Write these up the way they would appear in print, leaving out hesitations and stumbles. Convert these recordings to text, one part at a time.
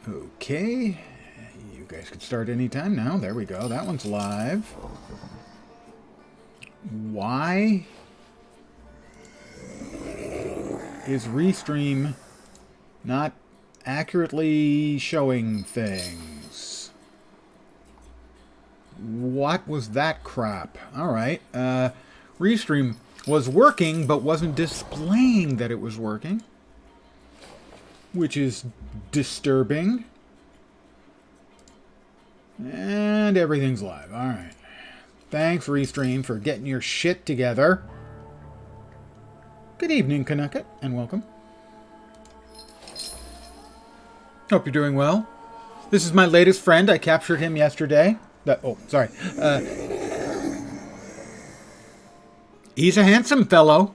Okay. You guys can start anytime now. There we go. That one's live. Why is Restream not accurately showing things? What was that crap? Alright. Restream was working, but wasn't displaying that it was working, which is disturbing. And everything's live. Alright. Thanks, Restream, for getting your shit together. Good evening, Kanukit, and welcome. Hope you're doing well. This is my latest friend. I captured him yesterday. Sorry. He's a handsome fellow.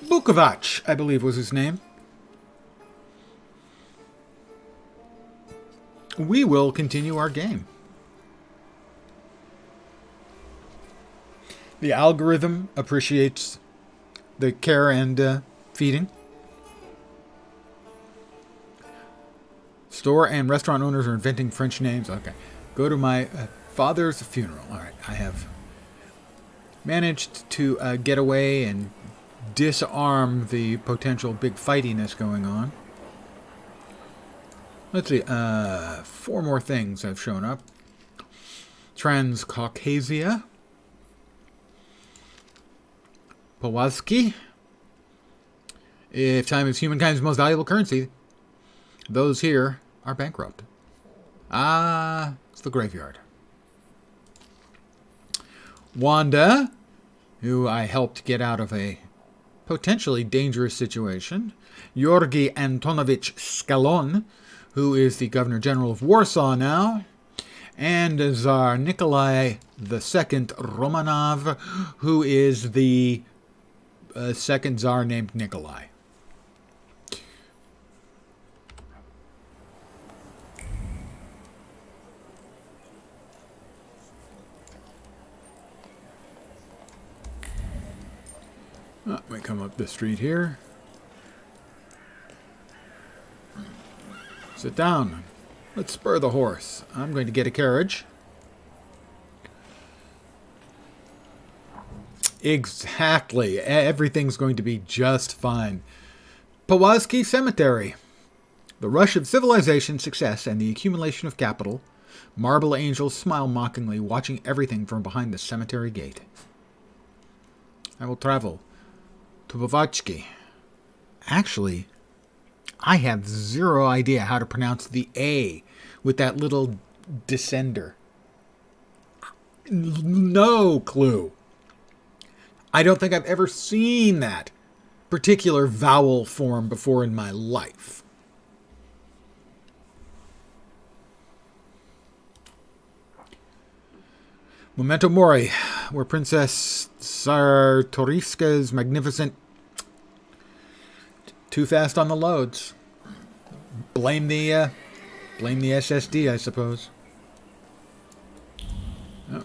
Bukovac, I believe was his name. We will continue our game. The algorithm appreciates the care and feeding. Store and restaurant owners are inventing French names. Okay. Go to my father's funeral. All right. I have managed to get away and disarm the potential big fightiness going on. Let's see. 4 more things have shown up. Transcaucasia. Powazki. If time is humankind's most valuable currency, those here are bankrupt. It's the graveyard. Wanda, who I helped get out of a potentially dangerous situation. Georgi Antonovich Skalon, who is the Governor General of Warsaw now. And Tsar Nikolai II Romanov, who is the second Tsar named Nikolai. We come up the street here. Sit down. Let's spur the horse. I'm going to get a carriage. Exactly. Everything's going to be just fine. Powazki Cemetery. The rush of civilization, success, and the accumulation of capital. Marble angels smile mockingly, watching everything from behind the cemetery gate. I will travel to Powazki. Actually, I have zero idea how to pronounce the A with that little descender. No clue. I don't think I've ever seen that particular vowel form before in my life. Memento Mori, where Princess Sartoriska's magnificent... Too fast on the loads. Blame the SSD, I suppose. Oh.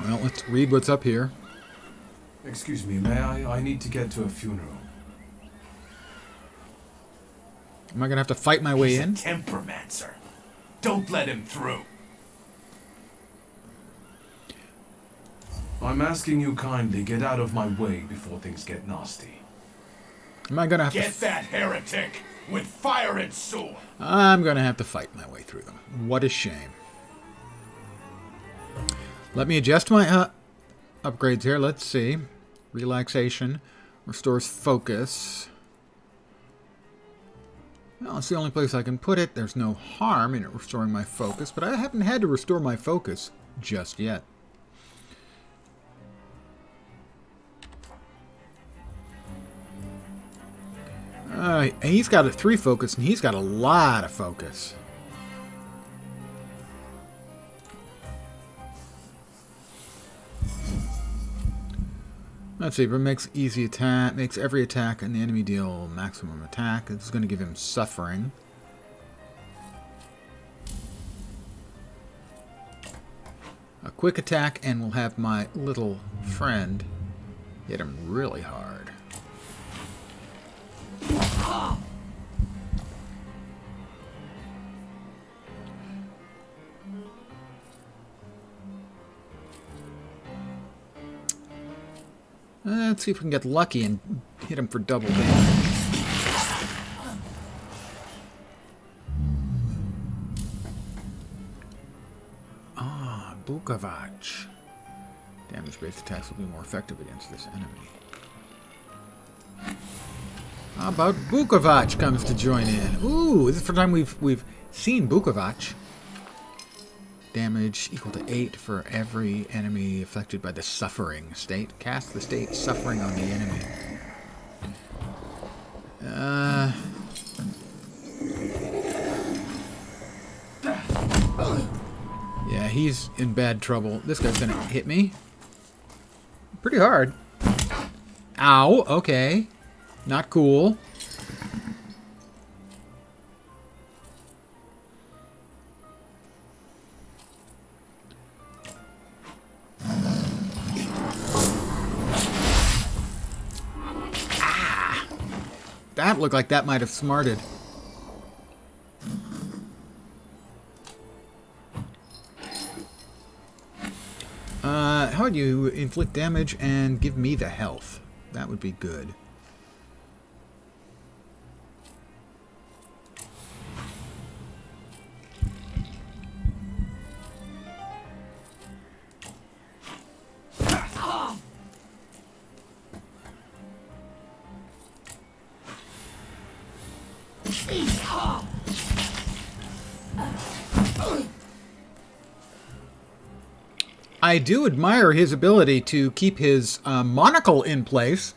Well, let's read what's up here. Excuse me, may I? I need to get to a funeral. Am I going to have to fight my way in? He's a tempermancer. Don't let him through. I'm asking you kindly get out of my way before things get nasty. Am I going to have Get that heretic with fire and sword. I'm going to have to fight my way through them. What a shame. Let me adjust my upgrades here. Let's see. Relaxation. Restores focus. Well, it's the only place I can put it. There's no harm in it restoring my focus, but I haven't had to restore my focus just yet. He's got a 3 focus, and he's got a lot of focus. Let's see, but makes easy attack, makes every attack and the enemy deal maximum attack. This is going to give him suffering. a quick attack, and we'll have my little friend hit him really hard. Let's see if we can get lucky and hit him for double damage. Ah, Bukovac. Damage-based attacks will be more effective against this enemy. How about Bukovac comes to join in? Ooh, this is the first time we've seen Bukovac. Damage equal to 8 for every enemy affected by the suffering state. Cast the state suffering on the enemy. Yeah, he's in bad trouble. This guy's gonna hit me pretty hard. Ow, okay. Not cool. That looked like that might have smarted. How would you inflict damage and give me the health? That would be good. I do admire his ability to keep his monocle in place,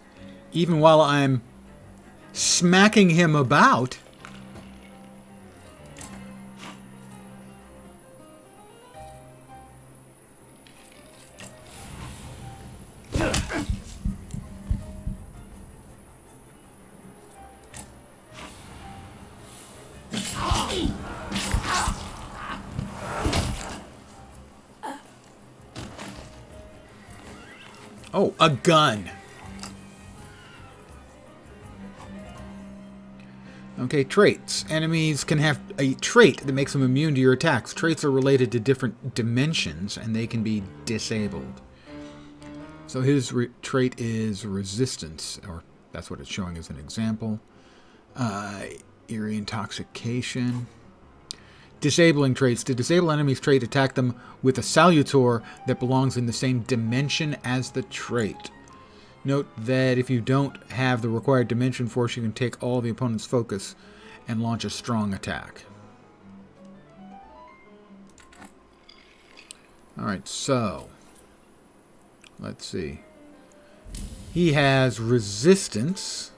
even while I'm smacking him about. Oh, a gun. Okay, traits. Enemies can have a trait that makes them immune to your attacks. Traits are related to different dimensions, and they can be disabled. So his trait is resistance, or that's what it's showing as an example. Eerie intoxication. Disabling traits. To disable enemy's trait, attack them with a salutor that belongs in the same dimension as the trait. Note that if you don't have the required dimension force, you can take all the opponent's focus and launch a strong attack. Alright, so let's see. He has resistance.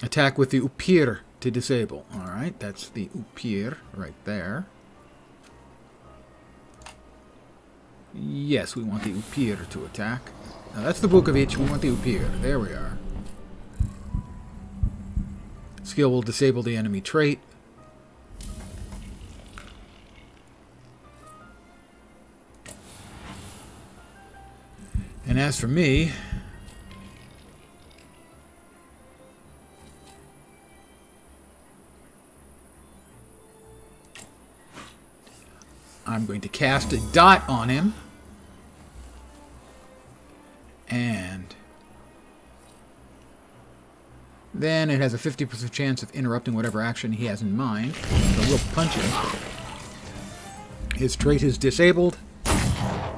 Attack with the Upir to disable. Alright, that's the Upir right there. Yes, we want the Upir to attack. Now that's the Bukovic, we want the Upir. There we are. Skill will disable the enemy trait. And as for me, I'm going to cast a dot on him. And then it has a 50% chance of interrupting whatever action he has in mind. So we'll punch him. His trait is disabled.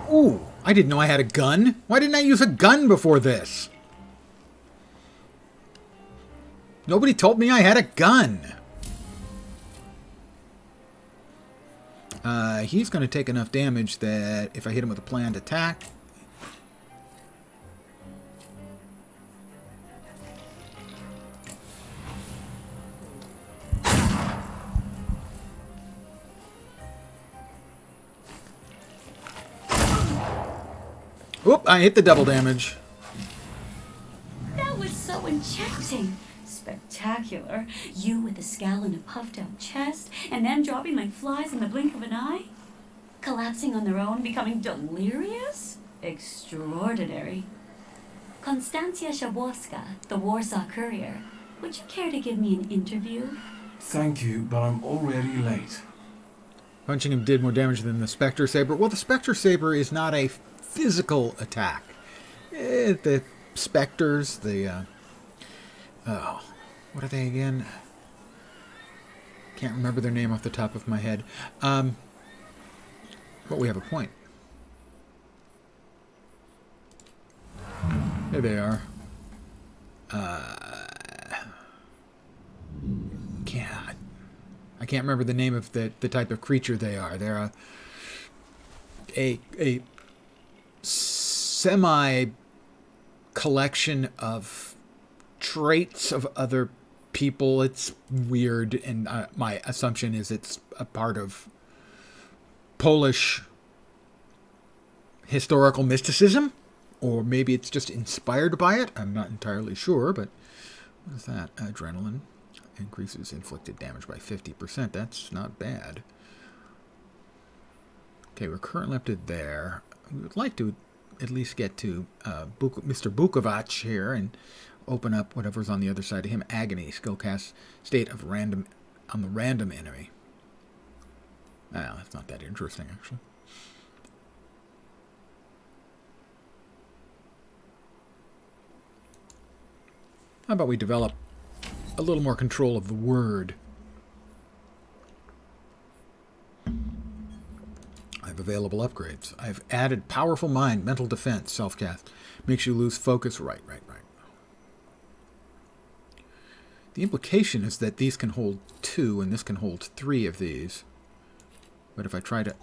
Ooh, I didn't know I had a gun. Why didn't I use a gun before this? Nobody told me I had a gun. He's going to take enough damage that if I hit him with a planned attack... Oop, I hit the double damage. That was so enchanting. Spectacular. You with a scowl and a puffed out chest, and them dropping like flies in the blink of an eye? collapsing on their own, becoming delirious? Extraordinary. Konstancja Szabłowska, the Warsaw Courier. Would you care to give me an interview? Thank you, but I'm already late. Punching him did more damage than the Spectre Saber. Well, the Spectre Saber is not a physical attack. The Spectres, what are they again? Can't remember their name off the top of my head. But we have a point. There they are. I can't remember the name of the type of creature they are. They're a semi collection of traits of other people. It's weird, and my assumption is it's a part of Polish historical mysticism, or maybe it's just inspired by it. I'm not entirely sure, but what is that? Adrenaline increases inflicted damage by 50%. That's not bad. Okay, we're currently up to there. We would like to at least get to Mr. Bukovac here and open up whatever's on the other side of him. Agony, skill cast, state of random on the random enemy. Ah, that's not that interesting, actually. How about we develop a little more control of the word? I have available upgrades. I've added Powerful Mind, Mental Defense, Self-Cast. Makes you lose focus. Right. The implication is that these can hold 2 and this can hold 3 of these. But if I try to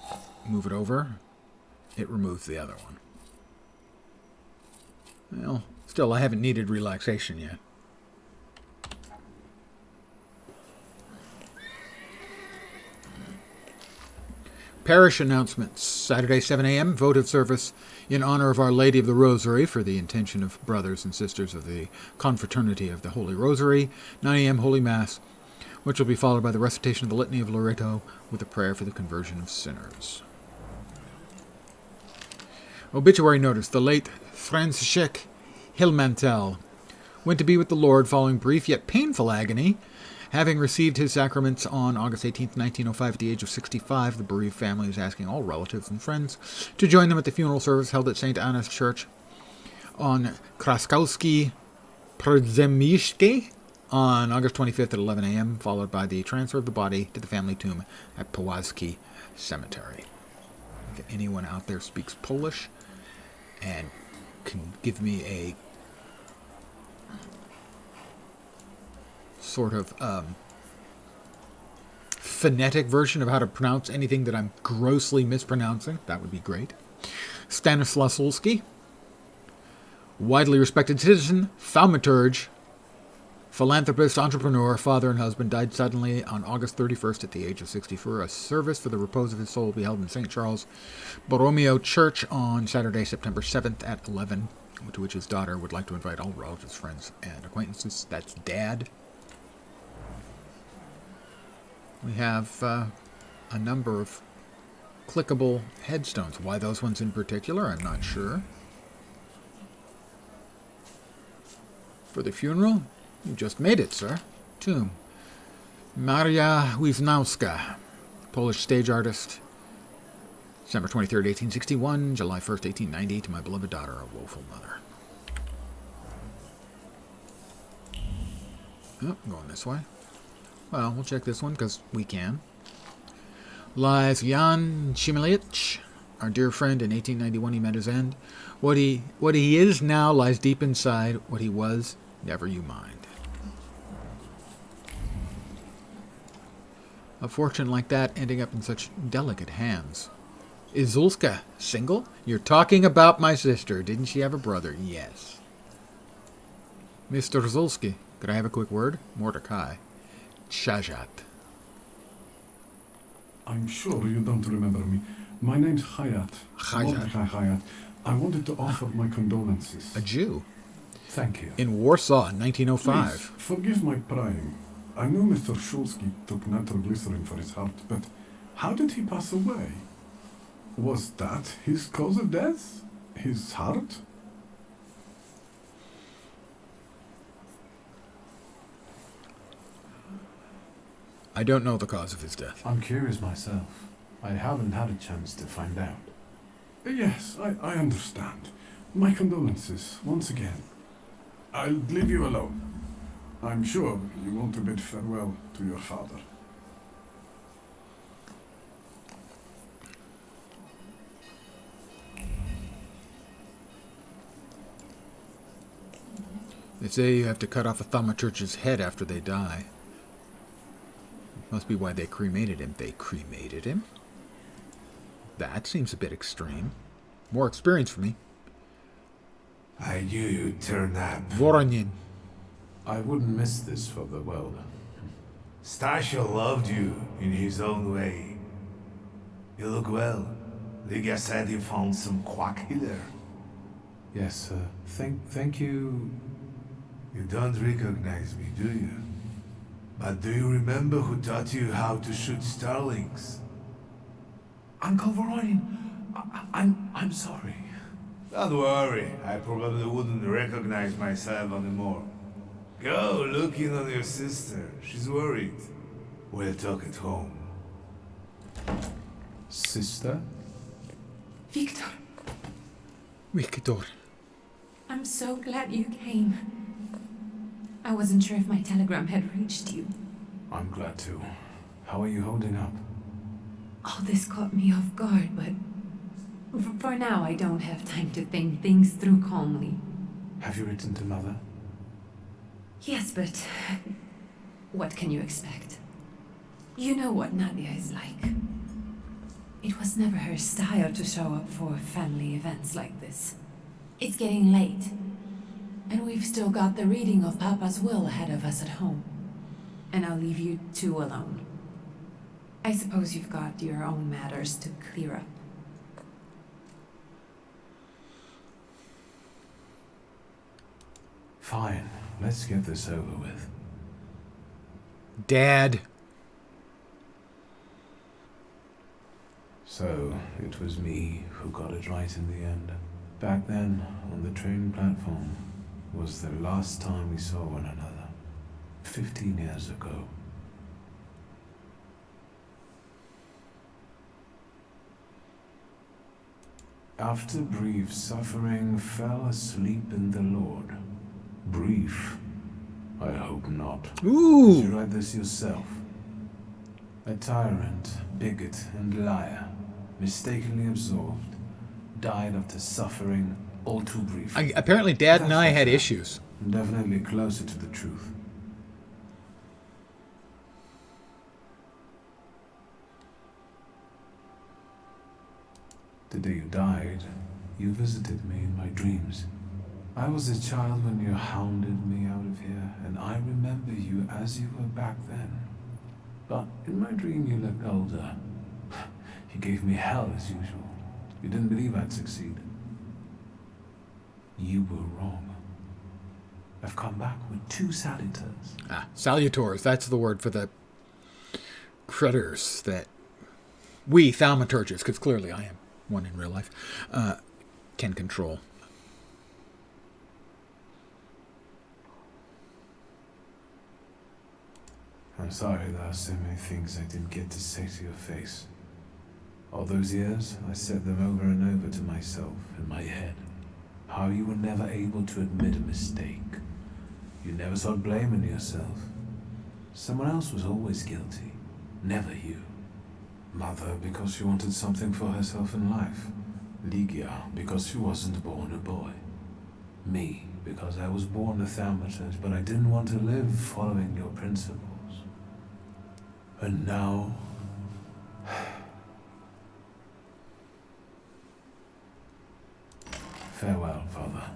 move it over, it removes the other one. Well, still, I haven't needed relaxation yet. Parish announcements. Saturday, 7 a.m., votive service in honor of Our Lady of the Rosary for the intention of brothers and sisters of the Confraternity of the Holy Rosary. 9 a.m., Holy Mass, which will be followed by the recitation of the Litany of Loreto with a prayer for the conversion of sinners. Obituary notice. The late Franciszek Hilmantel went to be with the Lord following brief yet painful agony. Having received his sacraments on August 18, 1905, at the age of 65, the bereaved family is asking all relatives and friends to join them at the funeral service held at St. Anna's Church on Kraskowski Przemyślkie on August 25th at 11 a.m., followed by the transfer of the body to the family tomb at Puławski Cemetery. If anyone out there speaks Polish and can give me a sort of phonetic version of how to pronounce anything that I'm grossly mispronouncing, that would be great. Stanislaw Sulski, widely respected citizen, thaumaturge, philanthropist, entrepreneur, father, and husband, died suddenly on August 31st at the age of 64. A service for the repose of his soul will be held in St. Charles Borromeo Church on Saturday, September 7th at 11, to which his daughter would like to invite all relatives, friends, and acquaintances. That's Dad. We have a number of clickable headstones. Why those ones in particular, I'm not sure. For the funeral, you just made it, sir. Tomb. Maria Wisnowska, Polish stage artist. December 23rd, 1861, July 1st, 1890, to my beloved daughter, a woeful mother. Oh, I'm going this way. Well, we'll check this one because we can. Lies Jan Shimelic, our dear friend. In 1891 he met his end. What he is now lies deep inside. What he was, never you mind. A fortune like that ending up in such delicate hands. Is Zulska single? You're talking about my sister. Didn't she have a brother? Yes. Mr. Zulski, could I have a quick word? Mordecai. Shajat. I'm sure you don't remember me. My name's Hayat. Mordecai Hayat. I wanted to offer my condolences. A Jew. Thank you. In Warsaw in 1905. Please, forgive my prying. I know Mr. Shulsky took nitroglycerin for his heart, but how did he pass away? Was that his cause of death? His heart? I don't know the cause of his death. I'm curious myself. I haven't had a chance to find out. Yes, I understand. My condolences, once again. I'll leave you alone. I'm sure you want to bid farewell to your father. They say you have to cut off a thaumaturge's head after they die. Must be why they cremated him. They cremated him? That seems a bit extreme. More experience for me. I knew you'd turn up. Voronin. I wouldn't miss this for the world. Stasha loved you in his own way. You look well. Liga said you found some quack healer. Yes, sir. Thank you. You don't recognize me, do you? But do you remember who taught you how to shoot starlings? Uncle Voronin, I'm sorry. Don't worry, I probably wouldn't recognize myself anymore. Go look in on your sister. She's worried. We'll talk at home. Sister? Victor, Victor. I'm so glad you came. I wasn't sure if my telegram had reached you. I'm glad to. How are you holding up? All this caught me off guard, but for now I don't have time to think things through calmly. Have you written to Mother? Yes, but what can you expect? You know what Nadia is like. It was never her style to show up for family events like this. It's getting late, and we've still got the reading of Papa's will ahead of us at home. And I'll leave you two alone. I suppose you've got your own matters to clear up. Fine, let's get this over with. Dad. So, it was me who got it right in the end. Back then, on the train platform, was the last time we saw one another. 15 years ago. After brief suffering, fell asleep in the Lord. Brief? I hope not. Did Ooh. you write this yourself? A tyrant, bigot, and liar, mistakenly absolved, died after suffering all too briefly. Apparently Dad and That's I not had fair. issues. Definitely closer to the truth. The day you died, you visited me in my dreams. I was a child when you hounded me out of here, and I remember you as you were back then. But in my dream you looked older. You gave me hell as usual. You didn't believe I'd succeed. You were wrong. I've come back with 2 salutors. Salutors. That's the word for the critters that we, thaumaturges, because clearly I am one in real life, can control. I'm sorry there are so many things I didn't get to say to your face. All those years, I said them over and over to myself in my head. How you were never able to admit a mistake. You never sought blame in yourself. Someone else was always guilty, never you. Mother because she wanted something for herself in life. Ligia because she wasn't born a boy. Me because I was born a thaumaturge, but I didn't want to live following your principles. And now... Farewell, Father.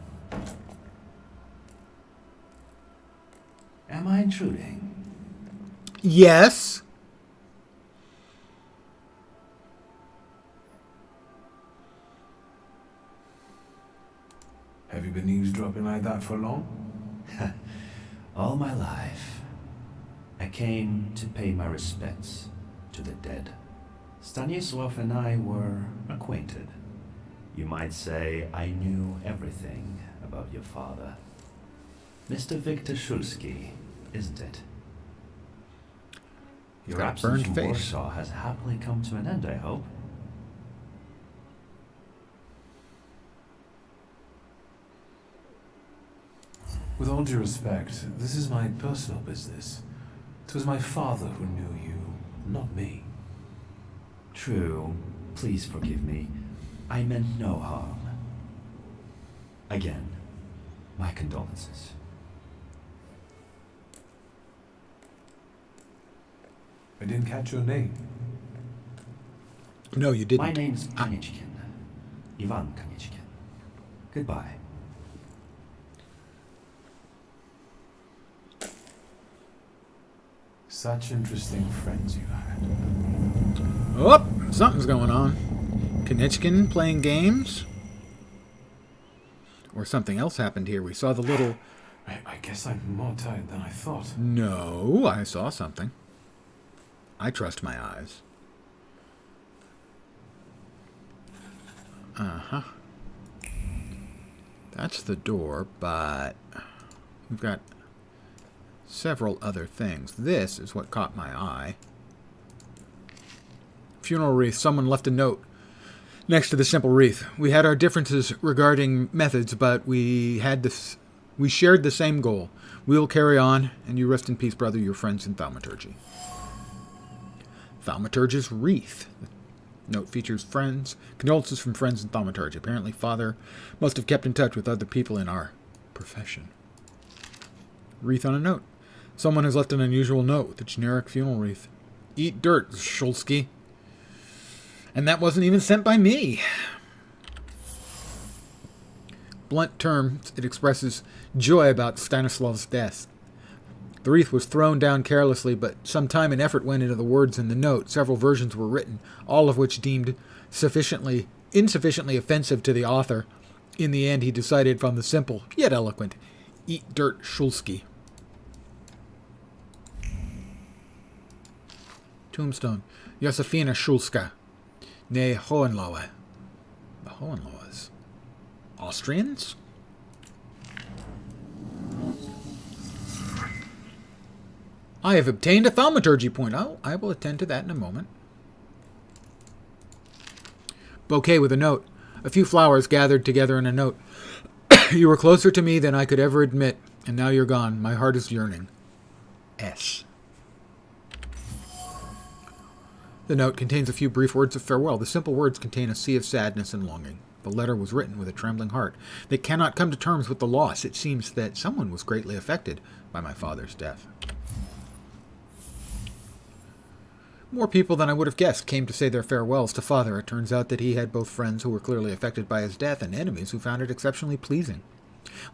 Am I intruding? Yes. Have you been eavesdropping like that for long? All my life, I came to pay my respects to the dead. Stanisław and I were acquainted. You might say I knew everything about your father. Mr. Victor Szulski, isn't it? Your Got a absence burned from face. Warsaw has happily come to an end, I hope. With all due respect, this is my personal business. It was my father who knew you, not me. True. Please forgive me. I meant no harm. Again, my condolences. I didn't catch your name. No, you didn't. My name's Kanichkin. Ivan Kanichkin. Goodbye. Such interesting friends you had. Oh, something's going on. Kanichkin playing games? Or something else happened here. We saw the little... I guess I'm more tired than I thought. No, I saw something. I trust my eyes. Uh-huh. That's the door, but we've got several other things. This is what caught my eye. Funeral wreath. Someone left a note next to the simple wreath. We had our differences regarding methods, but we shared the same goal. We'll carry on, and you rest in peace, brother, your friends in Thaumaturgy. Thaumaturge's wreath. The note features condolences from friends in Thaumaturge. Apparently, father must have kept in touch with other people in our profession. Wreath on a note. Someone has left an unusual note with a generic funeral wreath. Eat dirt, Szulski. And that wasn't even sent by me. Blunt terms, it expresses joy about Stanislav's death. The wreath was thrown down carelessly, but some time and effort went into the words in the note. Several versions were written, all of which deemed insufficiently offensive to the author. In the end, he decided on the simple, yet eloquent, eat dirt, Szulski. Tombstone. Josefina Szulska. Nee Hohenlohe. The Hohenlohes. Austrians? I have obtained a thaumaturgy point. Oh, I will attend to that in a moment. Bouquet with a note. A few flowers gathered together in a note. You were closer to me than I could ever admit, and now you're gone. My heart is yearning. S. The note contains a few brief words of farewell. The simple words contain a sea of sadness and longing. The letter was written with a trembling heart. They cannot come to terms with the loss. It seems that someone was greatly affected by my father's death. More people than I would have guessed came to say their farewells to father. It turns out that he had both friends who were clearly affected by his death and enemies who found it exceptionally pleasing.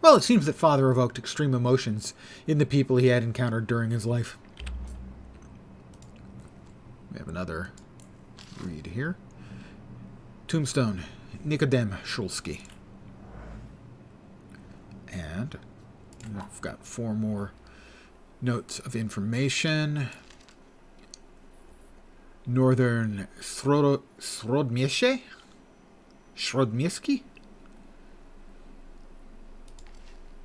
Well, it seems that father evoked extreme emotions in the people he had encountered during his life. We have another read here. Tombstone, Nikodem Szulski. And we've got 4 more notes of information. Northern Srodmieście? Srodmieski?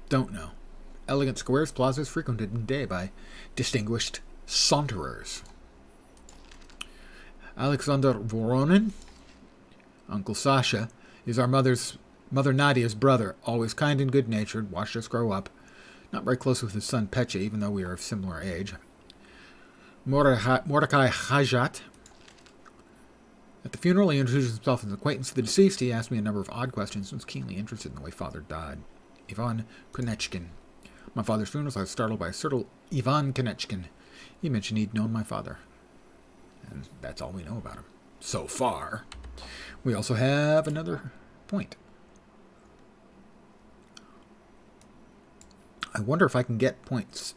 Don't know. Elegant squares, plazas frequented in day by distinguished saunterers. Alexander Voronin, Uncle Sasha, is our mother Nadia's brother, always kind and good-natured, watched us grow up. Not very close with his son Petya, even though we are of similar age. Mordecai Hajat. At the funeral, he introduced himself as an acquaintance of the deceased. He asked me a number of odd questions and was keenly interested in the way father died. Ivan Konechkin. My father's funeral, I was startled by a certain Ivan Konechkin. He mentioned he'd known my father. And that's all we know about him. So far. We also have another point. I wonder if I can get points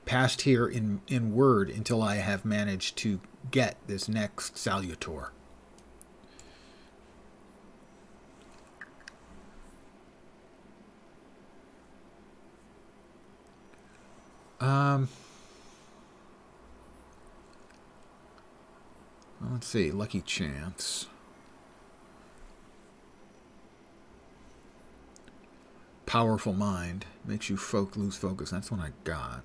past here in Word until I have managed to get this next salutor. Well, Let's see. Lucky chance. Powerful mind. Makes you lose focus. That's what I got.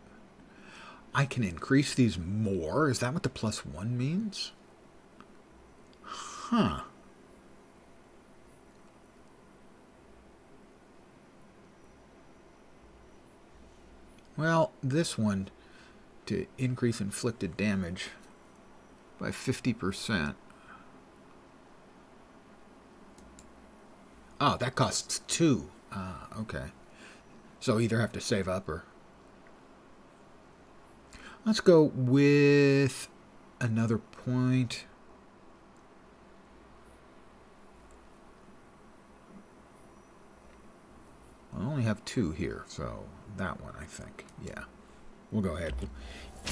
I can increase these more. Is that what the +1 means? Huh. Well, this one, to increase inflicted damage by 50%. Oh, that costs 2. Okay. So either have to save up or... Let's go with another point. I only have 2 here, so that one, I think. Yeah. We'll go ahead. We'll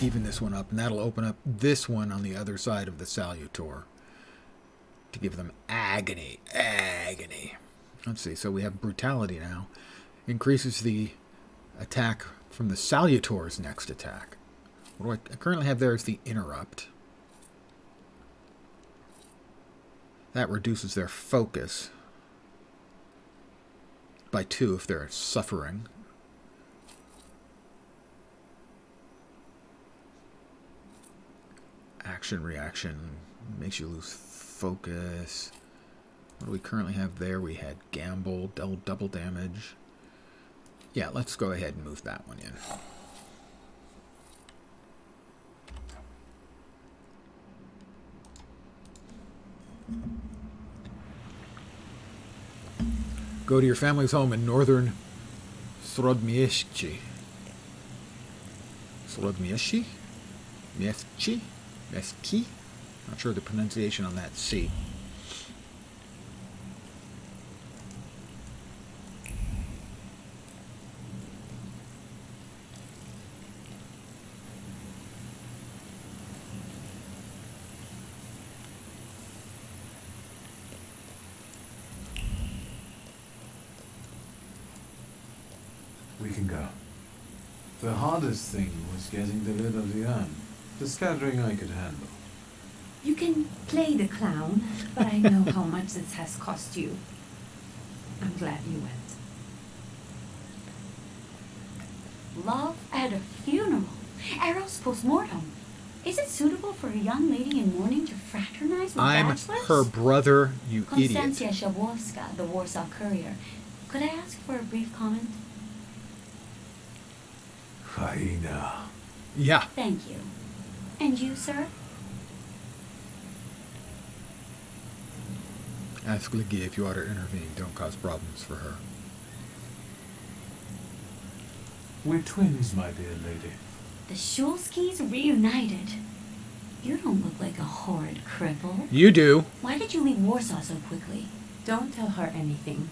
even this one up, and that'll open up this one on the other side of the Salutor to give them agony. Agony. Let's see. So we have brutality now. Increases the attack from the Salutor's next attack. What do I currently have there is the interrupt. That reduces their focus by 2 if they're suffering. Action reaction makes you lose focus. What do we currently have there? We had gamble, double damage. Yeah, let's go ahead and move that one in. Go to your family's home in northern Srodmieszczy. Srodmieszczy? Mieszczy? Mieszczy? Not sure the pronunciation on that C. We can go. The hardest thing was getting the lid of the urn. The scattering I could handle. You can play the clown, but I know how much this has cost you. I'm glad you went. Love at a funeral. Eros post-mortem. Is it suitable for a young lady in mourning to fraternize with I'm bachelors? her brother, you idiot. Konstancja Shabowska, the Warsaw Courier. Could I ask for a brief comment? Hyena. Yeah. Thank you. And you, sir? Ask Ligia if you ought to intervene. Don't cause problems for her. We're twins, my dear lady. The Shulskis reunited. You don't look like a horrid cripple. You do. Why did you leave Warsaw so quickly? Don't tell her anything.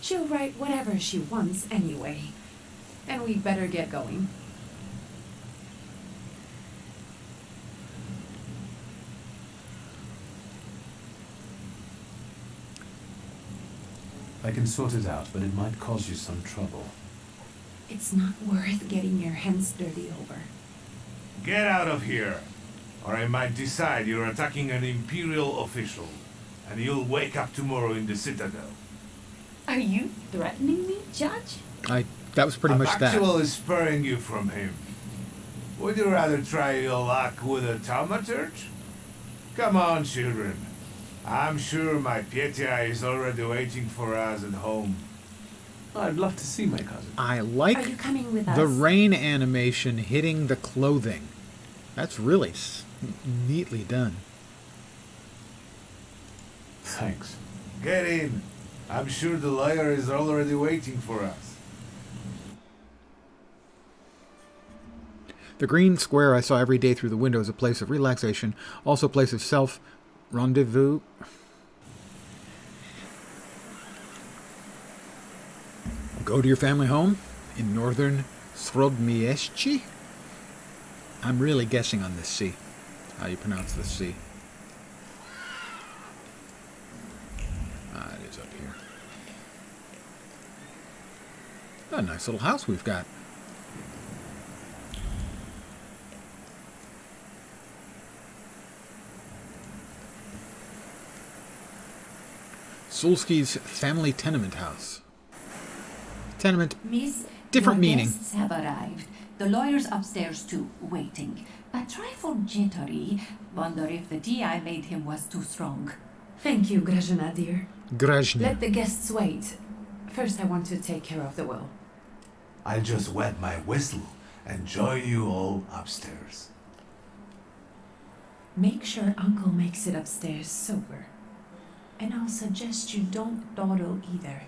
She'll write whatever she wants anyway. And we'd better get going. I can sort it out, but it might cause you some trouble. It's not worth getting your hands dirty over. Get out of here, or I might decide you're attacking an Imperial official, and you'll wake up tomorrow in the Citadel. Are you threatening me, Judge? That was pretty much that. Actual is spurring you from him. Would you rather try your luck with a Thaumaturge? Come on, children. I'm sure my Pietia is already waiting for us at home. I'd love to see my cousin. I Are like you coming with us? the rain animation hitting the clothing. That's really neatly done. Thanks. Get in. I'm sure the lawyer is already waiting for us. The green square I saw every day through the window is a place of relaxation, also a place of self-rendezvous. Go to your family home in northern Srodmieszczy. I'm really guessing on this C. How you pronounce this C. It is up here. A nice little house we've got. Sulski's family tenement house. Tenement, Miss, different your meaning. guests have arrived. The lawyer's upstairs too, waiting. A trifle jittery. Wonder if the tea I made him was too strong. Thank you, Grajna, dear. Grajna. Let the guests wait. First, I want to take care of the will. I'll just wet my whistle and join you all upstairs. Make sure Uncle makes it upstairs sober. And I'll suggest you don't dawdle either.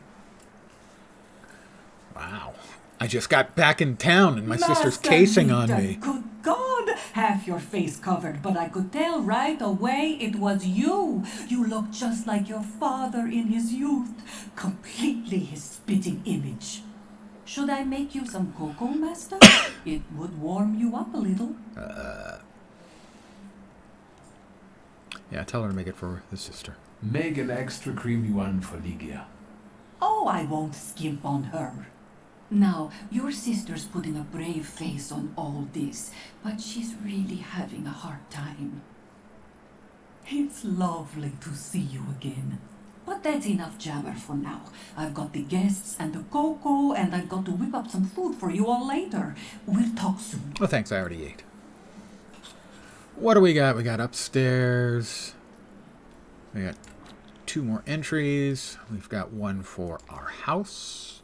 Wow. I just got back in town and my sister's Master casing on Victor, me. Good God! Half your face covered, but I could tell right away it was you. You look just like your father in his youth. Completely his spitting image. Should I make you some cocoa, Master? It would warm you up a little. Yeah, tell her to make it for the sister. Make an extra creamy one for Ligia. Oh, I won't skimp on her. Now, your sister's putting a brave face on all this, but she's really having a hard time. It's lovely to see you again. But that's enough jabber for now. I've got the guests and the cocoa, and I've got to whip up some food for you all later. We'll talk soon. Oh, thanks, I already ate. What do we got? We got upstairs. We got 2 more entries. We've got one for our house.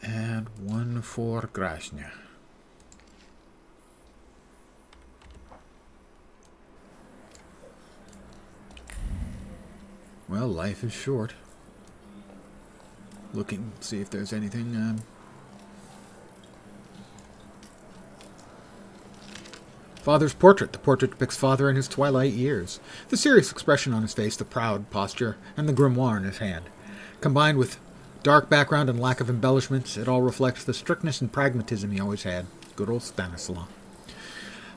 And one for Grajna. Well, life is short. Looking, see if there's anything. Father's portrait. The portrait depicts father in his twilight years. The serious expression on his face, the proud posture, and the grimoire in his hand. Combined with dark background and lack of embellishments, it all reflects the strictness and pragmatism he always had. Good old Stanislaw.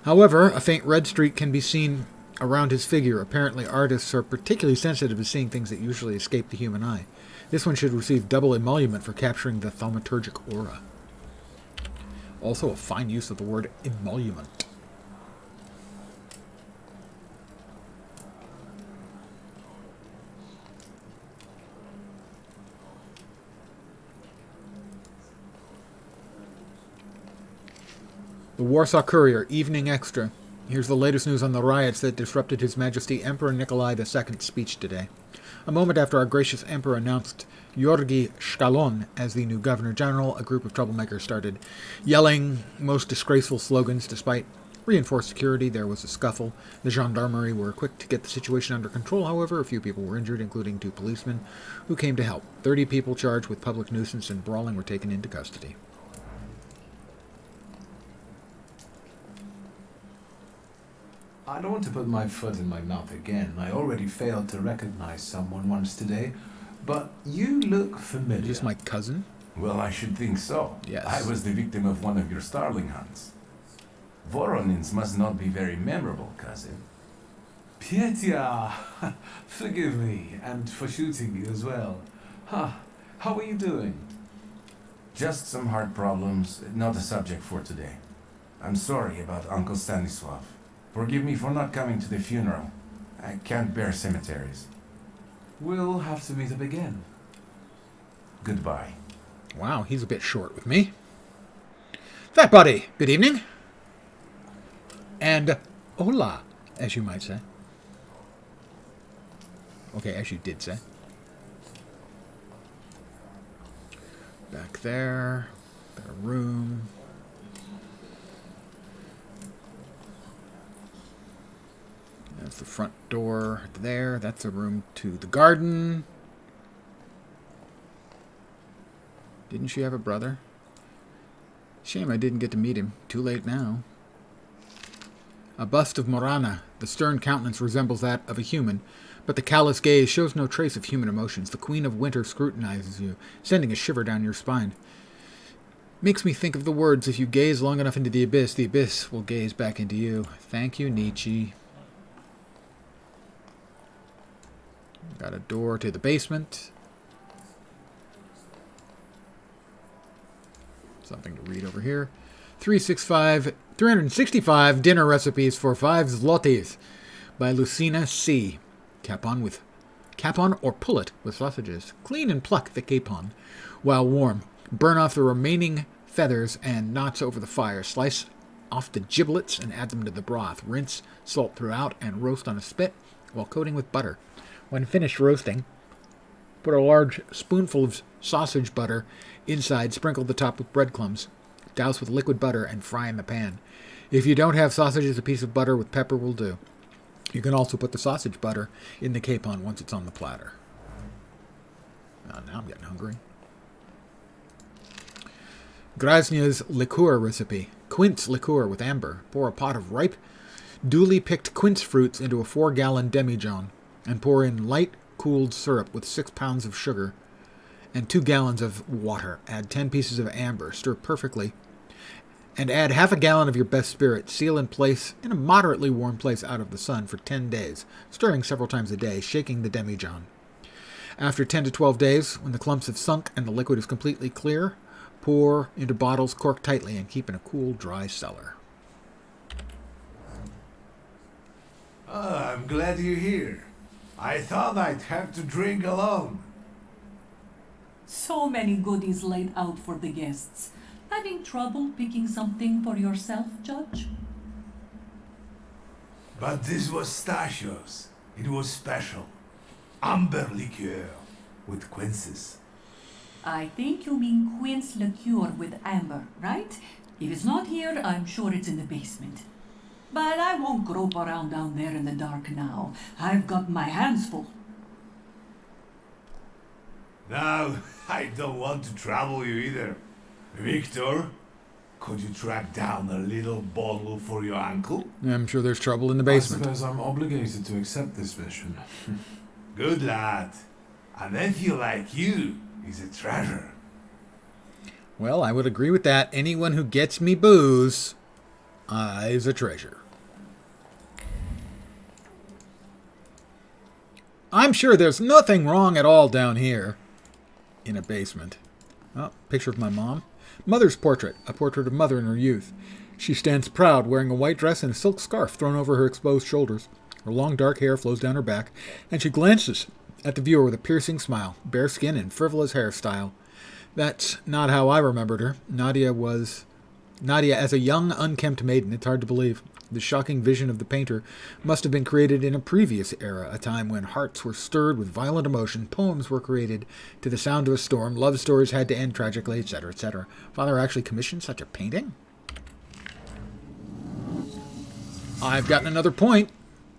However, a faint red streak can be seen around his figure. Apparently, artists are particularly sensitive to seeing things that usually escape the human eye. This one should receive double emolument for capturing the thaumaturgic aura. Also, a fine use of the word emolument. The Warsaw Courier, Evening Extra. Here's the latest news on the riots that disrupted His Majesty Emperor Nikolai II's speech today. A moment after our gracious Emperor announced Georgi Shkalon as the new Governor General, a group of troublemakers started yelling most disgraceful slogans. Despite reinforced security, there was a scuffle. The gendarmerie were quick to get the situation under control. However, a few people were injured, including 2 policemen who came to help. 30 people charged with public nuisance and brawling were taken into custody. I don't want to put my foot in my mouth again. I already failed to recognize someone once today, but you look familiar. Is this my cousin? Well, I should think so. Yes. I was the victim of one of your starling hunts. Voronins must not be very memorable, cousin. Petya, forgive me, and for shooting you as well. How are you doing? Just some heart problems, not a subject for today. I'm sorry about Uncle Stanislav. Forgive me for not coming to the funeral. I can't bear cemeteries. We'll have to meet up again. Goodbye. Wow, he's a bit short with me. Fat Buddy, good evening. And hola, as you might say. Okay, as you did say. Back there. Got a room. That's the front door there. That's a room to the garden. Didn't she have a brother? Shame I didn't get to meet him. Too late now. A bust of Morana. The stern countenance resembles that of a human, but the callous gaze shows no trace of human emotions. The Queen of Winter scrutinizes you, sending a shiver down your spine. Makes me think of the words, if you gaze long enough into the abyss will gaze back into you. Thank you, Nietzsche. Got a door to the basement. Something to read over here. 365 dinner recipes for 5 zlotys by Lucina C. Cap on with Capon or pullet with sausages. Clean and pluck the capon while warm. Burn off the remaining feathers and knots over the fire. Slice off the giblets and add them to the broth. Rinse, salt throughout, and roast on a spit while coating with butter. When finished roasting, put a large spoonful of sausage butter inside, sprinkle the top with breadcrumbs, douse with liquid butter, and fry in the pan. If you don't have sausages, a piece of butter with pepper will do. You can also put the sausage butter in the capon once it's on the platter. Oh, now I'm getting hungry. Grasnia's liqueur recipe. Quince liqueur with amber. Pour a pot of ripe, duly picked quince fruits into a 4-gallon demijohn and pour in light cooled syrup with 6 pounds of sugar and 2 gallons of water. Add 10 pieces of amber. Stir perfectly. And add half a gallon of your best spirit. Seal in place in a moderately warm place out of the sun for 10 days, stirring several times a day, shaking the demijohn. After 10 to 12 days, when the clumps have sunk and the liquid is completely clear, pour into bottles, cork tightly, and keep in a cool, dry cellar. Oh, I'm glad you're here. I thought I'd have to drink alone. So many goodies laid out for the guests. Having trouble picking something for yourself, Judge? But this was Stachio's. It was special. Amber liqueur with quinces. I think you mean quince liqueur with amber, right? If it's not here, I'm sure it's in the basement. But I won't grope around down there in the dark now. I've got my hands full. No, I don't want to trouble you either. Victor, could you track down a little bottle for your uncle? I'm sure there's trouble in the basement. I suppose I'm obligated to accept this mission. Good lad. A nephew like you is a treasure. Well, I would agree with that. Anyone who gets me booze is a treasure. I'm sure there's nothing wrong at all down here in a basement. Oh, picture of my mom. Mother's portrait, a portrait of Mother in her youth. She stands proud, wearing a white dress and a silk scarf thrown over her exposed shoulders. Her long dark hair flows down her back, and she glances at the viewer with a piercing smile, bare skin and frivolous hairstyle. That's not how I remembered her. Nadia as a young, unkempt maiden. It's hard to believe. The shocking vision of the painter must have been created in a previous era, a time when hearts were stirred with violent emotion, poems were created to the sound of a storm, love stories had to end tragically, etc., etc. Father actually commissioned such a painting? I've gotten another point.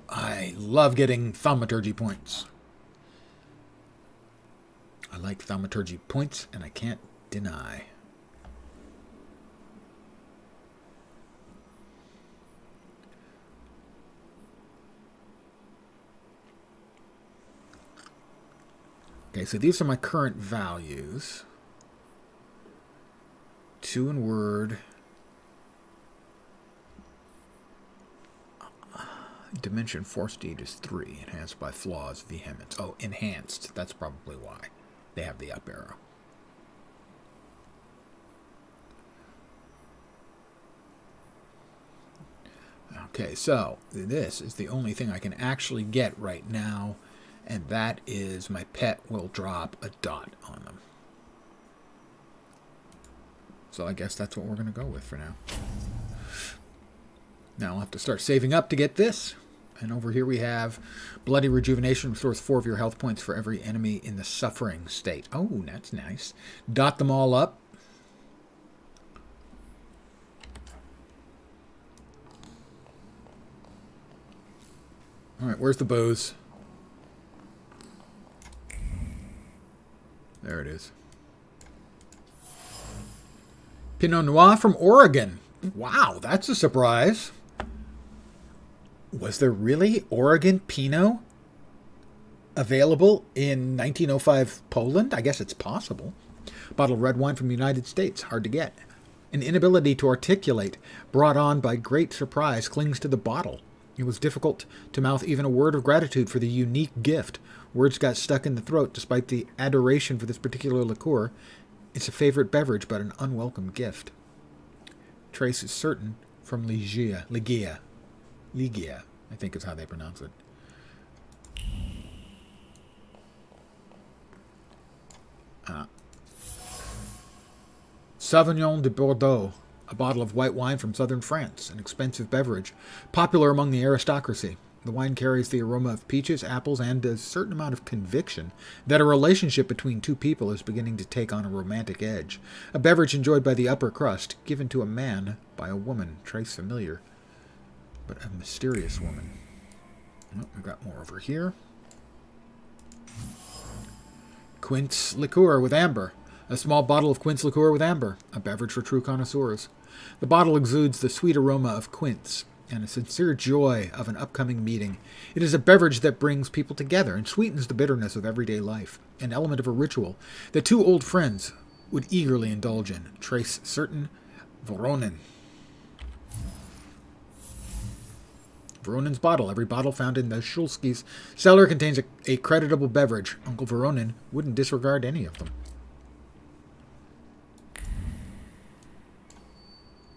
I love getting thaumaturgy points. I like thaumaturgy points, and I can't deny. Okay, so these are my current values. 2 in word. Dimension force deed is 3. Enhanced by flaws, vehemence. Oh, enhanced. That's probably why they have the up arrow. Okay, so this is the only thing I can actually get right now. And that is my pet will drop a dot on them. So I guess that's what we're going to go with for now. Now I'll have to start saving up to get this. And over here we have Bloody Rejuvenation. Restores 4 of your health points for every enemy in the suffering state. Oh, that's nice. Dot them all up. All right, where's the booze? There it is. Pinot Noir from Oregon. Wow, that's a surprise. Was there really Oregon Pinot available in 1905 Poland? I guess it's possible. Bottle of red wine from the United States. Hard to get. An inability to articulate, brought on by great surprise, clings to the bottle. It was difficult to mouth even a word of gratitude for the unique gift. Words got stuck in the throat despite the adoration for this particular liqueur. It's a favorite beverage, but an unwelcome gift. Trace is certain from Ligia, I think is how they pronounce it. Sauvignon de Bordeaux, a bottle of white wine from southern France, an expensive beverage, popular among the aristocracy. The wine carries the aroma of peaches, apples, and a certain amount of conviction that a relationship between two people is beginning to take on a romantic edge. A beverage enjoyed by the upper crust, given to a man by a woman. Trace familiar, but a mysterious woman. Oh, we've got more over here. Quince liqueur with amber. A small bottle of quince liqueur with amber, a beverage for true connoisseurs. The bottle exudes the sweet aroma of quince and a sincere joy of an upcoming meeting. It is a beverage that brings people together and sweetens the bitterness of everyday life, an element of a ritual that two old friends would eagerly indulge in. Trace certain Voronin. Voronin's bottle. Every bottle found in the Shulski's cellar contains a creditable beverage. Uncle Voronin wouldn't disregard any of them.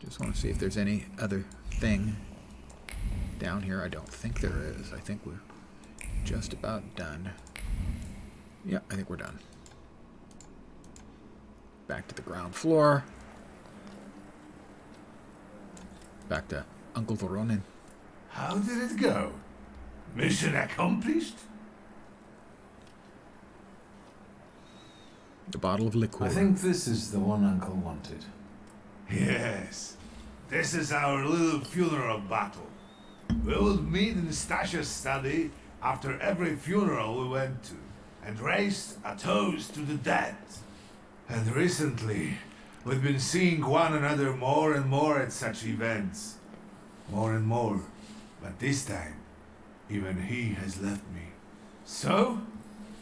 Just want to see if there's any other thing down here. I don't think there is. I think we're just about done. Yeah, I think we're done. Back to the ground floor. Back to Uncle Voronin. How did it go? Mission accomplished? The bottle of liqueur. I think this is the one Uncle wanted. Yes. This is our little funeral battle. We would meet in Stasha's study after every funeral we went to and raised a toast to the dead. And recently, we've been seeing one another more and more at such events. More and more. But this time, even he has left me. So,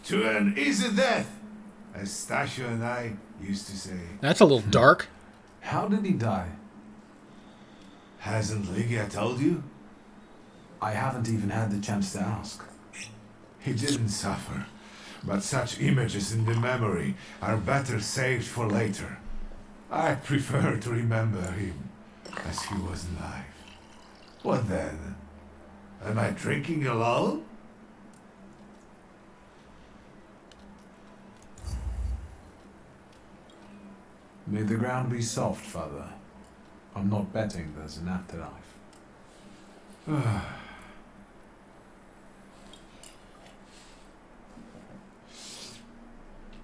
to an easy death, as Stasha and I used to say. That's a little dark. How did he die? Hasn't Lygia told you? I haven't even had the chance to ask. He didn't suffer, but such images in the memory are better saved for later. I prefer to remember him as he was alive. What then? Am I drinking alone? May the ground be soft, Father. I'm not betting there's an afterlife.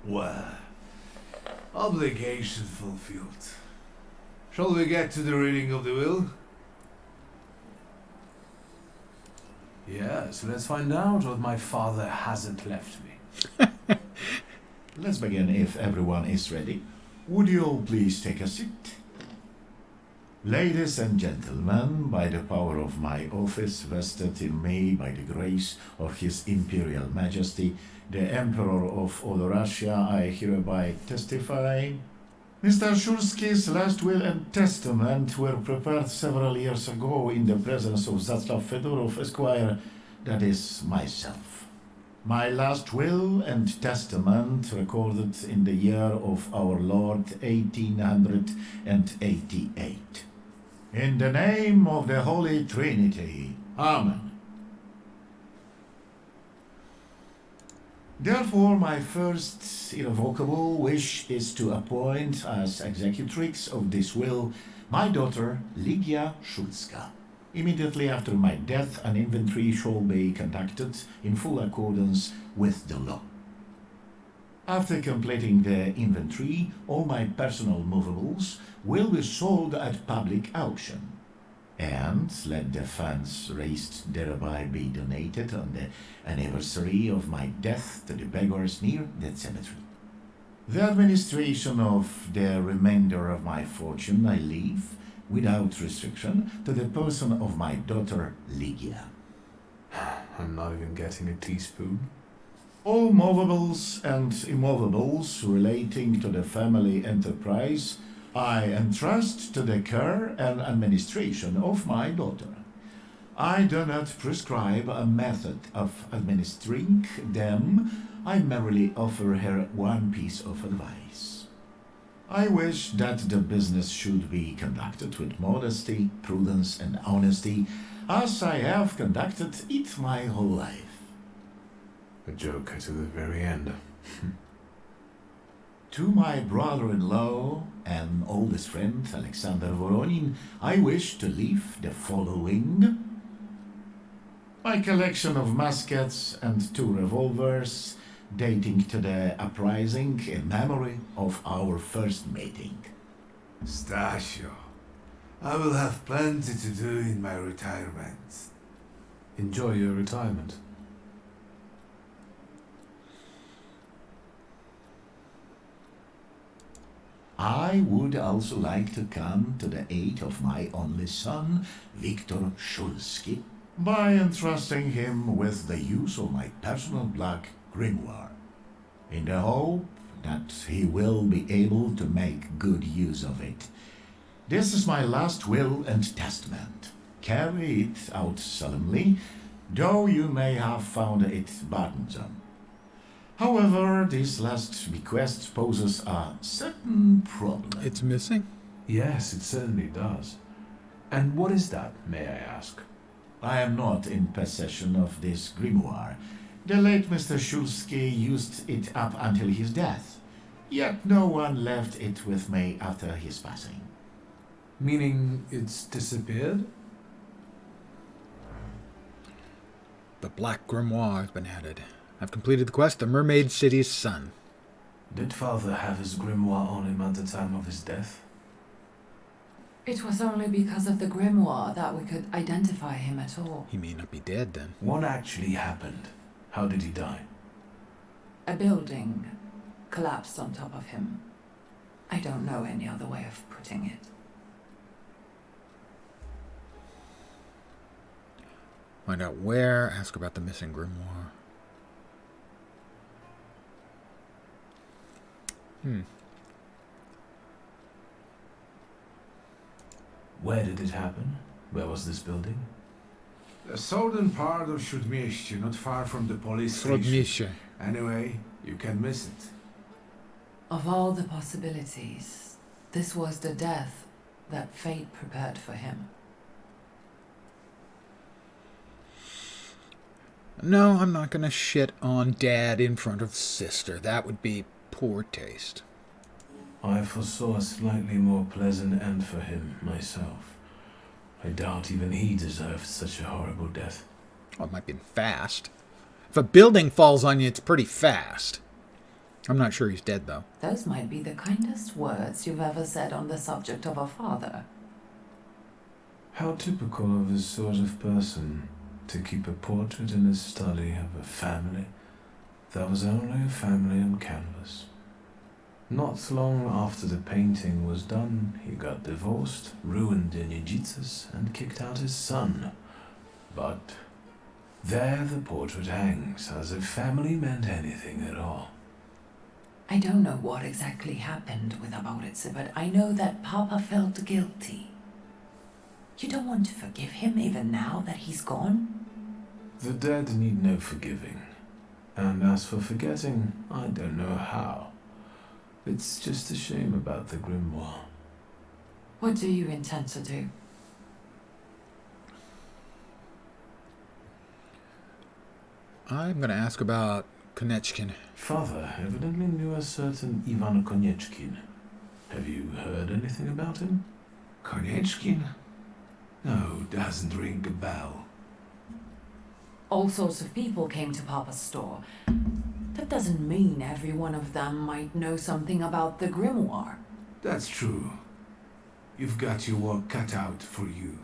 Well, obligation fulfilled. Shall we get to the reading of the will? Yes, let's find out what my father hasn't left me. Let's begin if everyone is ready. Would you all please take a seat? Ladies and gentlemen, by the power of my office vested in me by the grace of His Imperial Majesty, the Emperor of all Russia, I hereby testify. Mr. Shulski's last will and testament were prepared several years ago in the presence of Zaslav Fedorov, Esquire, that is, myself. My last will and testament recorded in the year of our Lord 1888. In the name of the Holy Trinity. Amen. Therefore, my first irrevocable wish is to appoint as executrix of this will my daughter Lygia Szulska. Immediately after my death, an inventory shall be conducted in full accordance with the law. After completing the inventory, all my personal movables will be sold at public auction, and let the funds raised thereby be donated on the anniversary of my death to the beggars near that cemetery. The administration of the remainder of my fortune I leave, without restriction, to the person of my daughter Lygia. I'm not even getting a teaspoon. All movables and immovables relating to the family enterprise I entrust to the care and administration of my daughter. I do not prescribe a method of administering them. I merely offer her one piece of advice. I wish that the business should be conducted with modesty, prudence, and honesty, as I have conducted it my whole life. A joker to the very end. To my brother-in-law and oldest friend, Alexander Voronin, I wish to leave the following. My collection of muskets and 2 revolvers dating to the uprising in memory of our first meeting. Stasio, I will have plenty to do in my retirement. Enjoy your retirement. I would also like to come to the aid of my only son, Viktor Shulsky, by entrusting him with the use of my personal black grimoire, in the hope that he will be able to make good use of it. This is my last will and testament. Carry it out solemnly, though you may have found it burdensome. However, this last bequest poses a certain problem. It's missing? Yes, it certainly does. And what is that, may I ask? I am not in possession of this grimoire. The late Mr. Shulsky used it up until his death, yet no one left it with me after his passing. Meaning it's disappeared? The Black Grimoire has been added. I've completed the quest, the Mermaid City's Son. Did father have his grimoire on him at the time of his death? It was only because of the grimoire that we could identify him at all. He may not be dead then. What actually happened? How did he die? A building collapsed on top of him. I don't know any other way of putting it. Find out where, ask about the missing grimoire. Where did it happen? Where was this building? The southern part of Śródmieście, not far from the police station. Śródmieście. Anyway, you can miss it. Of all the possibilities, this was the death that fate prepared for him. No, I'm not gonna shit on Dad in front of Sister. That would be poor taste. I foresaw a slightly more pleasant end for him, myself. I doubt even he deserved such a horrible death. Oh, it might be fast. If a building falls on you, it's pretty fast. I'm not sure he's dead, though. Those might be the kindest words you've ever said on the subject of a father. How typical of his sort of person to keep a portrait in his study of a family that was only a family on canvas. Not long after the painting was done, he got divorced, ruined in Nijitas, and kicked out his son. But there the portrait hangs, as if family meant anything at all. I don't know what exactly happened with Aboritse, but I know that Papa felt guilty. You don't want to forgive him even now that he's gone? The dead need no forgiving. And as for forgetting, I don't know how. It's just a shame about the grimoire. What do you intend to do? I'm going to ask about Konechkin. Father evidently knew a certain Ivan Konechkin. Have you heard anything about him? Konechkin? No, doesn't ring a bell. All sorts of people came to Papa's store. That doesn't mean every one of them might know something about the grimoire. That's true. You've got your work cut out for you.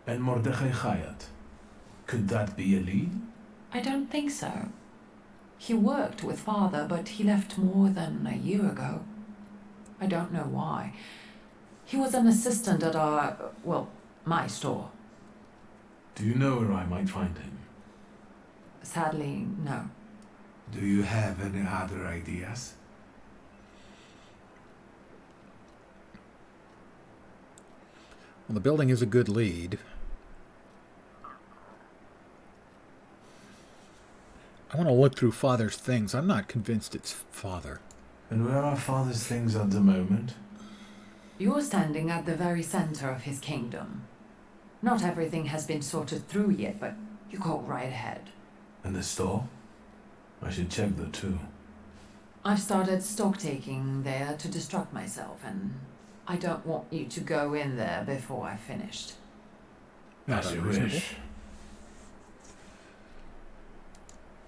And Mordechai Chayat. Could that be a lead? I don't think so. He worked with Father, but he left more than a year ago. I don't know why. He was an assistant at my store. Do you know where I might find him? Sadly, no. Do you have any other ideas? Well, the building is a good lead. I want to look through Father's things. I'm not convinced it's Father. And where are Father's things at the moment? You're standing at the very center of his kingdom. Not everything has been sorted through yet, but You go right ahead. And the store? I should check that too. I've started stock taking there to distract myself, and I don't want you to go in there before I've finished. As you wish.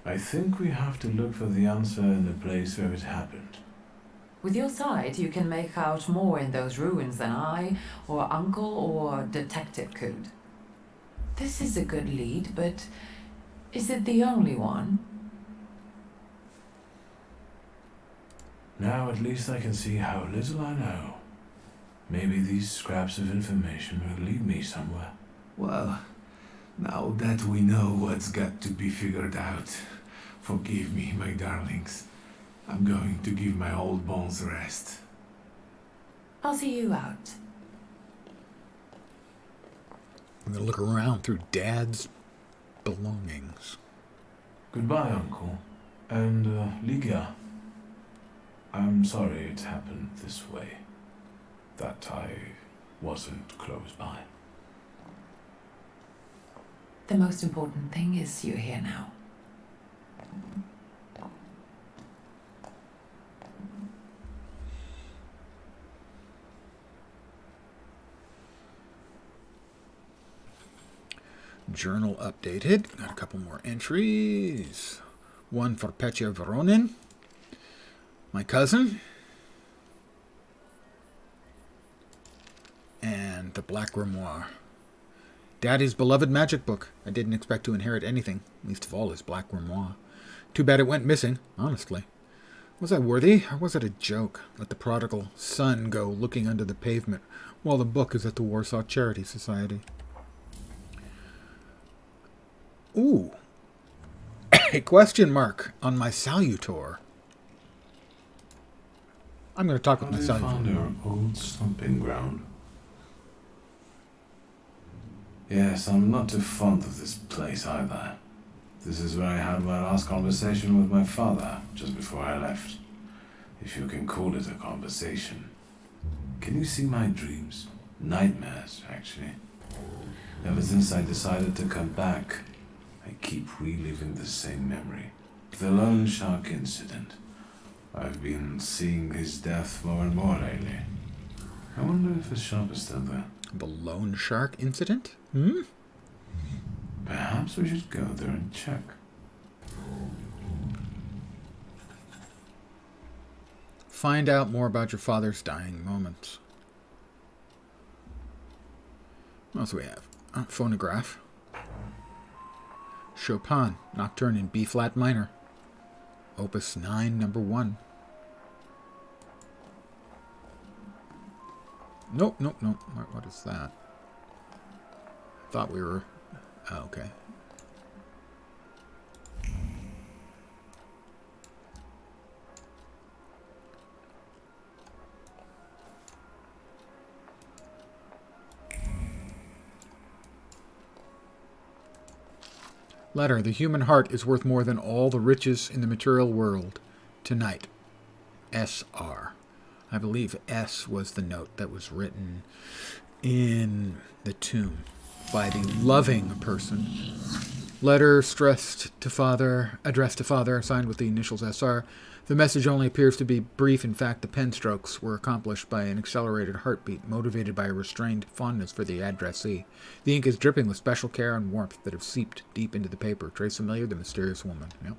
I think we have to look for the answer in the place where it happened. With your sight, you can make out more in those ruins than I, or Uncle, or Detective could. This is a good lead, but is it the only one? Now at least I can see how little I know. Maybe these scraps of information will lead me somewhere. Well, now that we know what's got to be figured out, forgive me, my darlings. I'm going to give my old bones a rest. I'll see you out. I'm going to look around through Dad's belongings. Goodbye, Uncle. And, Ligia. I'm sorry it happened this way. That I wasn't close by. The most important thing is you're here now. Journal updated. Got a couple more entries. One for Petya Voronin, my cousin, and the Black Grimoire. Daddy's beloved magic book. I didn't expect to inherit anything, least of all his Black Grimoire. Too bad it went missing, honestly. Was I worthy, or was it a joke? Let the prodigal son go looking under the pavement, while the book is at the Warsaw Charity Society. Ooh. A question mark on my salutor. I'm going to talk with my Have you found salutor. your old stomping ground? Yes, I'm not too fond of this place either. This is where I had my last conversation with my father, just before I left. If you can call it a conversation. Can you see my dreams? Nightmares, actually. Ever since I decided to come back, I keep reliving the same memory. The loan shark incident. I've been seeing his death more and more lately. I wonder if his shop is still there. The loan shark incident? Perhaps we should go there and check. Find out more about your father's dying moments. What else do we have? Phonograph. Chopin, Nocturne in B-flat minor. Opus 9, number 1. Nope. What is that? I thought we were... Oh, okay. Letter. The human heart is worth more than all the riches in the material world. Tonight. S.R. I believe S was the note that was written in the tomb by the loving person. Letter addressed to father, signed with the initials SR. The message only appears to be brief. In fact, the pen strokes were accomplished by an accelerated heartbeat, motivated by a restrained fondness for the addressee. The ink is dripping with special care and warmth that have seeped deep into the paper. Trace familiar, the mysterious woman. Yep.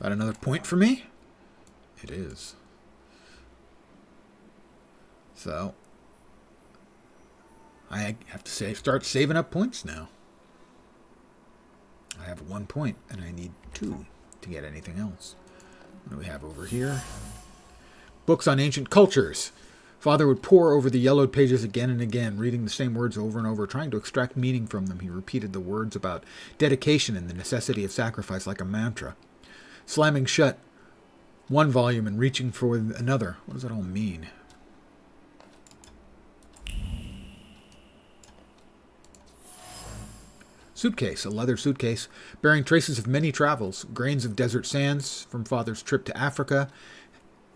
That another point for me? It is. So, I have to start saving up points now. I have 1 point, and I need 2 to get anything else. What do we have over here? Books on ancient cultures. Father would pore over the yellowed pages again and again, reading the same words over and over, trying to extract meaning from them. He repeated the words about dedication and the necessity of sacrifice like a mantra. Slamming shut one volume and reaching for another. What does that all mean? Suitcase, a leather suitcase bearing traces of many travels, grains of desert sands from Father's trip to Africa,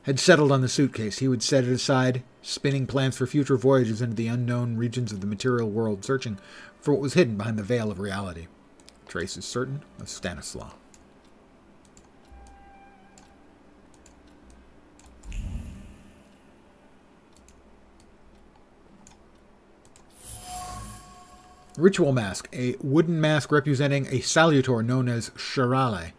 had settled on the suitcase. He would set it aside, spinning plans for future voyages into the unknown regions of the material world, searching for what was hidden behind the veil of reality. Trace is certain of Stanislaw. Ritual mask, a wooden mask representing a salutor known as Shirale.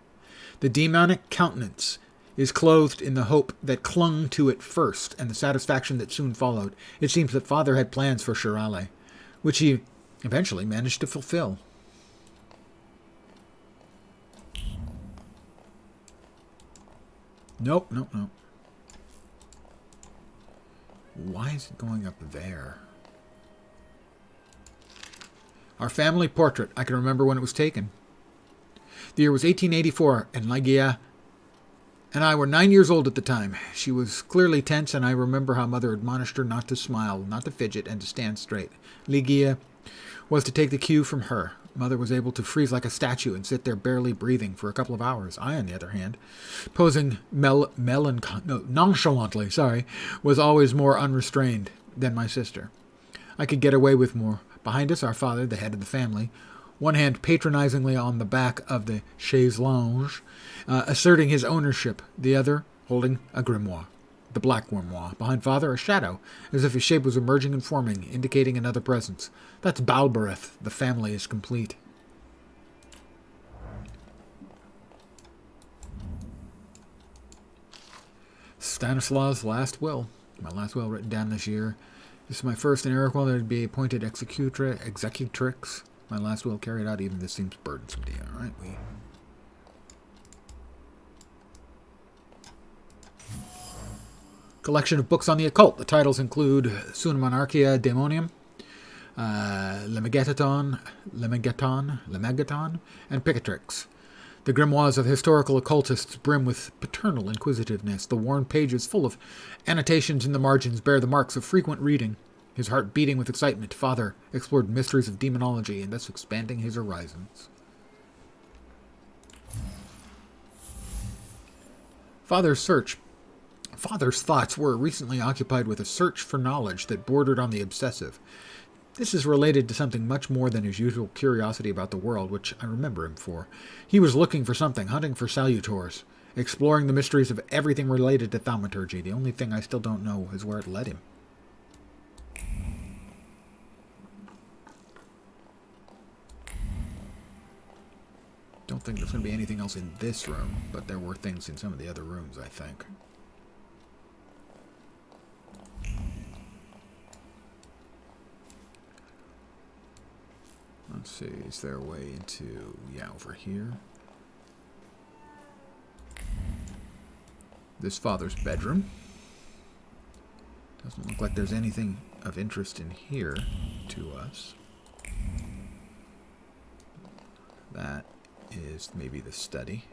The demonic countenance is clothed in the hope that clung to it first and the satisfaction that soon followed. It seems that Father had plans for Shirale, which he eventually managed to fulfill. Nope. Why is it going up there? Our family portrait. I can remember when it was taken. The year was 1884, and Ligia and I were 9 years old at the time. She was clearly tense, and I remember how Mother admonished her not to smile, not to fidget, and to stand straight. Ligia was to take the cue from her. Mother was able to freeze like a statue and sit there barely breathing for a couple of hours. I, on the other hand, posing nonchalantly, was always more unrestrained than my sister. I could get away with more. Behind us, our father, the head of the family, one hand patronizingly on the back of the chaise lounge, asserting his ownership, the other holding a grimoire, the black grimoire. Behind Father, a shadow, as if his shape was emerging and forming, indicating another presence. That's Balbereth. The family is complete. Stanislaw's last will. My last will written down this year. This is my first in Eric. Well, there'd be appointed executrix. My last will carried out. Even this seems burdensome to you. All right, Collection of books on the occult. The titles include Summa Monarchia Daemonium, Lemegeton, and Picatrix. The grimoires of historical occultists brim with paternal inquisitiveness. The worn pages full of annotations in the margins bear the marks of frequent reading. His heart beating with excitement, Father explored mysteries of demonology and thus expanding his horizons. Father's thoughts were recently occupied with a search for knowledge that bordered on the obsessive. This is related to something much more than his usual curiosity about the world, which I remember him for. He was looking for something, hunting for salutors, exploring the mysteries of everything related to thaumaturgy. The only thing I still don't know is where it led him. Don't think there's going to be anything else in this room, but there were things in some of the other rooms, I think. Let's see, is there a way into, over here? This Father's bedroom. Doesn't look like there's anything of interest in here to us. That is maybe the study.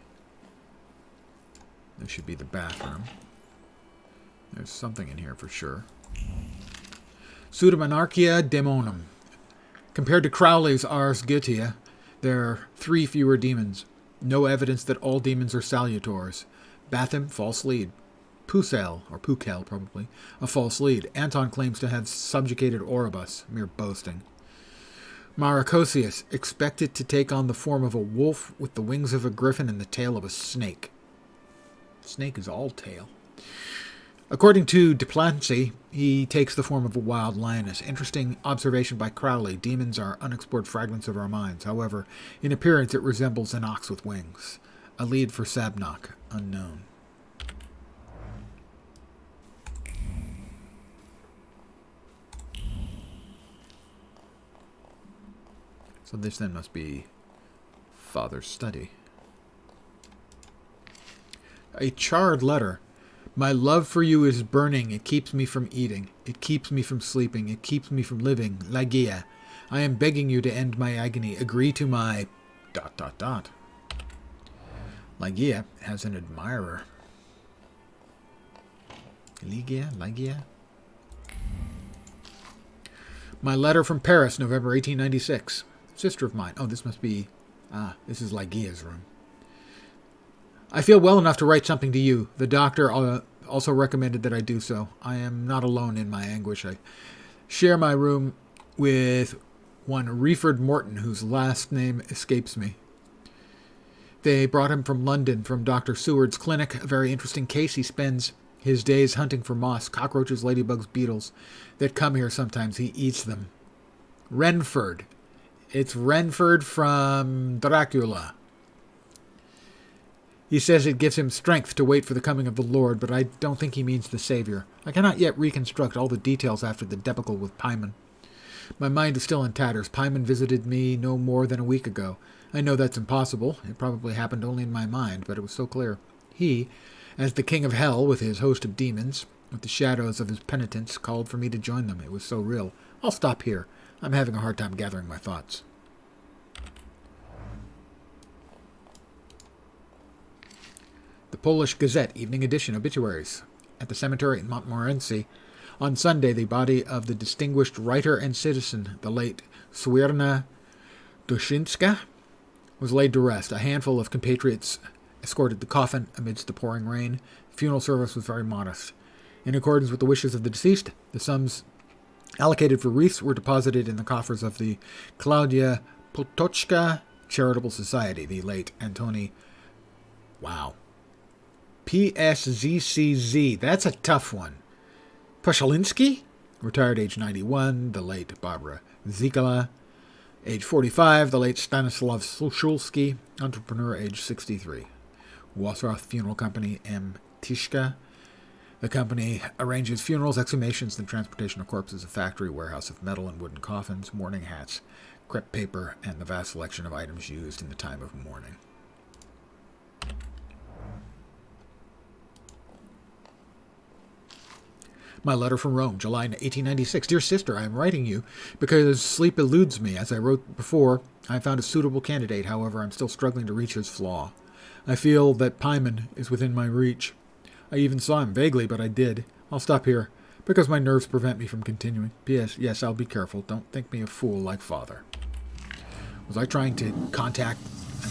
There should be the bathroom. There's something in here for sure. Summa Monarchia Daemonum. Compared to Crowley's Ars Goetia, there are 3 fewer demons. No evidence that all demons are salutors. Bathim, false lead. Pusel, or Pukel probably, a false lead. Anton claims to have subjugated Oribus, mere boasting. Maracosius, expected to take on the form of a wolf with the wings of a griffin and the tail of a snake. Snake is all tail. According to Duplancy, he takes the form of a wild lioness. Interesting observation by Crowley. Demons are unexplored fragments of our minds. However, in appearance it resembles an ox with wings. A lead for Sabnock, unknown. So this then must be Father's study. A charred letter. My love for you is burning. It keeps me from eating. It keeps me from sleeping. It keeps me from living. Ligia, I am begging you to end my agony. Agree to my... ... Ligia has an admirer. Ligia? My letter from Paris, November 1896. Sister of mine. Oh, this must be... this is Ligia's room. I feel well enough to write something to you. The doctor also recommended that I do so. I am not alone in my anguish. I share my room with one Reeford Morton, whose last name escapes me. They brought him from London, from Dr. Seward's clinic. A very interesting case. He spends his days hunting for moths, cockroaches, ladybugs, beetles that come here sometimes. He eats them. Renford. It's Renford from Dracula. He says it gives him strength to wait for the coming of the Lord, but I don't think he means the Savior. I cannot yet reconstruct all the details after the debacle with Paimon. My mind is still in tatters. Paimon visited me no more than a week ago. I know that's impossible. It probably happened only in my mind, but it was so clear. He, as the king of hell with his host of demons, with the shadows of his penitents, called for me to join them. It was so real. I'll stop here. I'm having a hard time gathering my thoughts. The Polish Gazette, Evening Edition, Obituaries. At the cemetery in Montmorency, on Sunday, the body of the distinguished writer and citizen, the late Swierna Dushinska, was laid to rest. A handful of compatriots escorted the coffin amidst the pouring rain. The funeral service was very modest. In accordance with the wishes of the deceased, the sums allocated for wreaths were deposited in the coffers of the Klaudia Potoczka Charitable Society. The late Antoni... Wow. PSZCZ. That's a tough one. Pashalinski, retired age 91. The late Barbara Zikala, age 45. The late Stanislav Szulski, entrepreneur, age 63. Wasroth Funeral Company, M. Tishka. The company arranges funerals, exhumations, and transportation of corpses, a factory, warehouse of metal and wooden coffins, mourning hats, crepe paper, and the vast selection of items used in the time of mourning. My letter from Rome, July 1896. Dear sister, I am writing you because sleep eludes me. As I wrote before, I found a suitable candidate. However, I'm still struggling to reach his flaw. I feel that Paimon is within my reach. I even saw him vaguely, but I did. I'll stop here because my nerves prevent me from continuing. P.S. Yes, I'll be careful. Don't think me a fool like father. Was I trying to contact...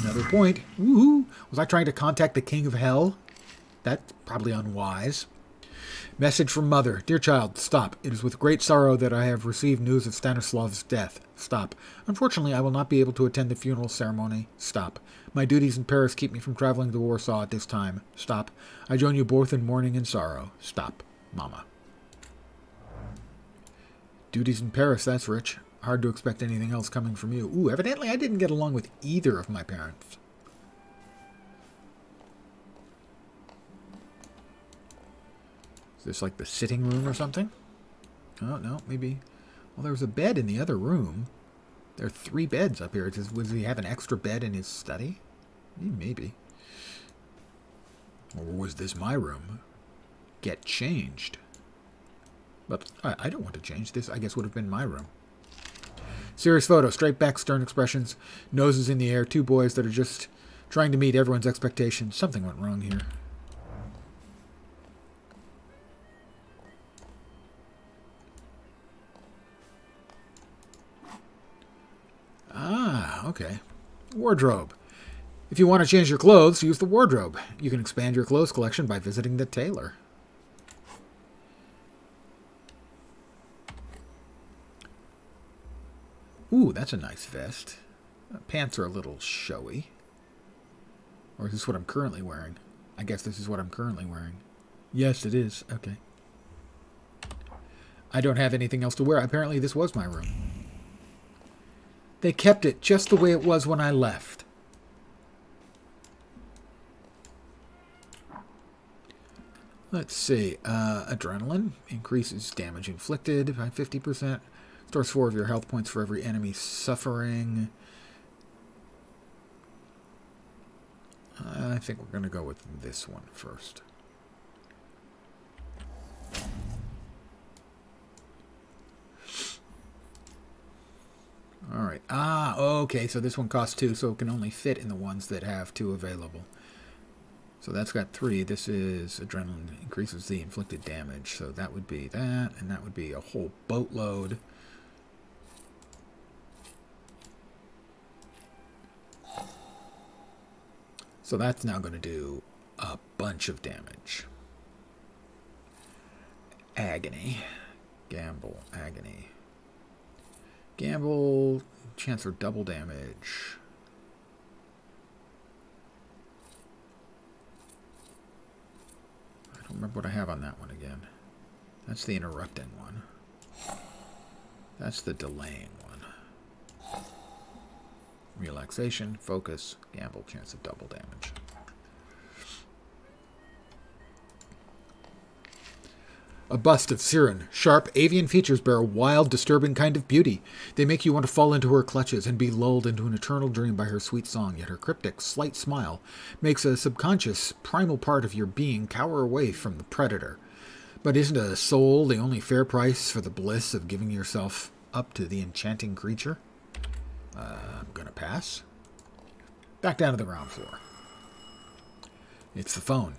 Another point. Woohoo! Was I trying to contact the king of hell? That's probably unwise. Message from mother. Dear child, stop. It is with great sorrow that I have received news of Stanislav's death. Stop. Unfortunately, I will not be able to attend the funeral ceremony. Stop. My duties in Paris keep me from traveling to Warsaw at this time. Stop. I join you both in mourning and sorrow. Stop. Mama. Duties in Paris, that's rich. Hard to expect anything else coming from you. Ooh, evidently I didn't get along with either of my parents. Is this like the sitting room or something? Oh, no, maybe. Well, there was a bed in the other room. There are 3 beds up here. Does he have an extra bed in his study? Maybe. Or was this my room? Get changed. But I don't want to change. This, I guess, would have been my room. Serious photo. Straight back, stern expressions. Noses in the air. 2 boys that are just trying to meet everyone's expectations. Something went wrong here. Ah, okay. Wardrobe. If you want to change your clothes, use the wardrobe. You can expand your clothes collection by visiting the tailor. Ooh, that's a nice vest. Pants are a little showy. Or is this what I'm currently wearing? I guess this is what I'm currently wearing. Yes, it is. Okay. I don't have anything else to wear. Apparently this was my room. They kept it just the way it was when I left. Let's see. Adrenaline increases damage inflicted by 50%. Stores 4 of your health points for every enemy suffering. I think we're going to go with this one first. All right. Ah, okay. So this one costs 2, so it can only fit in the ones that have 2 available. So that's got 3. This is adrenaline increases the inflicted damage. So that would be that, and that would be a whole boatload. So that's now going to do a bunch of damage. Agony. Gamble. Agony. Gamble. Chance for double damage. I don't remember what I have on that one again. That's the interrupting one. That's the delaying one. Relaxation, focus, gamble, chance of double damage. A bust of Siren. Sharp, avian features bear a wild, disturbing kind of beauty. They make you want to fall into her clutches and be lulled into an eternal dream by her sweet song, yet her cryptic, slight smile makes a subconscious, primal part of your being cower away from the predator. But isn't a soul the only fair price for the bliss of giving yourself up to the enchanting creature? I'm going to pass. Back down to the ground floor. It's the phone.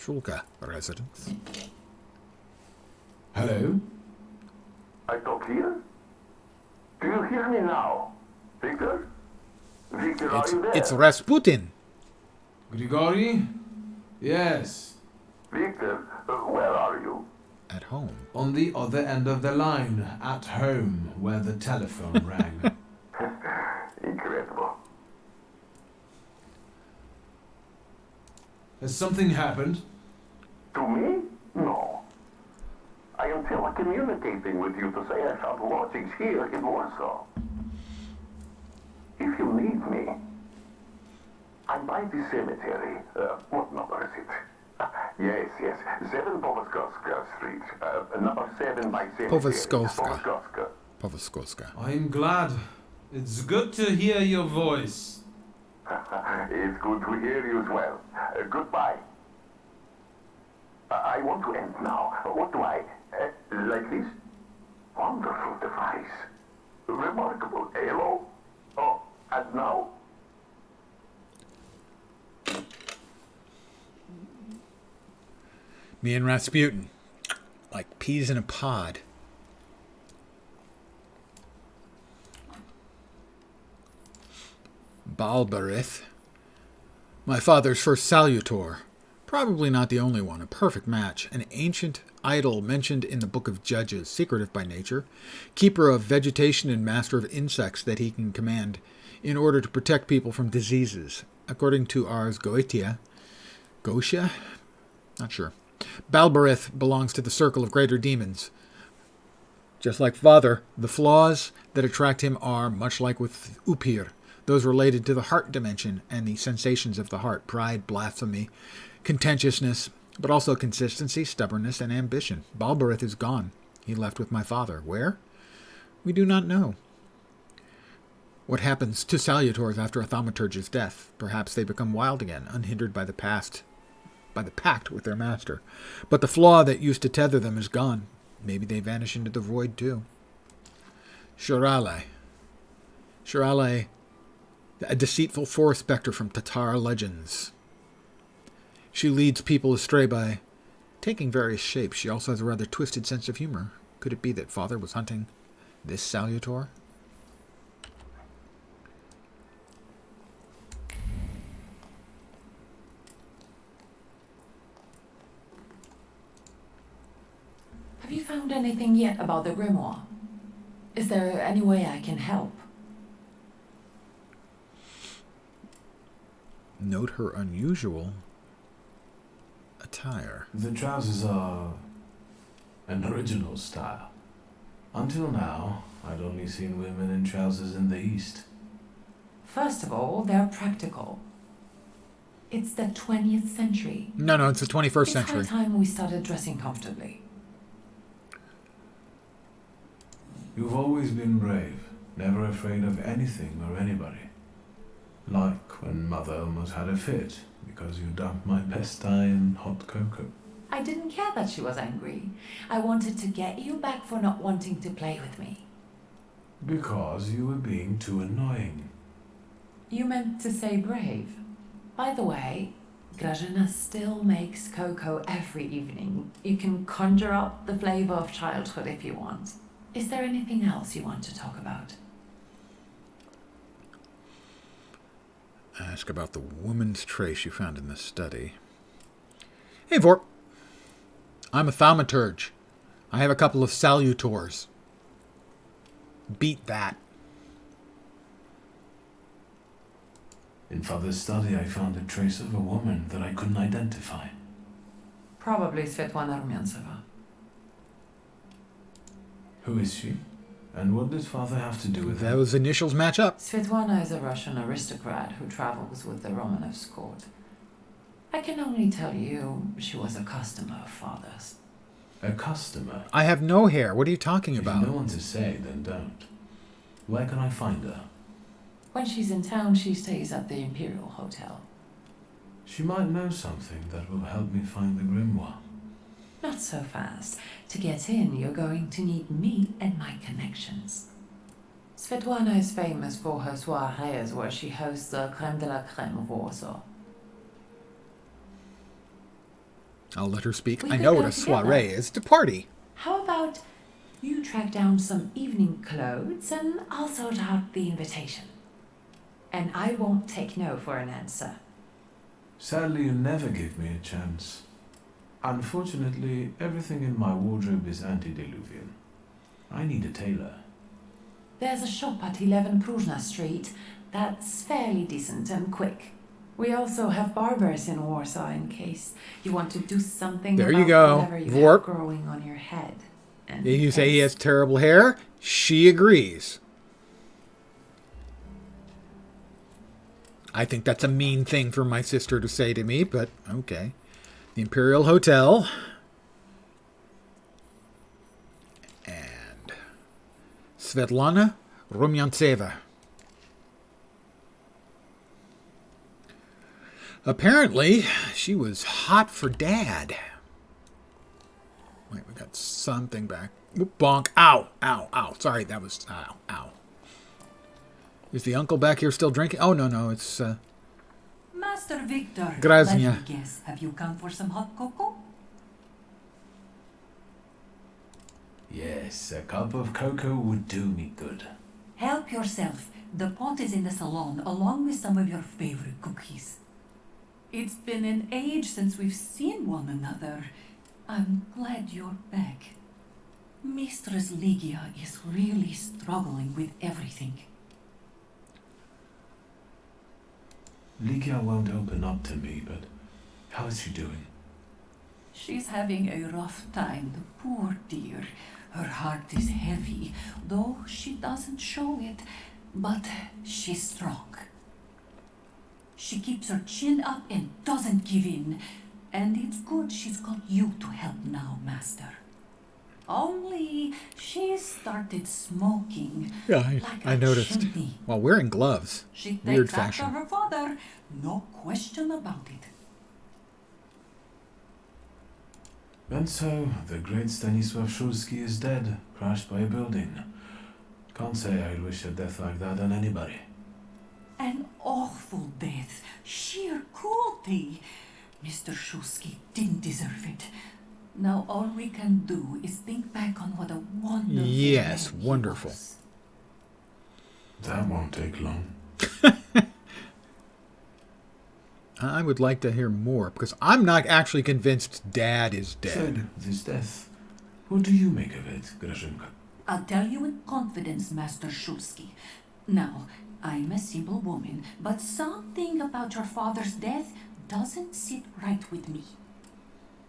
Shulka residence. Hello? I talk here? Do you hear me now? Victor? Victor, are you there? It's Rasputin. Grigori? Yes. Victor, where are you? At home. On the other end of the line, at home, where the telephone rang. Incredible. Has something happened? To me? No. I am telecommunicating with you to say I found lodgings here in Warsaw. If you need me, I'm by the cemetery. What number is it? Yes. 7 Povaskowska Street. Number 7 by cemetery. Povaskowska. I'm glad. It's good to hear your voice. It's good to hear you as well. Goodbye. I want to end now. What do I... like this? Wonderful device. Remarkable. Hello? Oh, and now? Me and Rasputin. Like peas in a pod. Balberith. My father's first salutor. Probably not the only one. A perfect match. An ancient idol mentioned in the Book of Judges, secretive by nature. Keeper of vegetation and master of insects that he can command in order to protect people from diseases. According to Ars Goetia. Goetia? Not sure. Balberith belongs to the circle of greater demons. Just like Father, the flaws that attract him are, much like with Upir, those related to the heart dimension and the sensations of the heart, pride, blasphemy, contentiousness, but also consistency, stubbornness, and ambition. Balberith is gone. He left with my father. Where? We do not know. What happens to salutors after a thaumaturge's death? Perhaps they become wild again, unhindered by the pact with their master. But the flaw that used to tether them is gone. Maybe they vanish into the void too. Shirale, a deceitful forest specter from Tatar legends. She leads people astray by taking various shapes. She also has a rather twisted sense of humor. Could it be that Father was hunting this salutor? Have you found anything yet about the grimoire? Is there any way I can help? Note her unusual attire. The trousers are an original style. Until now, I'd only seen women in trousers in the East. First of all, they're practical. It's the 20th century. No, it's the 21st century. It's high time we started dressing comfortably. You've always been brave, never afraid of anything or anybody. Like when Mother almost had a fit because you dumped my best dye in hot cocoa. I didn't care that she was angry. I wanted to get you back for not wanting to play with me. Because you were being too annoying. You meant to say brave. By the way, Grażyna still makes cocoa every evening. You can conjure up the flavor of childhood if you want. Is there anything else you want to talk about? Ask about the woman's trace you found in the study. Hey, Vorp. I'm a thaumaturge. I have a couple of salutors. Beat that. In Father's study, I found a trace of a woman that I couldn't identify. Probably Svetlana Rumyantseva. Who is she? And what does Father have to do with her? Those initials match up. Svetlana is a Russian aristocrat who travels with the Romanovs' court. I can only tell you she was a customer of Father's. A customer? I have no hair. What are you talking If about? you know what to say, then don't. Where can I find her? When she's in town, she stays at the Imperial Hotel. She might know something that will help me find the grimoire. Not so fast. To get in, you're going to need me and my connections. Svetlana is famous for her soirees where she hosts the crème de la crème of Warsaw. I'll let her speak. We I could know go what a together. soiree is. To party. How about you track down some evening clothes and I'll sort out the invitation? And I won't take no for an answer. Sadly, you never give me a chance. Unfortunately, everything in my wardrobe is antediluvian. I need a tailor. There's a shop at 11 Pruzhna Street that's fairly decent and quick. We also have barbers in Warsaw in case you want to do something There about you go. whatever you Vorp. have growing on your head. And You say he face. has terrible hair? She agrees. I think that's a mean thing for my sister to say to me, but okay. The Imperial Hotel. And Svetlana Rumyantseva. Apparently, she was hot for Dad. Wait, we got something back. Oop, bonk. Ow, ow, ow. Sorry, that was... Ow, ow. Is the uncle back here still drinking? Oh, no, it's... Master Victor, Graznia. let me guess, have you come for some hot cocoa? Yes, a cup of cocoa would do me good. Help yourself. The pot is in the salon, along with some of your favorite cookies. It's been an age since we've seen one another. I'm glad you're back. Mistress Ligia is really struggling with everything. Ligia won't open up to me, but how is she doing? She's having a rough time, the poor dear. Her heart is heavy, though she doesn't show it, but she's strong. She keeps her chin up and doesn't give in, and it's good she's got you to help now, Master. Only she's started smoking. Yeah, like I a noticed. chimney. While wearing gloves. She Weird takes after fashion. her father, no question about it. And so, the great Stanisław Szulski is dead, crashed by a building. Can't say I'd wish a death like that on anybody. An awful death, sheer cruelty. Mr. Szulski didn't deserve it. Now all we can do is think back on what a wonderful Yes, man he wonderful. was. That won't take long. I would like to hear more, because I'm not actually convinced Dad is So, dead. this death, what do you make of it, Grażynka? I'll tell you in confidence, Master Szulski. Now, I'm a simple woman, but something about your father's death doesn't sit right with me.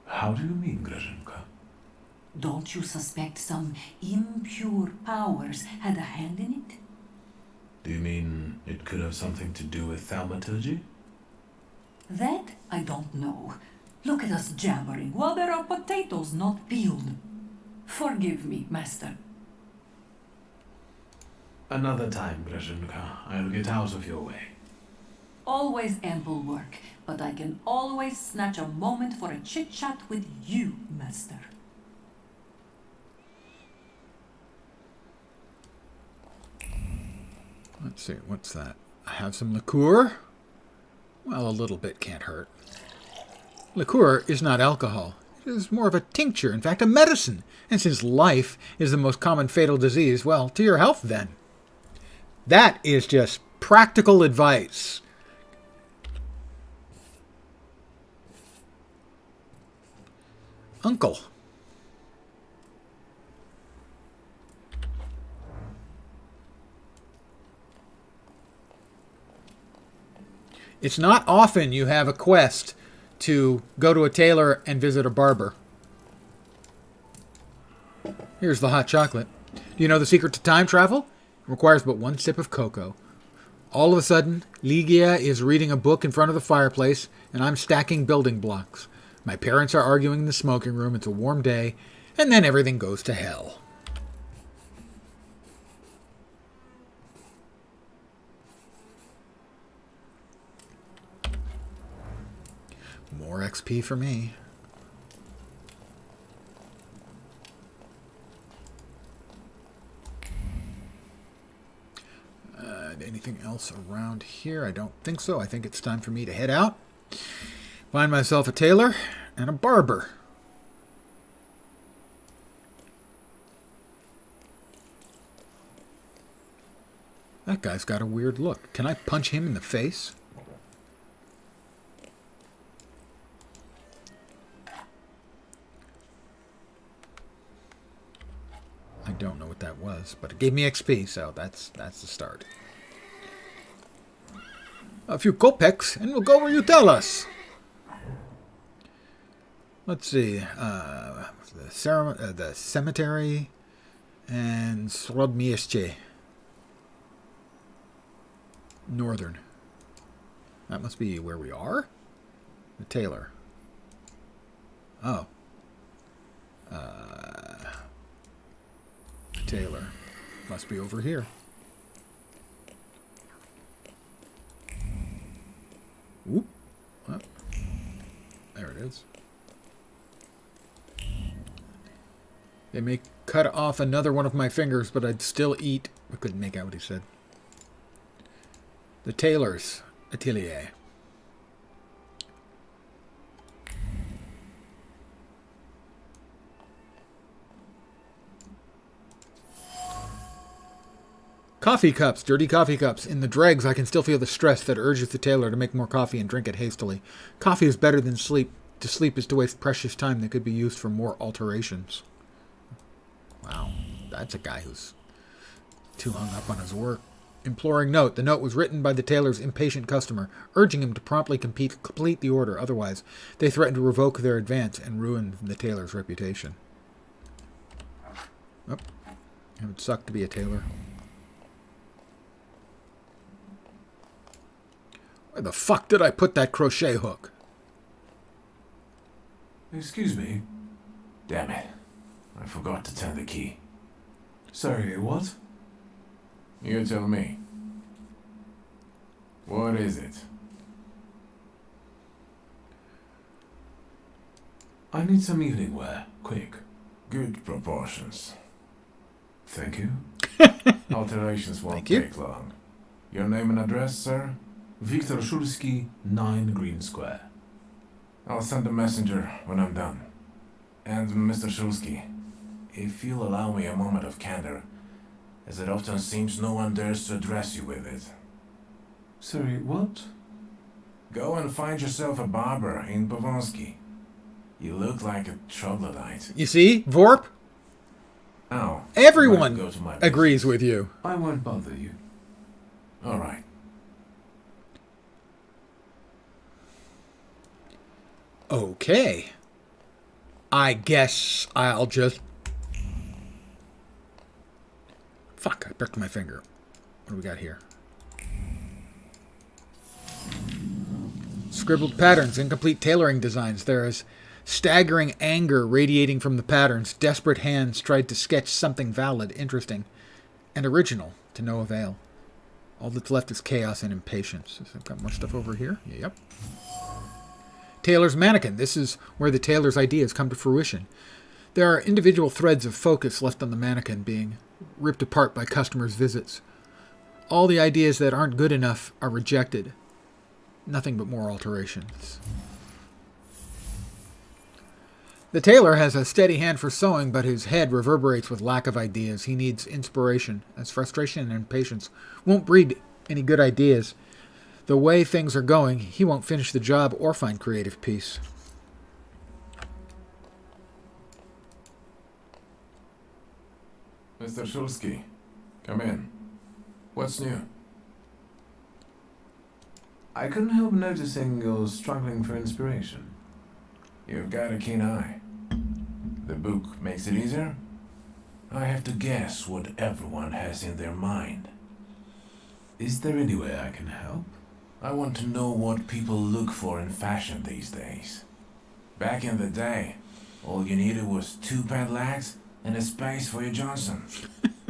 How do you mean, Grażynka? Don't you suspect some impure powers had a hand in it? Do you mean it could have something to do with thaumaturgy? That I don't know. Look at us jabbering while there are potatoes not peeled. Forgive me, Master. Another time, Grażynka. I'll get out of your way. Always ample work, but I can always snatch a moment for a chit-chat with you, Master. Let's see, what's that? I have some liqueur. Well, a little bit can't hurt. Liqueur is not alcohol. It is more of a tincture, in fact, a medicine. And since life is the most common fatal disease, well, to your health then. That is just practical advice. Uncle, It's not often you have a quest to go to a tailor and visit a barber. Here's the hot chocolate. Do you know the secret to time travel? It requires but one sip of cocoa. All of a sudden, Ligia is reading a book in front of the fireplace, and I'm stacking building blocks. My parents are arguing in the smoking room. It's a warm day, and then everything goes to hell. More XP for me. Anything else around here? I don't think so. I think it's time for me to head out. Find myself a tailor and a barber. That guy's got a weird look. Can I punch him in the face? I don't know what that was, but it gave me XP, so that's the start. A few kopecks, and we'll go where you tell us. Let's see. The cemetery and Srodmieszcze. Northern. That must be where we are? The tailor. Oh. Tailor. Must be over here. Whoop. Oh. There it is. They may cut off another one of my fingers, but I'd still eat. I couldn't make out what he said. The tailor's atelier. Coffee cups, dirty coffee cups. In the dregs, I can still feel the stress that urges the tailor to make more coffee and drink it hastily. Coffee is better than sleep. To sleep is to waste precious time that could be used for more alterations. Wow, that's a guy who's too hung up on his work. Imploring note. The note was written by the tailor's impatient customer, urging him to promptly complete the order. Otherwise, they threatened to revoke their advance and ruin the tailor's reputation. Oh, it would suck to be a tailor. Where the fuck did I put that crochet hook? Excuse me. Damn it. I forgot to turn the key. Sorry, what? You tell me. What is it? I need some evening wear. Quick. Good proportions. Thank you. Alterations won't take long. Your name and address, sir? Viktor Szulski, 9 Green Square. I'll send a messenger when I'm done. And Mr. Szulski, if you'll allow me a moment of candor, as it often seems no one dares to address you with it. Sorry, what? Go and find yourself a barber in Pavonsky. You look like a troglodyte. You see, Vorp? Oh. Everyone agrees with you. I won't bother you. All right. Okay. I guess I'll just... Fuck, I pricked my finger. What do we got here? Scribbled patterns, incomplete tailoring designs. There is staggering anger radiating from the patterns. Desperate hands tried to sketch something valid, interesting, and original, to no avail. All that's left is chaos and impatience. I've got more stuff over here. Yep. Tailor's mannequin. This is where the tailor's ideas come to fruition. There are individual threads of focus left on the mannequin being ripped apart by customers' visits. All the ideas that aren't good enough are rejected. Nothing but more alterations. The tailor has a steady hand for sewing, but his head reverberates with lack of ideas. He needs inspiration, as frustration and impatience won't breed any good ideas. The way things are going, he won't finish the job or find creative peace. Mr. Szulski, come in. What's new? I couldn't help noticing you're struggling for inspiration. You've got a keen eye. The book makes it easier? I have to guess what everyone has in their mind. Is there any way I can help? I want to know what people look for in fashion these days. Back in the day, all you needed was 2 padlocks and a space for your Johnson.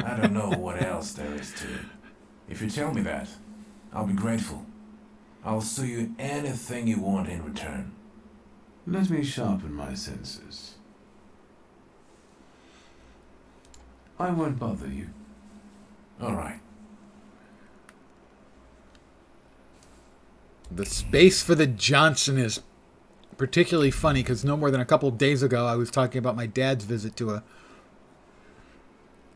I don't know what else there is to it. If you tell me that, I'll be grateful. I'll sue you anything you want in return. Let me sharpen my senses. I won't bother you. All right. The space for the Johnson is particularly funny because no more than a couple of days ago I was talking about my dad's visit to a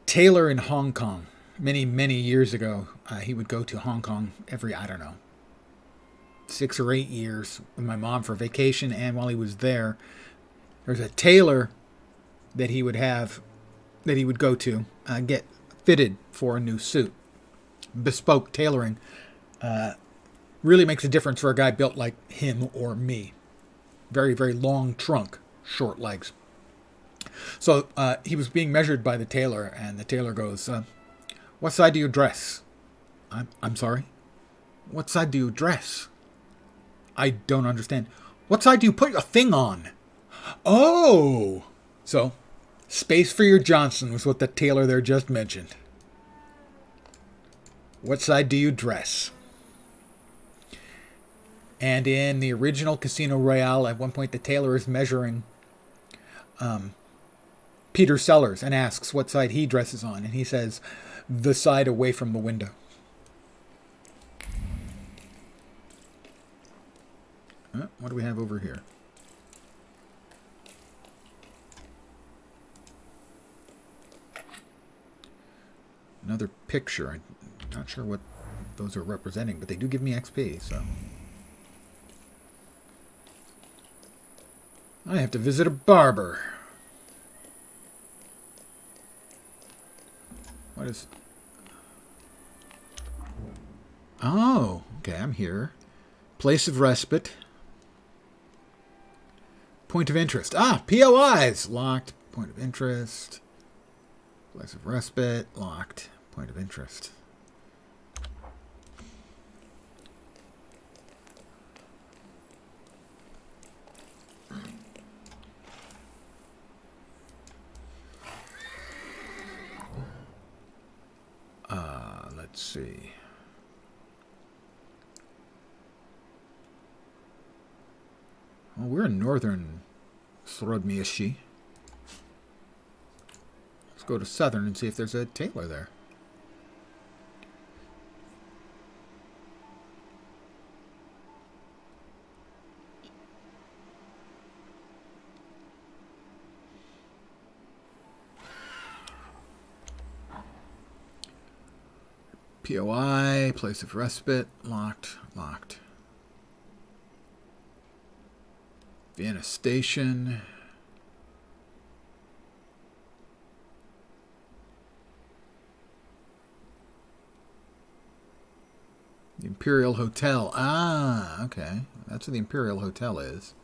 tailor in Hong Kong. Many, many years ago, he would go to Hong Kong every, 6 or 8 years with my mom for vacation. And while he was there, there's a tailor that he would go to get fitted for a new suit. Bespoke tailoring really makes a difference for a guy built like him or me. Very, very long trunk, short legs. So he was being measured by the tailor, and the tailor goes, "What side do you dress?" I'm sorry? What side do you dress? I don't understand. What side do you put your thing on? Oh! So, space for your Johnson was what the tailor there just mentioned. What side do you dress? And in the original Casino Royale, at one point the tailor is measuring Peter Sellers and asks what side he dresses on. And he says, the side away from the window. What do we have over here? Another picture. I'm not sure what those are representing, but they do give me XP, so. I have to visit a barber. What is... Oh, okay, I'm here. Place of respite. Point of interest. Ah, POIs! Locked. Point of interest. Place of respite. Locked. Point of interest. Let's see. Well, we're in northern Srodmieshi. Let's go to southern and see if there's a tailor there. POI, place of respite, locked, locked. Vienna Station. The Imperial Hotel. Ah, okay. That's what the Imperial Hotel is.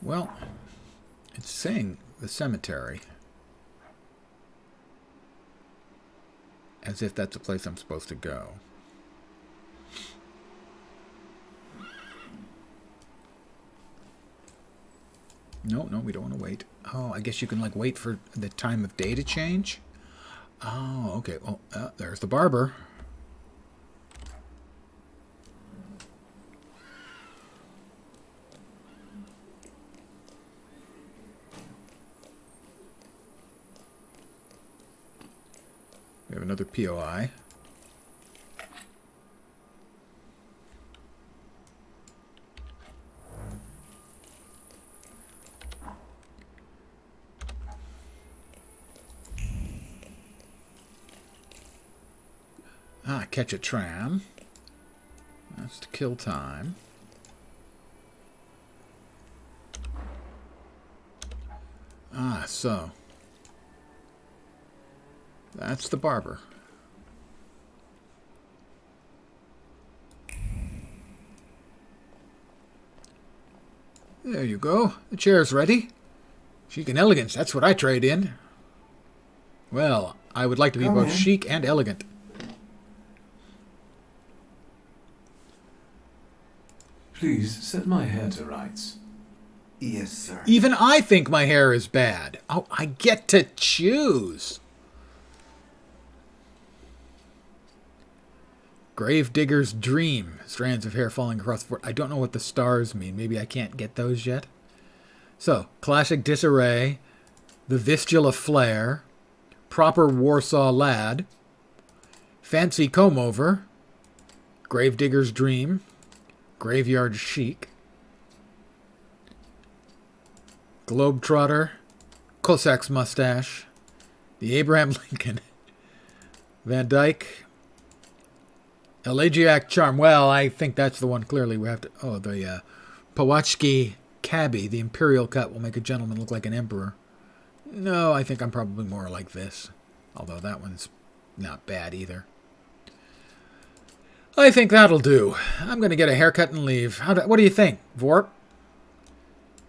Well, it's saying the cemetery. As if that's a place I'm supposed to go. No, we don't want to wait. Oh, I guess you can, like, wait for the time of day to change? Oh, okay. Well, there's the barber. We have another POI. Catch a tram. That's to kill time. So. That's the barber. There you go. The chair's ready. Chic and elegance, that's what I trade in. Well, I would like to be both chic and elegant. Please set my hair to rights. Yes, sir. Even I think my hair is bad. Oh, I get to choose. Gravedigger's Dream. Strands of hair falling across the floor. I don't know what the stars mean. Maybe I can't get those yet. So, classic disarray. The Vistula Flare. Proper Warsaw Lad. Fancy Comb-Over. Gravedigger's Dream. Graveyard Chic. Globetrotter. Cossack's Mustache. The Abraham Lincoln. Van Dyke. Elegiac Charm. Well, I think that's the one clearly we have to... Oh, the Pawachki Cabby. The Imperial Cut will make a gentleman look like an emperor. No, I think I'm probably more like this. Although that one's not bad either. I think that'll do. I'm going to get a haircut and leave. What do you think, Vorp?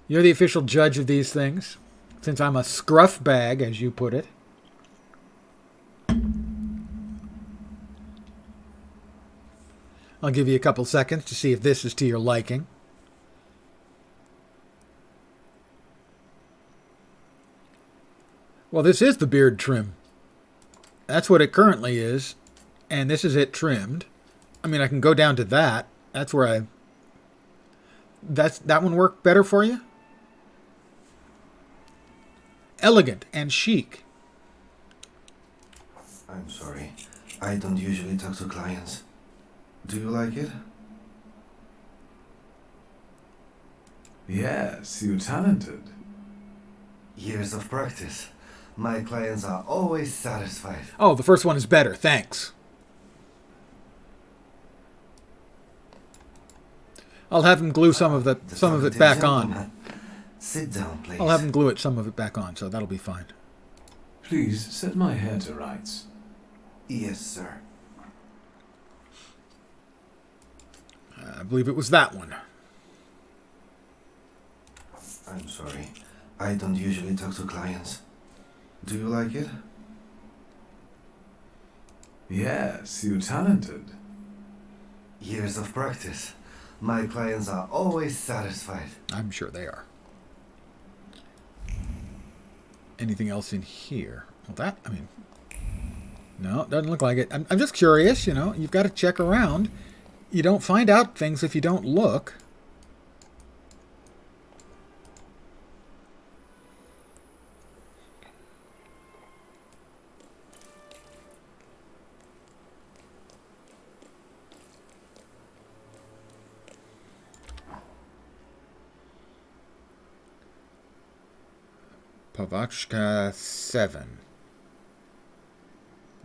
You're the official judge of these things, since I'm a scruff bag, as you put it. I'll give you a couple seconds to see if this is to your liking. Well, this is the beard trim. That's what it currently is, and this is it trimmed. I mean, I can go down to that. That's where that one work better for you? Elegant and chic. I'm sorry. I don't usually talk to clients. Do you like it? Yes, you're talented. Years of practice. My clients are always satisfied. Oh, the first one is better. Thanks. I'll have him glue some of it back on. Sit down, please. I'll have him glue some of it back on, so that'll be fine. Please set my hair to rights. Yes, sir. I believe it was that one. I'm sorry. I don't usually talk to clients. Do you like it? Yes, you're talented. Years of practice. My clients are always satisfied. I'm sure they are. Anything else in here? Well, no, it doesn't look like it. I'm just curious, you've got to check around. You don't find out things if you don't look. Pavachka 7.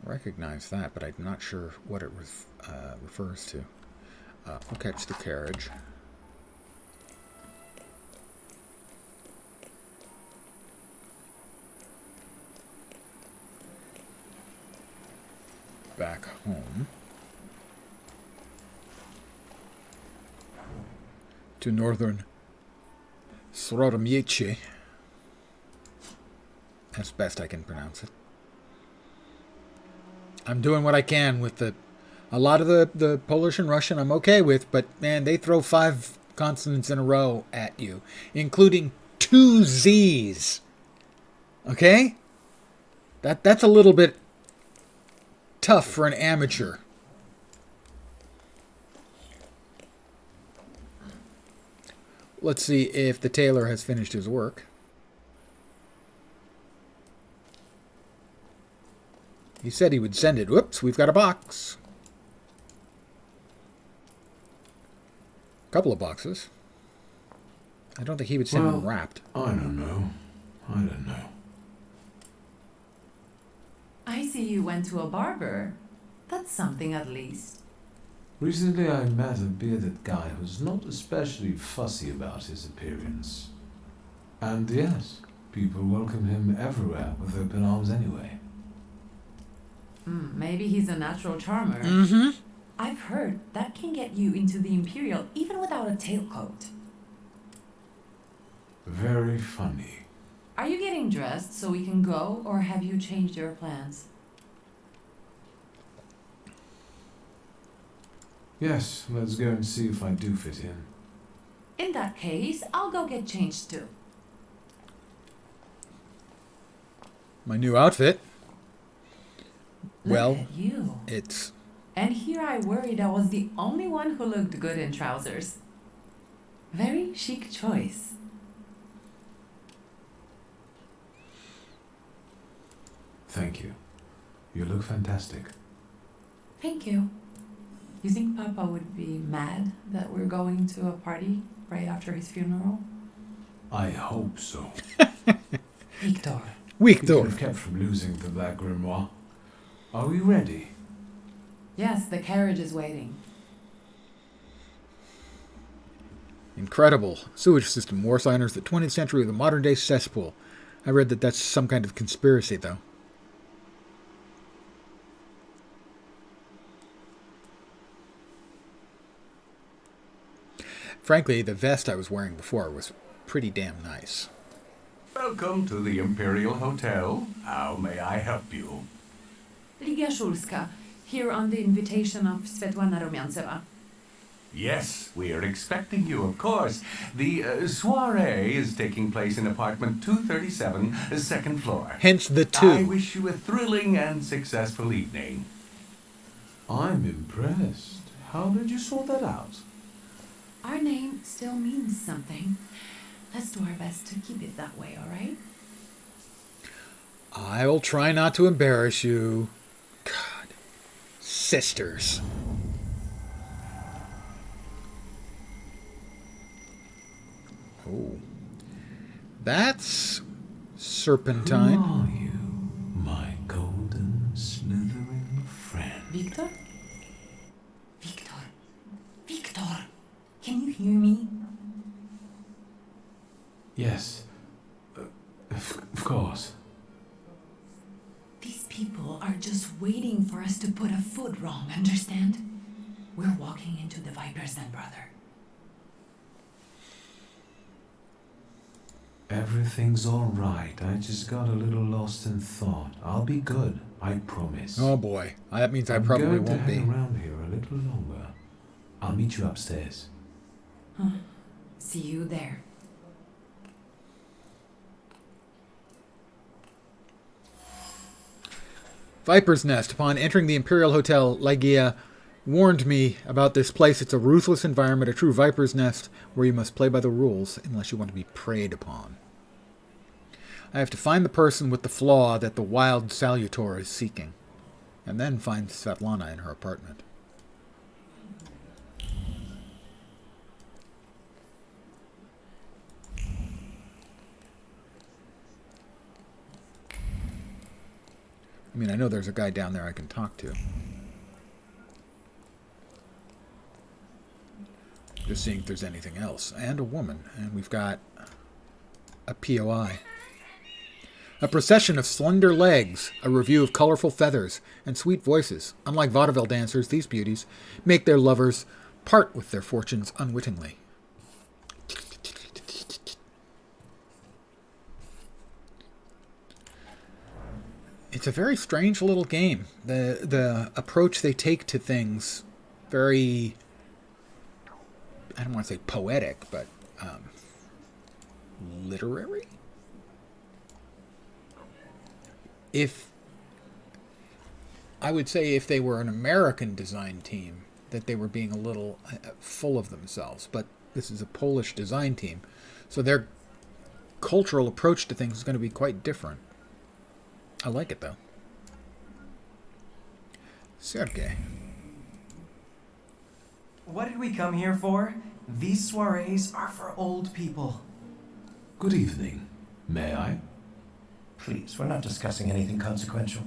I recognize that, but I'm not sure what it refers to. We'll catch the carriage. Back home. To northern Srodomiechi. As best I can pronounce it. I'm doing what I can with a lot of the Polish and Russian I'm okay with, but man, they throw 5 consonants in a row at you, including 2 Z's. Okay? That's a little bit tough for an amateur. Let's see if the tailor has finished his work. He said he would send it. Whoops, we've got a box. Couple of boxes. I don't think he would send them wrapped. I don't know. I see you went to a barber. That's something at least. Recently I met a bearded guy who's not especially fussy about his appearance. And yes, people welcome him everywhere with open arms anyway. Maybe he's a natural charmer. Mm-hmm. I've heard that can get you into the Imperial even without a tailcoat. Very funny. Are you getting dressed so we can go, or have you changed your plans? Yes, let's go and see if I do fit in. In that case, I'll go get changed too. My new outfit. Look at you. It's... And here I worried I was the only one who looked good in trousers. Very chic choice. Thank you. You look fantastic. Thank you. You think Papa would be mad that we're going to a party right after his funeral? I hope so. Victor. We could have kept from losing the Black Grimoire. Are we ready? Yes, the carriage is waiting. Incredible. Sewage system. War signers, the 20th century of the modern day cesspool. I read that that's some kind of conspiracy, though. Frankly, the vest I was wearing before was pretty damn nice. Welcome to the Imperial Hotel. How may I help you? Ligia Shulska, here on the invitation of Svetlana Rumyantseva. Yes, we are expecting you, of course. The soiree is taking place in apartment 237, second floor. Hence the 2. I wish you a thrilling and successful evening. I'm impressed. How did you sort that out? Our name still means something. Let's do our best to keep it that way, all right? I'll try not to embarrass you. God. Sisters. Oh. That's serpentine. Who are you, my golden slithering friend? Victor? Victor? Victor! Can you hear me? Yes. Of course. These people are just waiting for us to put a foot wrong, understand? We're walking into the Viper's Den, brother. Everything's all right. I just got a little lost in thought. I'll be good, I promise. Oh boy. That means I I'm probably going won't to be. hang around here a little longer. I'll meet you upstairs. See you there. Viper's Nest. Upon entering the Imperial Hotel, Ligia warned me about this place. It's a ruthless environment, a true Viper's Nest, where you must play by the rules unless you want to be preyed upon. I have to find the person with the flaw that the wild Salutor is seeking, and then find Svetlana in her apartment. I mean, I know there's a guy down there I can talk to. Just seeing if there's anything else. And a woman. And we've got a POI. A procession of slender legs, a review of colorful feathers, and sweet voices. Unlike vaudeville dancers, these beauties make their lovers part with their fortunes unwittingly. It's a very strange little game. The approach they take to things, very, I don't want to say poetic, but literary? I would say if they were an American design team, that they were being a little full of themselves. But this is a Polish design team, so their cultural approach to things is going to be quite different. I like it, though. Sergei. What did we come here for? These soirees are for old people. Good evening. May I? Please, we're not discussing anything consequential.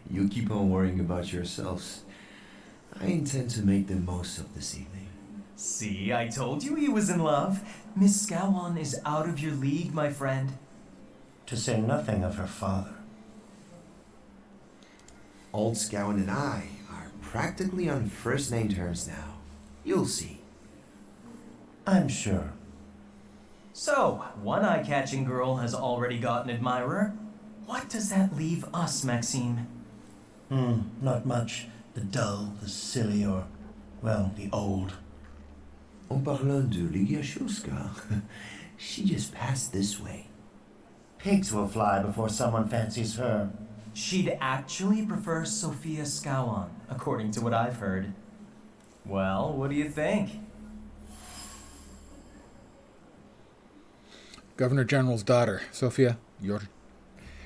You keep on worrying about yourselves. I intend to make the most of this evening. See, I told you he was in love. Miss Scowan is out of your league, my friend. To say nothing of her father. Old Scout and I are practically on first-name terms now. You'll see. I'm sure. So, one eye-catching girl has already got an admirer. What does that leave us, Maxime? Not much. The dull, the silly, or, well, the old. En parlant de Ligia Shulska, she just passed this way. Pigs will fly before someone fancies her. She'd actually prefer Sophia Scowan, according to what I've heard. Well, what do you think? Governor General's daughter, Sofia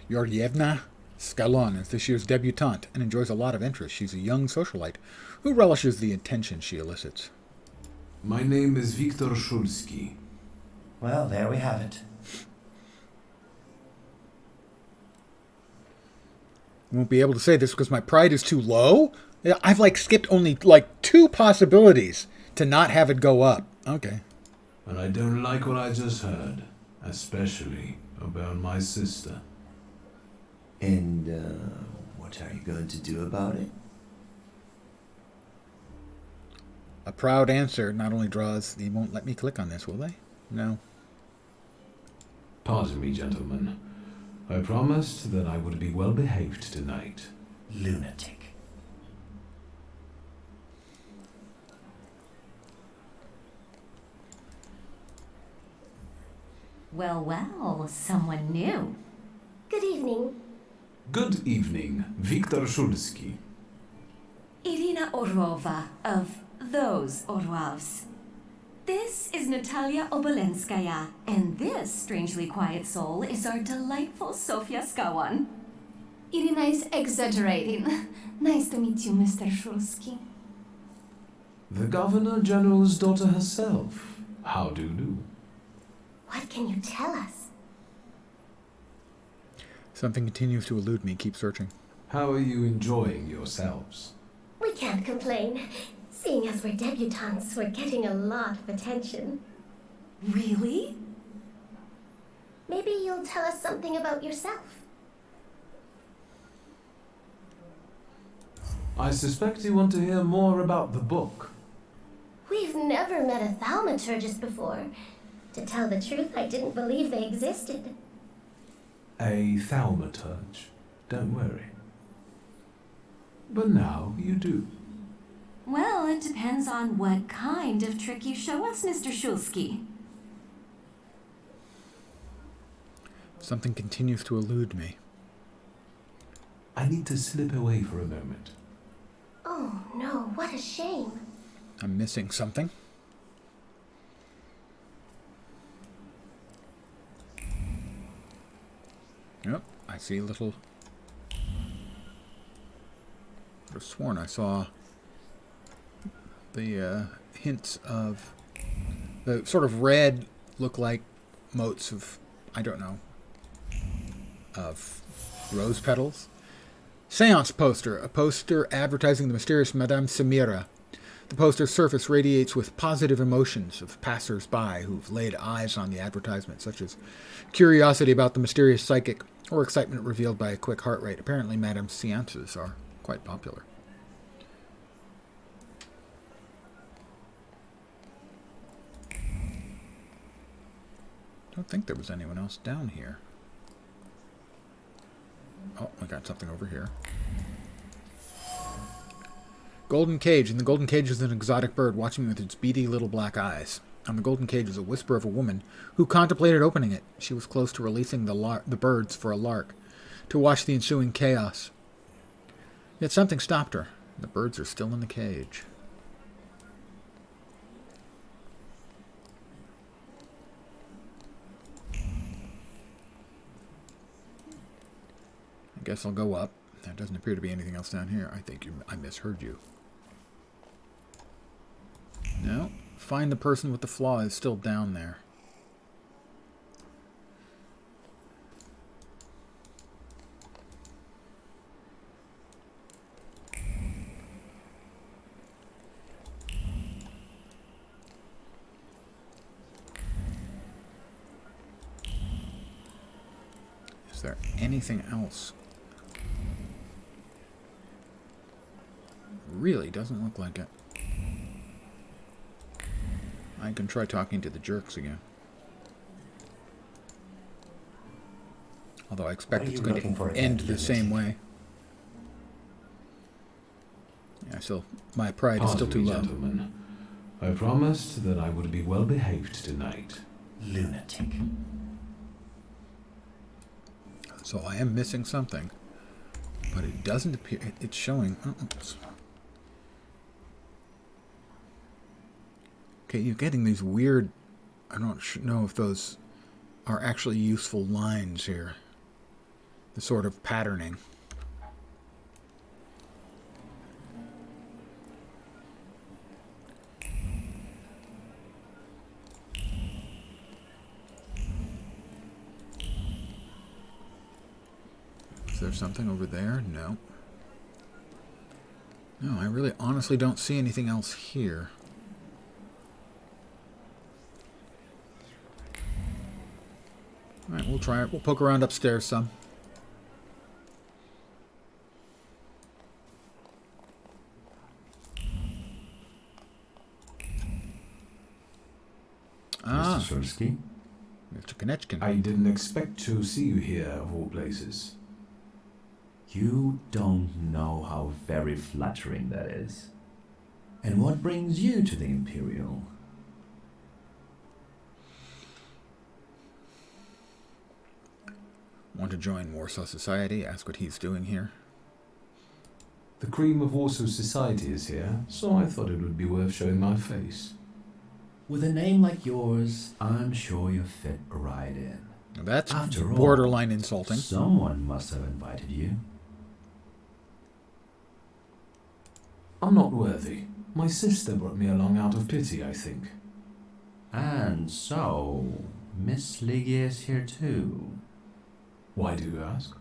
Georgievna Scalon, is this year's debutante and enjoys a lot of interest. She's a young socialite who relishes the attention she elicits. My name is Viktor Shulski. Well, there we have it. I won't be able to say this because my pride is too low. I've skipped only 2 possibilities to not have it go up. Okay. But I don't like what I just heard, especially about my sister. And, what are you going to do about it? A proud answer not only draws... They won't let me click on this, will they? No. Pardon me, gentlemen. I promised that I would be well behaved tonight. Lunatic. Well, someone new. Good evening. Good evening, Viktor Shulski. Irina Orlova of those Orlovs. This is Natalia Obolenskaya, and this strangely quiet soul is our delightful Sofia Skawan. Irina is exaggerating. Nice to meet you, Mr. Shulski. The Governor General's daughter herself. How do you do? What can you tell us? Something continues to elude me. Keep searching. How are you enjoying yourselves? We can't complain. Seeing as we're debutantes, we're getting a lot of attention. Really? Maybe you'll tell us something about yourself. I suspect you want to hear more about the book. We've never met a thaumaturgist before. To tell the truth, I didn't believe they existed. A thaumaturge. Don't worry. But now you do. Well, it depends on what kind of trick you show us, Mr. Shulski. Something continues to elude me. I need to slip away for a moment. Oh no, what a shame. I'm missing something. Yep, I see a little... I could have sworn I saw the hints of the sort of red look like motes of, I don't know, of rose petals. Seance poster, a poster advertising the mysterious Madame Samira. The poster's surface radiates with positive emotions of passers-by who've laid eyes on the advertisement, such as curiosity about the mysterious psychic or excitement revealed by a quick heart rate. Apparently, Madame's seances are quite popular. I don't think there was anyone else down here. Oh, I got something over here. Golden cage. In the golden cage is an exotic bird watching me with its beady little black eyes. On the golden cage is a whisper of a woman who contemplated opening it. She was close to releasing the birds for a lark to watch the ensuing chaos. Yet something stopped her. The birds are still in the cage. I guess I'll go up. There doesn't appear to be anything else down here. I think I misheard you. No. Find the person with the flaw is still down there. Is there anything else? really doesn't look like it. I can try talking to the jerks again. Although I expect it's going to end the same way. Yeah, so my pride is still too low. Gentlemen. I promised that I would be well behaved tonight. Lunatic. So I am missing something. But it doesn't appear... It's showing... Okay, you're getting these weird... I don't know if those are actually useful lines here. The sort of patterning. Is there something over there? No. No, I really honestly don't see anything else here. Alright, we'll try it. We'll poke around upstairs some. Mr. Shulsky? Mr. Konechkin. I didn't expect to see you here, of all places. You don't know how very flattering that is. And what brings you to the Imperial? Want to join Warsaw Society? Ask what he's doing here. The cream of Warsaw society is here, so I thought it would be worth showing my face. With a name like yours, I'm sure you fit right in. Now that's After borderline insulting. Someone must have invited you. I'm not worthy. My sister brought me along out of pity, I think. And so, Miss Ligia is here too. Why do you ask?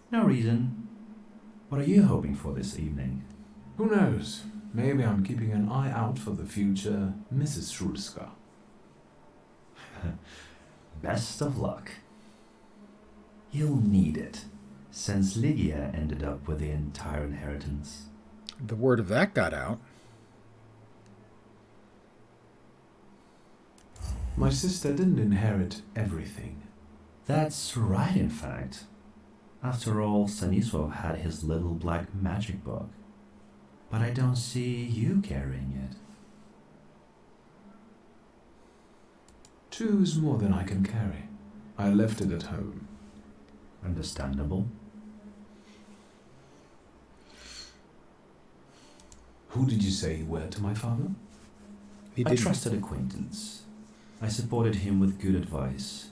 No reason. What are you hoping for this evening? Who knows? Maybe I'm keeping an eye out for the future Mrs. Shulska. Best of luck. You'll need it, since Ligia ended up with the entire inheritance. The word of that got out. My sister didn't inherit everything. That's right, in fact. After all, Stanisław had his little black magic book. But I don't see you carrying it. 2 is more than I can carry. I left it at home. Understandable. Who did you say you were to my father? A trusted acquaintance. I supported him with good advice.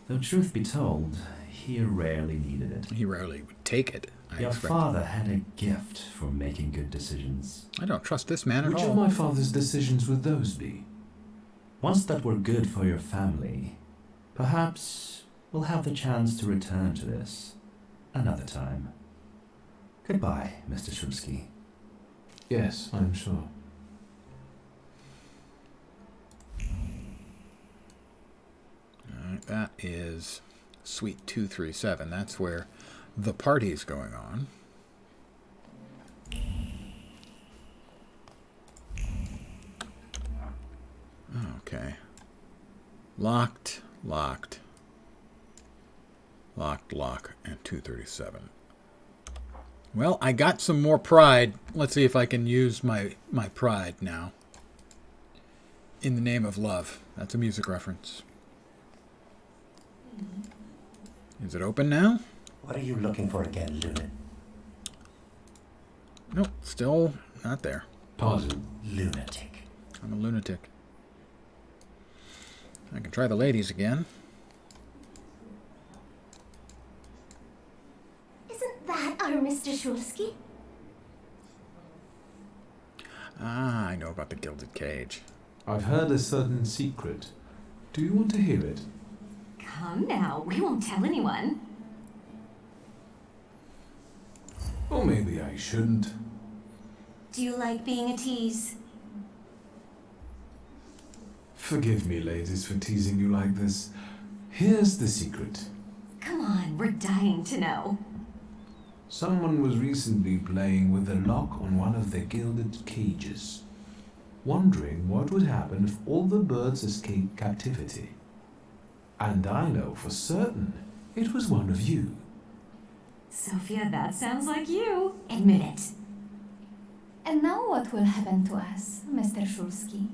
Though truth be told, he rarely needed it. He rarely would take it. Your father had a gift for making good decisions. I don't trust this man at all. Which of my father's decisions would those be? Ones that were good for your family. Perhaps we'll have the chance to return to this another time. Goodbye, Mr. Shulsky. Yes, I'm sure. Alright, that is Suite 237. That's where the party's going on. Okay. Locked, locked, and 237. Well, I got some more pride. Let's see if I can use my pride now. In the name of love. That's a music reference. Is it open now? What are you looking for again, Lunan? Nope, still not there. Pardon. Lunatic. I'm a lunatic. I can try the ladies again. Isn't that our Mr. Shulsky? Ah, I know about the gilded cage. I've heard a certain secret. Do you want to hear it? Come now, we won't tell anyone. Or maybe I shouldn't. Do you like being a tease? Forgive me, ladies, for teasing you like this. Here's the secret. Come on, we're dying to know. Someone was recently playing with the lock on one of their gilded cages, wondering what would happen if all the birds escaped captivity. And I know for certain it was one of you. Sophia, that sounds like you. Admit it. And now what will happen to us, Mr. Shulsky?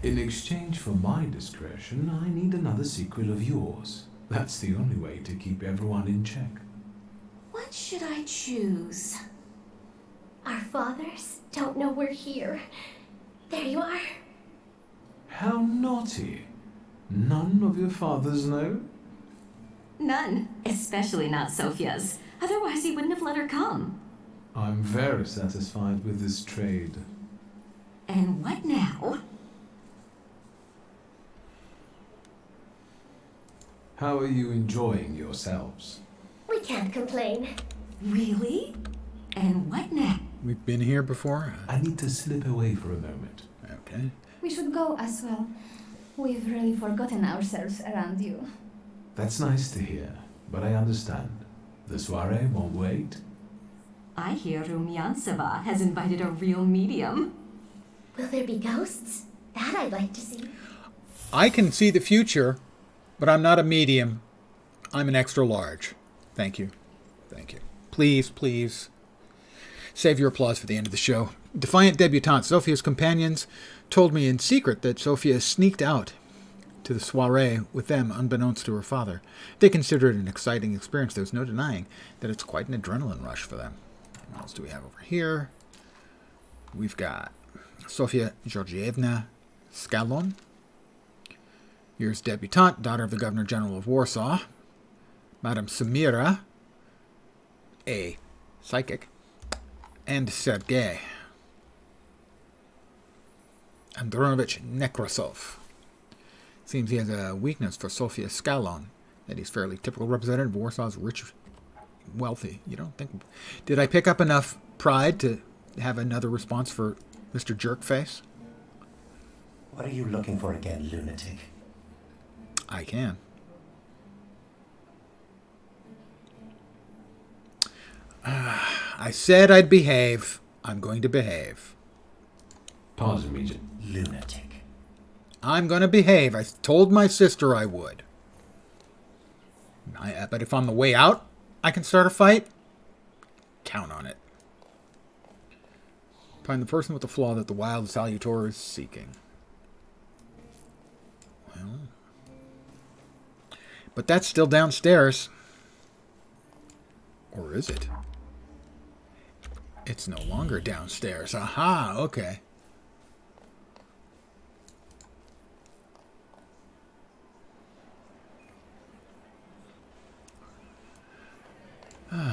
In exchange for my discretion, I need another secret of yours. That's the only way to keep everyone in check. What should I choose? Our fathers don't know we're here. There you are. How naughty. None of your fathers know? None, especially not Sophia's. Otherwise he wouldn't have let her come. I'm very satisfied with this trade. And what now? How are you enjoying yourselves? We can't complain. Really? And what now? We've been here before. I need to slip away for a moment. Okay. We should go as well. We've really forgotten ourselves around you. That's nice to hear, but I understand. The soiree won't wait. I hear Rumyantseva has invited a real medium. Will there be ghosts? That I'd like to see. I can see the future, but I'm not a medium. I'm an extra large. Thank you. Thank you. Please, please. Save your applause for the end of the show. Defiant debutante Sophia's companions told me in secret that Sophia sneaked out to the soiree with them unbeknownst to her father. They consider it an exciting experience. There's no denying that it's quite an adrenaline rush for them. What else do we have over here? We've got Sofia Georgievna Skalon. Here's debutante, daughter of the Governor General of Warsaw. Madame Samira, a psychic. And Sergei Andronovich Nekrasov. Seems he has a weakness for Sofia Skalon, that he's fairly typical representative of Warsaw's rich, wealthy. You don't think... Did I pick up enough pride to have another response for Mr. Jerkface? What are you looking for again, lunatic? I can. I said I'd behave. I'm going to behave. Pardon me, lunatic. I'm going to behave. I told my sister I would. But if on the way out I can start a fight, count on it. Find the person with the flaw that the wild salutor is seeking. Well, but that's still downstairs. Or is it? It's no longer downstairs. Aha, okay.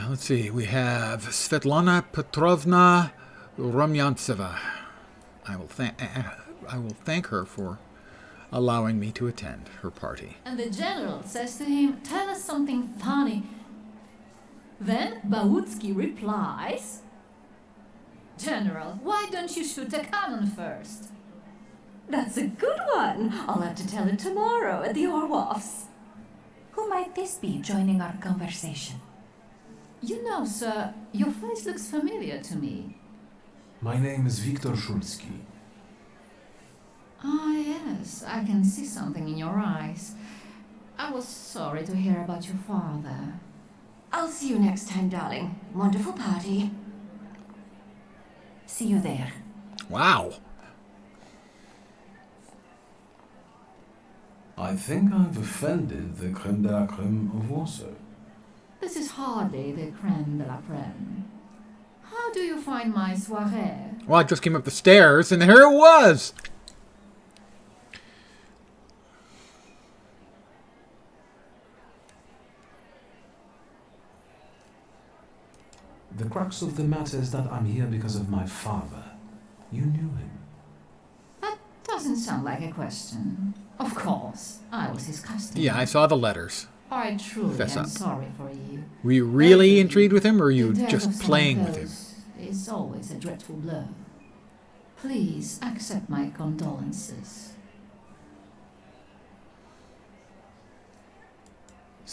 Let's see. We have Svetlana Petrovna Rumyantseva. I will thank her for allowing me to attend her party. And the general says to him, "Tell us something funny." Then Bałucki replies, "General, why don't you shoot a cannon first?" That's a good one. I'll have to tell it tomorrow at the Orloffs. Who might this be joining our conversation? You know, sir, your face looks familiar to me. My name is Viktor Shulsky. Ah, yes, I can see something in your eyes. I was sorry to hear about your father. I'll see you next time, darling. Wonderful party. See you there. Wow. I think I've offended the creme de la creme of Warsaw. This is hardly the creme de la creme. How do you find my soirée? Well, I just came up the stairs, and here it was! The crux of the matter is that I'm here because of my father. You knew him. That doesn't sound like a question. Of course, I was his customer. Yeah, I saw the letters. I truly Fess am up. sorry for you. Were you really intrigued with him, or were you The death of just someone playing with him? close is always a dreadful blow. Please accept my condolences.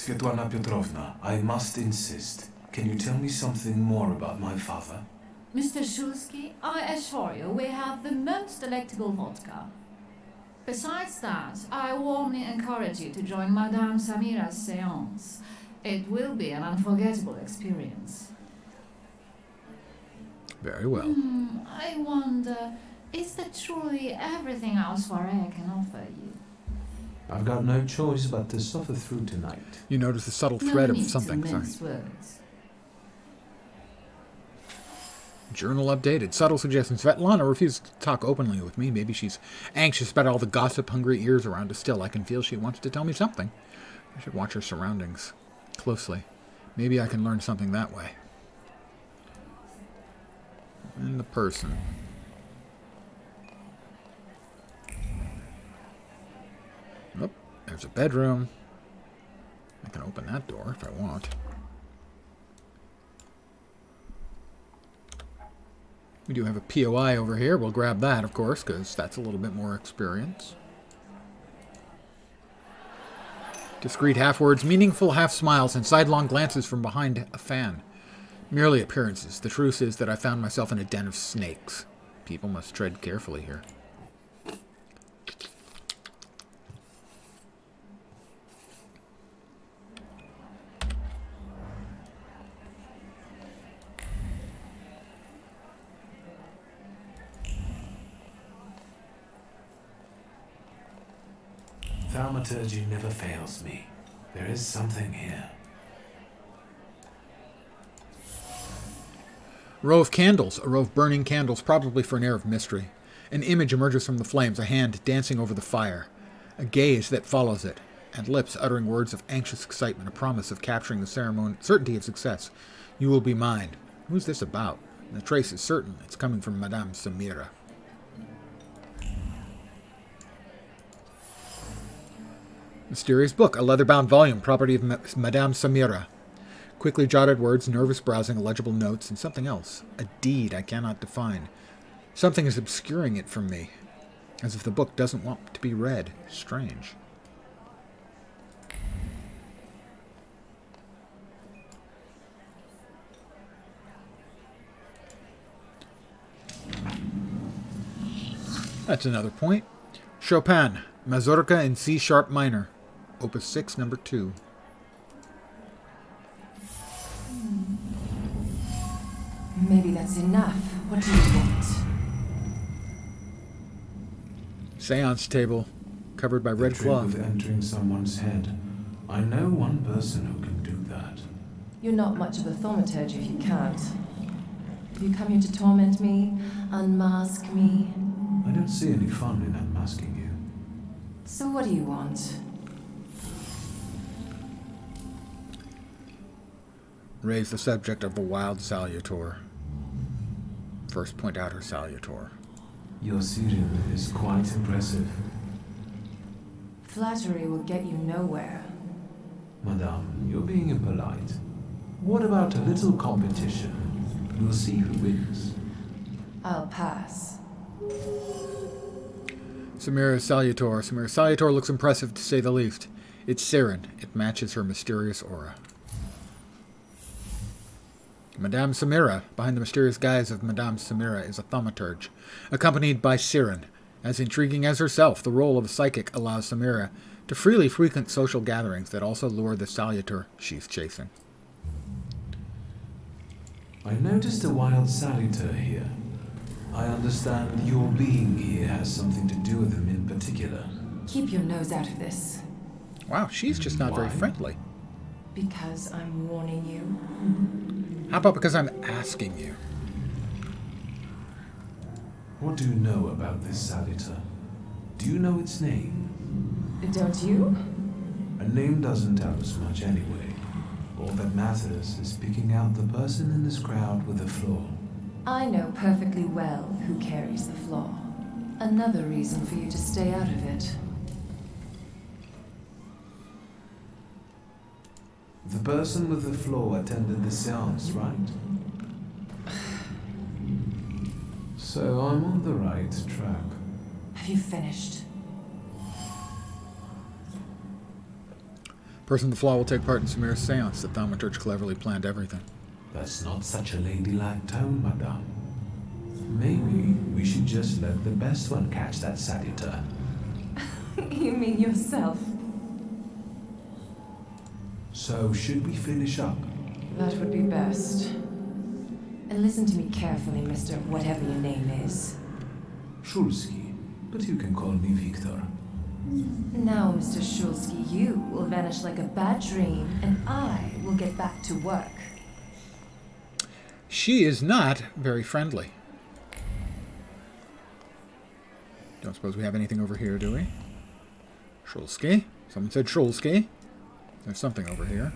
Svetlana Petrovna, I must insist. Can you tell me something more about my father? Mr. Shulsky, I assure you we have the most delectable vodka. Besides that, I warmly encourage you to join Madame Samira's séance. It will be an unforgettable experience. Very well. I wonder, is that truly everything our soirée can offer you? I've got no choice but to suffer through tonight. You notice the subtle thread of need something. to Sorry. mince words. Journal updated. Subtle suggestions. Svetlana refuses to talk openly with me. Maybe she's anxious about all the gossip-hungry ears around us. Still, I can feel she wants to tell me something. I should watch her surroundings closely. Maybe I can learn something that way. And the person. Oh, there's a bedroom. I can open that door if I want. We do have a POI over here. We'll grab that, of course, because that's a little bit more experience. Discreet half-words, meaningful half-smiles, and sidelong glances from behind a fan. Merely appearances. The truth is that I found myself in a den of snakes. People must tread carefully here. Thaumaturgy never fails me. There is something here. A row of candles, a row of burning candles, probably for an air of mystery. An image emerges from the flames, a hand dancing over the fire. A gaze that follows it, and lips uttering words of anxious excitement, a promise of capturing the certainty of success. You will be mine. Who's this about? The trace is certain. It's coming from Madame Samira. Mysterious book, a leather-bound volume, property of Madame Samira. Quickly jotted words, nervous browsing, illegible notes, and something else. A deed I cannot define. Something is obscuring it from me, as if the book doesn't want to be read. Strange. That's another point. Chopin, Mazurka in C-sharp minor. Opus 6, number 2. Maybe that's enough. What do you want? Seance table, covered by red trick cloth. of entering someone's head. I know one person who can do that. You're not much of a thaumaturge if you can't. Have you come here to torment me? Unmask me? I don't see any fun in unmasking you. So what do you want? Raise the subject of the wild salutor. First point out her salutor. Your Syrian is quite impressive. Flattery will get you nowhere. Madame, you're being impolite. What about a little competition? We'll see who wins. I'll pass. Samira's salutor. Samira's salutor looks impressive to say the least. It's Siren. It matches her mysterious aura. Madame Samira, behind the mysterious guise of Madame Samira, is a thaumaturge, accompanied by Siren. As intriguing as herself, the role of a psychic allows Samira to freely frequent social gatherings that also lure the salutor she's chasing. I noticed a wild salutor here. I understand your being here has something to do with him in particular. Keep your nose out of this. Wow, she's just not very friendly. Because I'm warning you. How about because I'm asking you? What do you know about this salutor? Do you know its name? Don't you? A name doesn't tell us much anyway. All that matters is picking out the person in this crowd with a flaw. I know perfectly well who carries the flaw. Another reason for you to stay out of it. The person with the flaw attended the seance, right? So I'm on the right track. Have you finished? Person with the flaw will take part in Samira's seance. The Thaumaturge cleverly planned everything. That's not such a ladylike tone, madame. Maybe we should just let the best one catch that satyr. You mean yourself? So, should we finish up? That would be best. And listen to me carefully, Mr. Whatever your name is. Shulsky, but you can call me Victor. Now, Mr. Shulsky, you will vanish like a bad dream, and I will get back to work. She is not very friendly. Don't suppose we have anything over here, do we? Shulsky. Someone said Shulsky. There's something over here.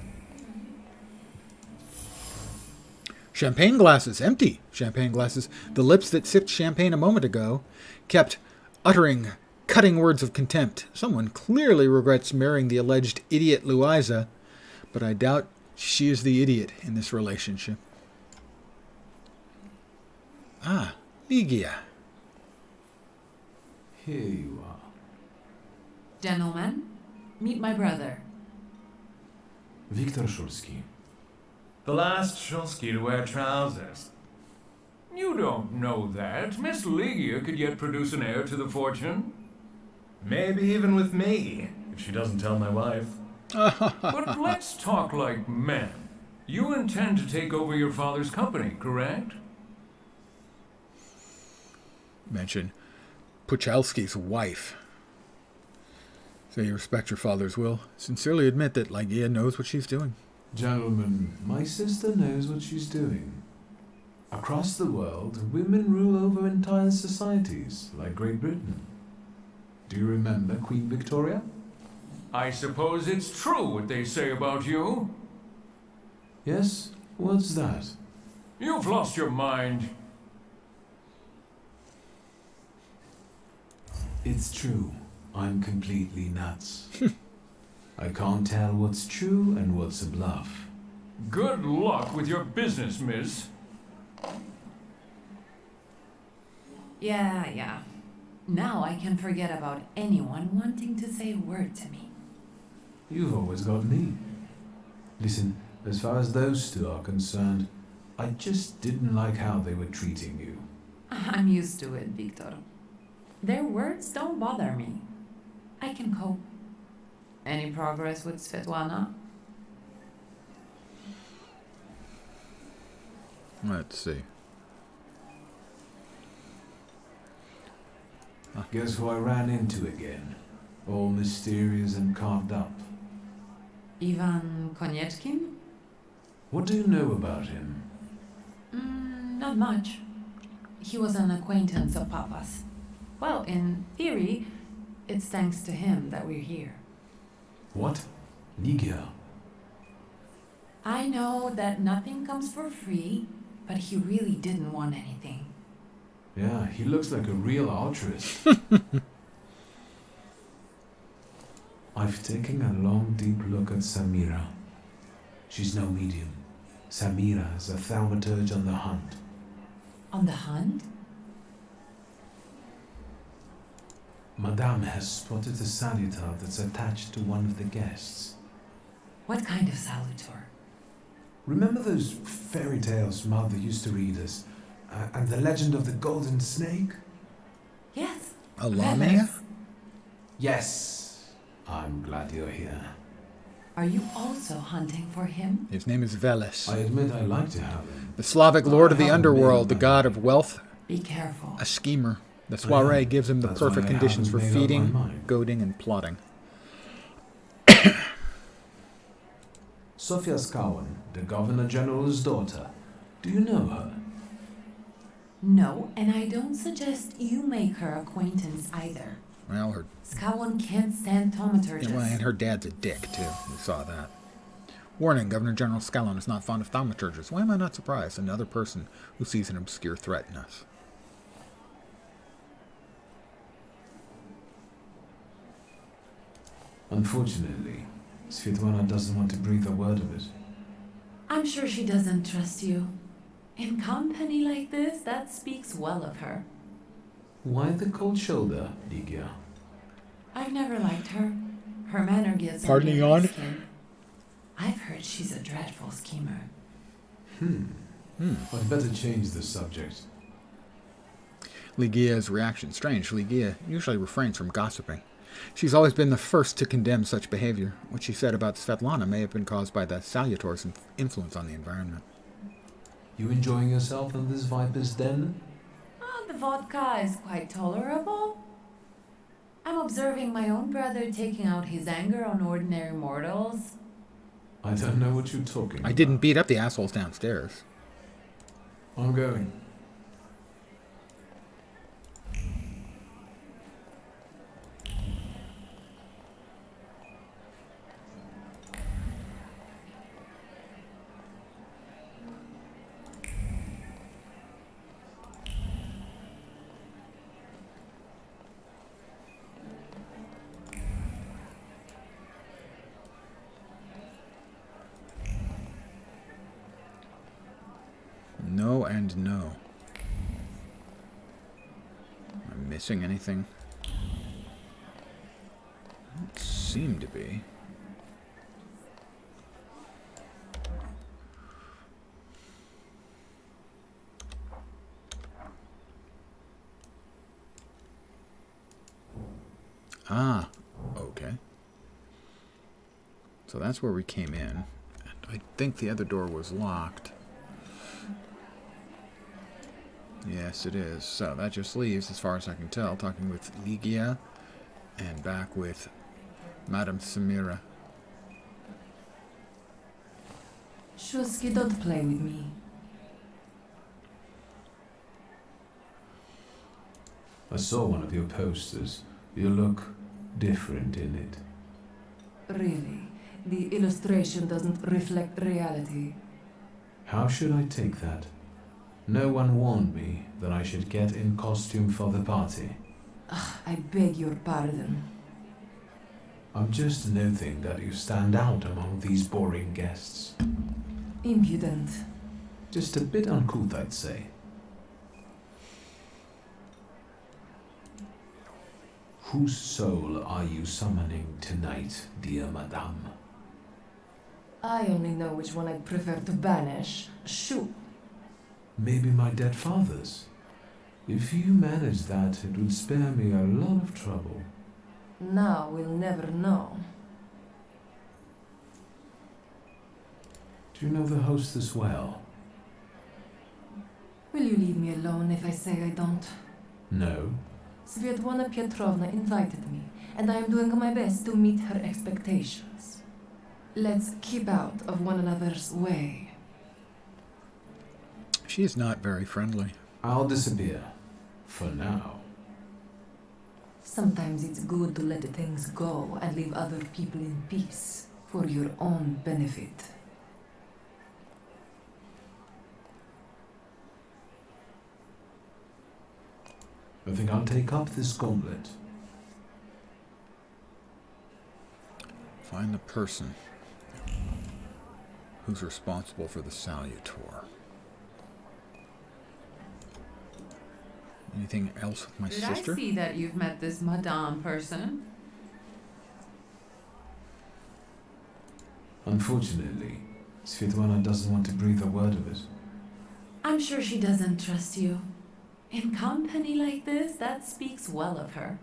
Champagne glasses. Empty champagne glasses. The lips that sipped champagne a moment ago kept uttering cutting words of contempt. Someone clearly regrets marrying the alleged idiot Louisa, but I doubt she is the idiot in this relationship. Ah, Ligia. Here you are. Gentlemen, meet my brother. Victor Shulsky. The last Shulsky to wear trousers. You don't know that. Miss Ligia could yet produce an heir to the fortune. Maybe even with me, if she doesn't tell my wife. But let's talk like men. You intend to take over your father's company, correct? Mention Puchalski's wife. So you respect your father's will. Sincerely admit that Ligia knows what she's doing. Gentlemen, my sister knows what she's doing. Across the world, women rule over entire societies, like Great Britain. Do you remember Queen Victoria? I suppose it's true what they say about you. Yes? What's that? You've lost your mind. It's true. I'm completely nuts. I can't tell what's true and what's a bluff. Good luck with your business, miss. Yeah. Now I can forget about anyone wanting to say a word to me. You've always got me. Listen, as far as those two are concerned, I just didn't like how they were treating you. I'm used to it, Victor. Their words don't bother me. I can cope. Any progress with Svetlana? Let's see. Guess who I ran into again? All mysterious and carved up. Ivan Konieczkin? What do you know about him? Not much. He was an acquaintance of Papa's. Well, in theory, it's thanks to him that we're here. What? Ligia? I know that nothing comes for free, but he really didn't want anything. Yeah, he looks like a real altruist. I've taken a long, deep look at Samira. She's no medium. Samira is a thaumaturge on the hunt. On the hunt? Madame has spotted a salutar that's attached to one of the guests. What kind of salutar? Remember those fairy tales Mother used to read us? And the legend of the golden snake? Yes. A Lamia? Yes. I'm glad you're here. Are you also hunting for him? His name is Veles. I admit I like to have him. The Slavic lord of the underworld, the god of wealth. Be careful. A schemer. The soiree gives him the perfect conditions for feeding, goading, and plotting. Sofia Skawan, the Governor General's daughter. Do you know her? No, and I don't suggest you make her acquaintance either. Well, her... Skawan can't stand thaumaturges. Yeah, well, and her dad's a dick, too. We saw that. Warning, Governor General Scallon is not fond of thaumaturges. Why am I not surprised? Another person who sees an obscure threat in us. Unfortunately, Svetlana doesn't want to breathe a word of it. I'm sure she doesn't trust you. In company like this, that speaks well of her. Why the cold shoulder, Ligia? I've never liked her. Her manner gives Pardon me me on? skin. I've heard she's a dreadful schemer. I'd better change the subject. Ligia's reaction strange. Ligia usually refrains from gossiping. She's always been the first to condemn such behavior. What she said about Svetlana may have been caused by the Salutor's influence on the environment. You enjoying yourself in this viper's den? Oh, the vodka is quite tolerable. I'm observing my own brother taking out his anger on ordinary mortals. I don't know what you're talking about. I didn't beat up the assholes downstairs. I'm going. No and no. Am I missing anything? Don't seem to be. Ah, okay. So that's where we came in. And I think the other door was locked. Yes, it is. So that just leaves, as far as I can tell, talking with Ligia and back with Madame Samira. Shulsky, don't play with me. I saw one of your posters. You look different in it. Really? The illustration doesn't reflect reality. How should I take that? No one warned me that I should get in costume for the party. I beg your pardon. I'm just noting that you stand out among these boring guests. Impudent. Just a bit uncouth, I'd say. Whose soul are you summoning tonight, dear madame? I only know which one I'd prefer to banish. Shoo! Maybe my dead father's. If you manage that, it would spare me a lot of trouble. Now we'll never know. Do you know the hostess well? Will you leave me alone if I say I don't? No. Svetlana Petrovna invited me, and I am doing my best to meet her expectations. Let's keep out of one another's way. She is not very friendly. I'll disappear. For now. Sometimes it's good to let things go and leave other people in peace for your own benefit. I think I'll take up this gauntlet. Find the person who's responsible for the Salutor. Anything else with my sister? I see that you've met this Madame person? Unfortunately, Svetlana doesn't want to breathe a word of it. I'm sure she doesn't trust you. In company like this, that speaks well of her.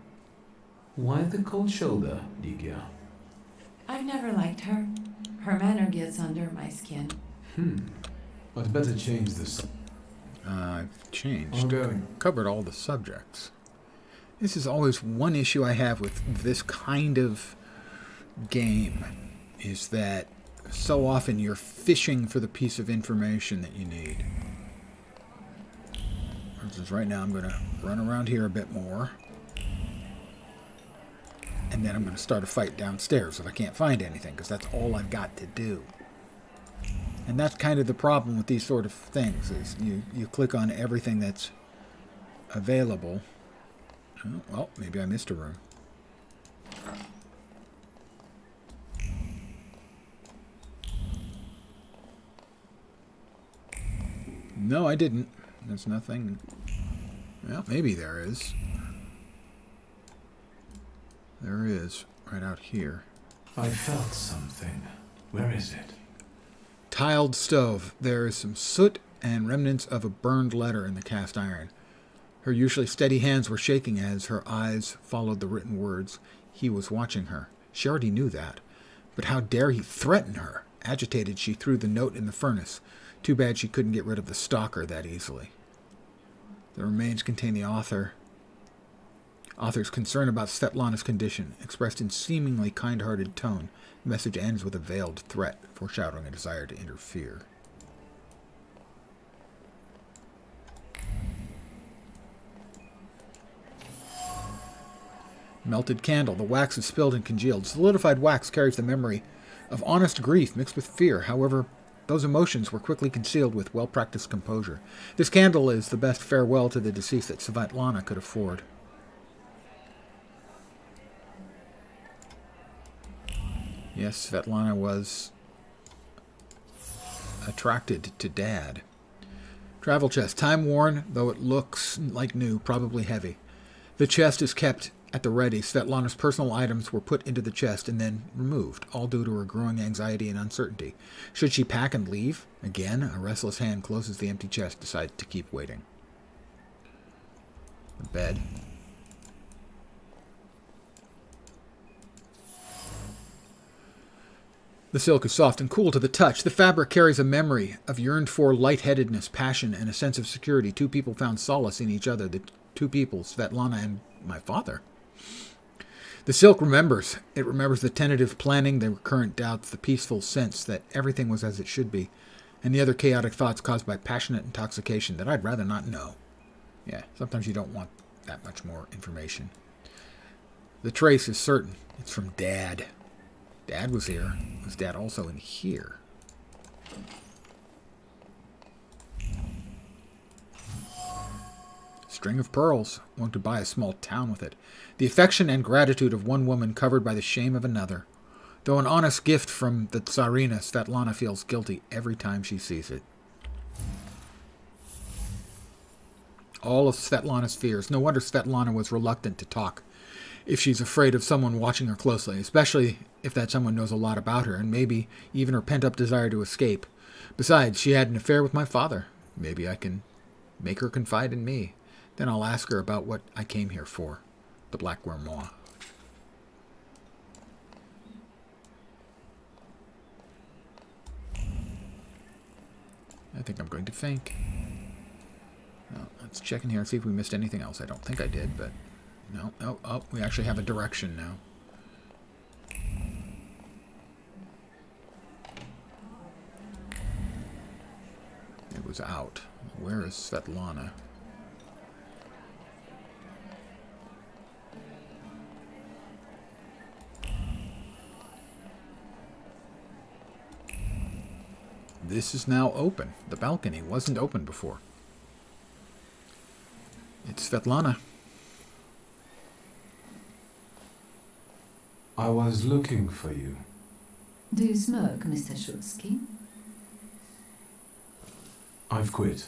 Why the cold shoulder, Ligia? I've never liked her. Her manner gets under my skin. I'd better change this. I've changed. I'm going. Covered all the subjects. This is always one issue I have with this kind of game, is that so often you're fishing for the piece of information that you need. For instance, right now I'm going to run around here a bit more. And then I'm going to start a fight downstairs if I can't find anything, because that's all I've got to do. And that's kind of the problem with these sort of things, is you click on everything that's available. Oh, well, maybe I missed a room. No, I didn't. There's nothing. Well, maybe there is. There is, right out here. I felt something. Where is it? Tiled stove. There is some soot and remnants of a burned letter in the cast iron. Her usually steady hands were shaking as her eyes followed the written words. He was watching her. She already knew that. But how dare he threaten her? Agitated, she threw the note in the furnace. Too bad she couldn't get rid of the stalker that easily. The remains contain the author's concern about Svetlana's condition, expressed in seemingly kind-hearted tone. The message ends with a veiled threat, foreshadowing a desire to interfere. Melted candle. The wax is spilled and congealed. Solidified wax carries the memory of honest grief mixed with fear. However, those emotions were quickly concealed with well-practiced composure. This candle is the best farewell to the deceased that Svetlana could afford. Yes, Svetlana was attracted to Dad. Travel chest. Time-worn, though it looks like new, probably heavy. The chest is kept at the ready. Svetlana's personal items were put into the chest and then removed, all due to her growing anxiety and uncertainty. Should she pack and leave? Again, a restless hand closes the empty chest, decides to keep waiting. The bed. The silk is soft and cool to the touch. The fabric carries a memory of yearned-for lightheadedness, passion, and a sense of security. Two people found solace in each other. The two people, Svetlana and my father. The silk remembers. It remembers the tentative planning, the recurrent doubts, the peaceful sense that everything was as it should be, and the other chaotic thoughts caused by passionate intoxication that I'd rather not know. Yeah, sometimes you don't want that much more information. The trace is certain. It's from Dad. Dad was here. Was Dad also in here? String of pearls. Want to buy a small town with it. The affection and gratitude of one woman covered by the shame of another. Though an honest gift from the Tsarina, Svetlana feels guilty every time she sees it. All of Svetlana's fears. No wonder Svetlana was reluctant to talk. If she's afraid of someone watching her closely, especially if that someone knows a lot about her, and maybe even her pent-up desire to escape. Besides, she had an affair with my father. Maybe I can make her confide in me. Then I'll ask her about what I came here for. The Black Grimoire. I think I'm going to faint. Well, let's check in here and see if we missed anything else. I don't think I did, but... No. Oh, we actually have a direction now. It was out. Where is Svetlana? This is now open. The balcony wasn't open before. It's Svetlana. I was looking for you. Do you smoke, Mr. Shulsky? I've quit.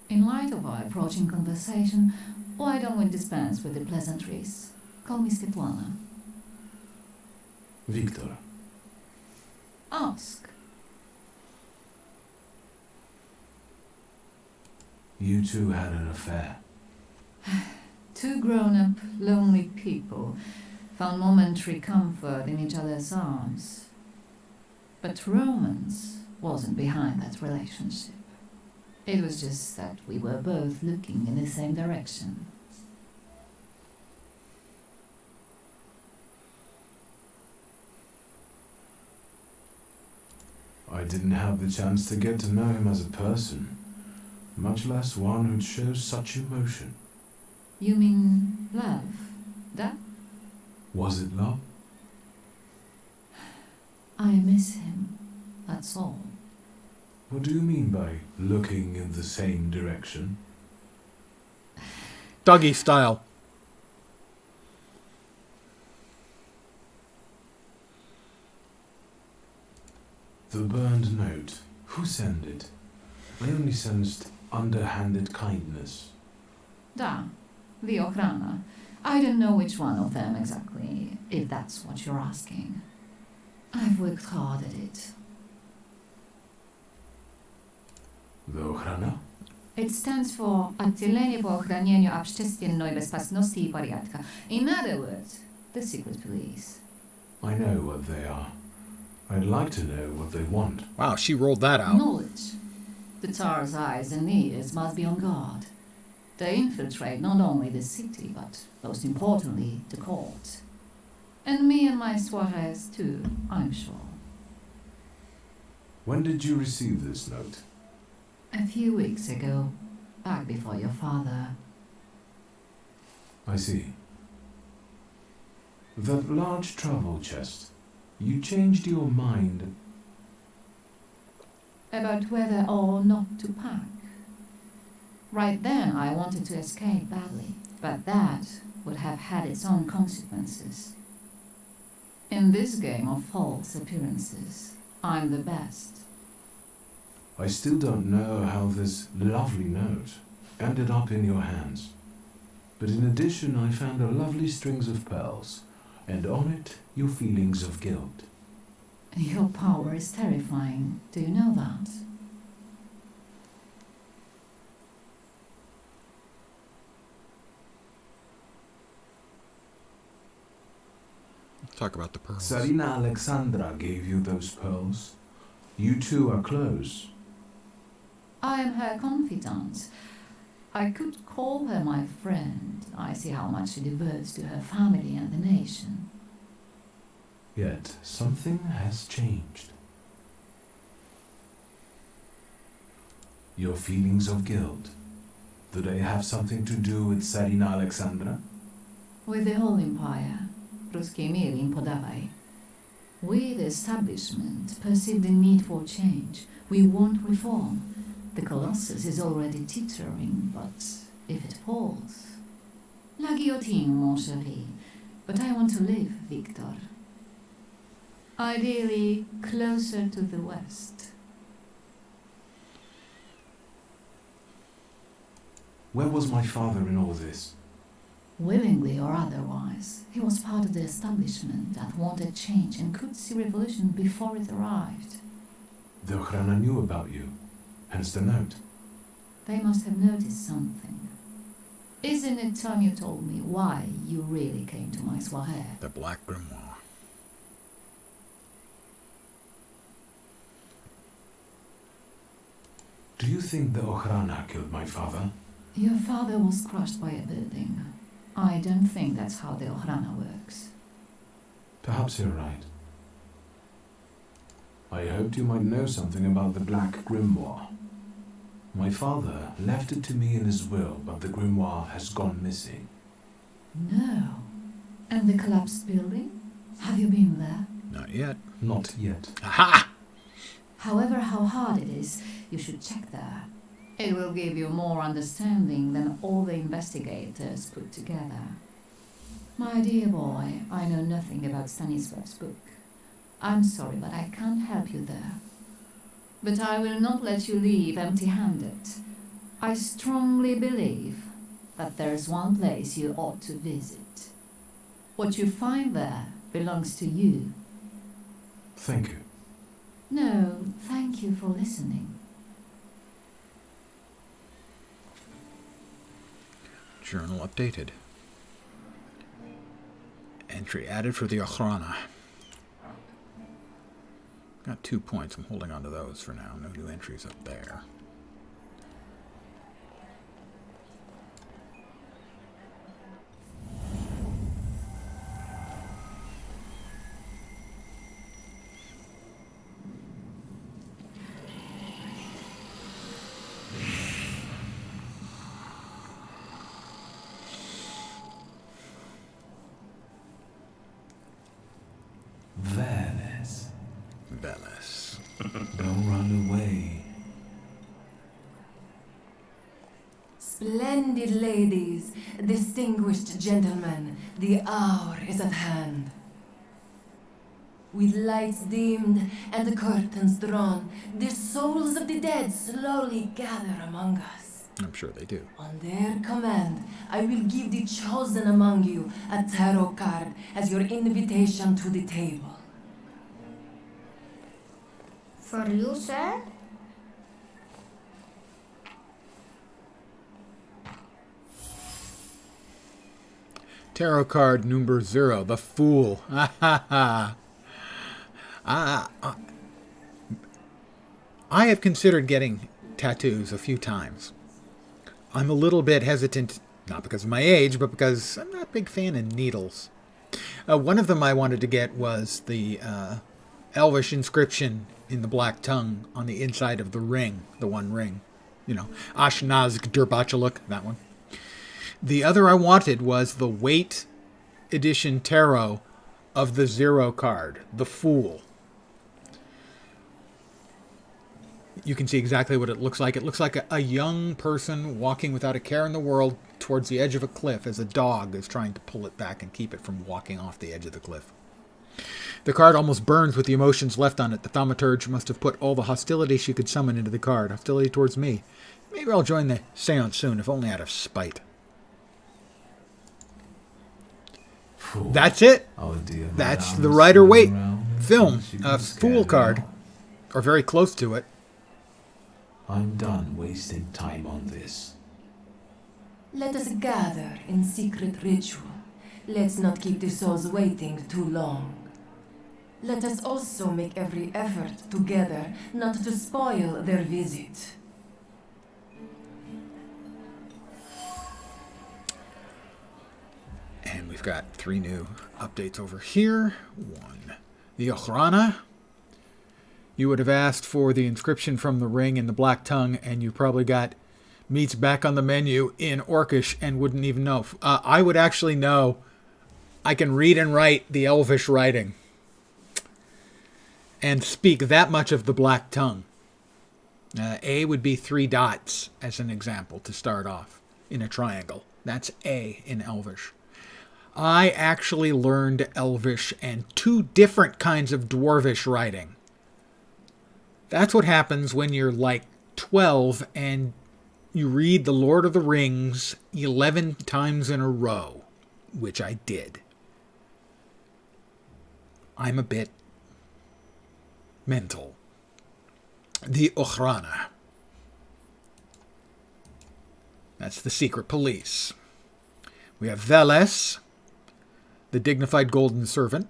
In light of our approaching conversation, why don't we dispense with the pleasantries? Call me Svetlana. Victor. Ask. You two had an affair. Two grown-up, lonely people found momentary comfort in each other's arms. But romance wasn't behind that relationship. It was just that we were both looking in the same direction. I didn't have the chance to get to know him as a person, much less one who'd show such emotion. You mean love? That? Was it love? I miss him, that's all. What do you mean by looking in the same direction? Doggy style. The burned note. Who sent it? I only sensed underhanded kindness. Da, the Ochrana. I don't know which one of them exactly, if that's what you're asking. I've worked hard at it. The ochrana? It stands for Отделение по охранению общественной безопасности и порядка. In other words, the secret police. I know what they are. I'd like to know what they want. Wow, she rolled that out. Knowledge. The Tsar's eyes and ears must be on guard. They infiltrate not only the city, but most importantly, the court. And me and my soirees too, I'm sure. When did you receive this note? A few weeks ago, back before your father. I see. That large travel chest. You changed your mind. About whether or not to pack. Right then, I wanted to escape badly, but that would have had its own consequences. In this game of false appearances, I'm the best. I still don't know how this lovely note ended up in your hands. But in addition, I found a lovely strings of pearls, and on it, your feelings of guilt. Your power is terrifying. Do you know that? Let's talk about the pearls. Tsarina Alexandra gave you those pearls. You two are close. I am her confidant. I could call her my friend. I see how much she devotes to her family and the nation. Yet something has changed. Your feelings of guilt. Do they have something to do with Tsarina Alexandra? With the whole empire, Ruski mir im podawaj. We, the establishment, perceive the need for change. We want reform. The Colossus is already teetering, but if it falls... La guillotine, mon chéri. But I want to live, Victor. Ideally, closer to the west. Where was my father in all this? Willingly or otherwise, he was part of the establishment that wanted change and could see revolution before it arrived. The Ochrana knew about you, hence the note. They must have noticed something. Isn't it time you told me why you really came to my soirée? The Black Grimoire. Do you think the Ochrana killed my father? Your father was crushed by a building. I don't think that's how the Ochrana works. Perhaps you're right. I hoped you might know something about the Black Grimoire. My father left it to me in his will, but the grimoire has gone missing. No. And the collapsed building? Have you been there? Not yet. Not yet. Aha! However, how hard it is, you should check there. It will give you more understanding than all the investigators put together. My dear boy, I know nothing about Stanislav's book. I'm sorry, but I can't help you there. But I will not let you leave empty-handed. I strongly believe that there's one place you ought to visit. What you find there belongs to you. Thank you. No, thank you for listening. Journal updated. Entry added for the Ochrana. Got 2 points. I'm holding on to those for now. No new entries up there. Veles. Don't run away. Splendid ladies, distinguished gentlemen, the hour is at hand. With lights dimmed and the curtains drawn, the souls of the dead slowly gather among us. I'm sure they do. On their command, I will give the chosen among you a tarot card as your invitation to the table. For you, sir? Tarot card number 0, the Fool. Ha ha ha. I have considered getting tattoos a few times. I'm a little bit hesitant, not because of my age, but because I'm not a big fan of needles. One of them I wanted to get was the Elvish inscription in the black tongue on the inside of the ring, the one ring. You know, Ashnazg Durbachaluk, that one. The other I wanted was the Weight Edition Tarot of the 0 card, the Fool. You can see exactly what it looks like. It looks like a young person walking without a care in the world towards the edge of a cliff as a dog is trying to pull it back and keep it from walking off the edge of the cliff. The card almost burns with the emotions left on it. The Thaumaturge must have put all the hostility she could summon into the card. Hostility towards me. Maybe I'll join the seance soon, if only out of spite. Fool. That's it. Oh dear. That's the Rider-Waite film. A Fool card. Or very close to it. I'm done wasting time on this. Let us gather in secret ritual. Let's not keep the souls waiting too long. Let us also make every effort together not to spoil their visit. And we've got 3 new updates over here. 1. The Ochrana. You would have asked for the inscription from the ring in the black tongue, and you probably got meats back on the menu in Orcish and wouldn't even know. I would actually know. I can read and write the Elvish writing and speak that much of the black tongue. A would be 3 dots as an example to start off in a triangle. That's A in Elvish. I actually learned Elvish and 2 different kinds of Dwarvish writing. That's what happens when you're like 12 and you read The Lord of the Rings 11 times in a row, which I did. I'm a bit mental. The Ochrana. That's the secret police. We have Veles, the dignified golden servant.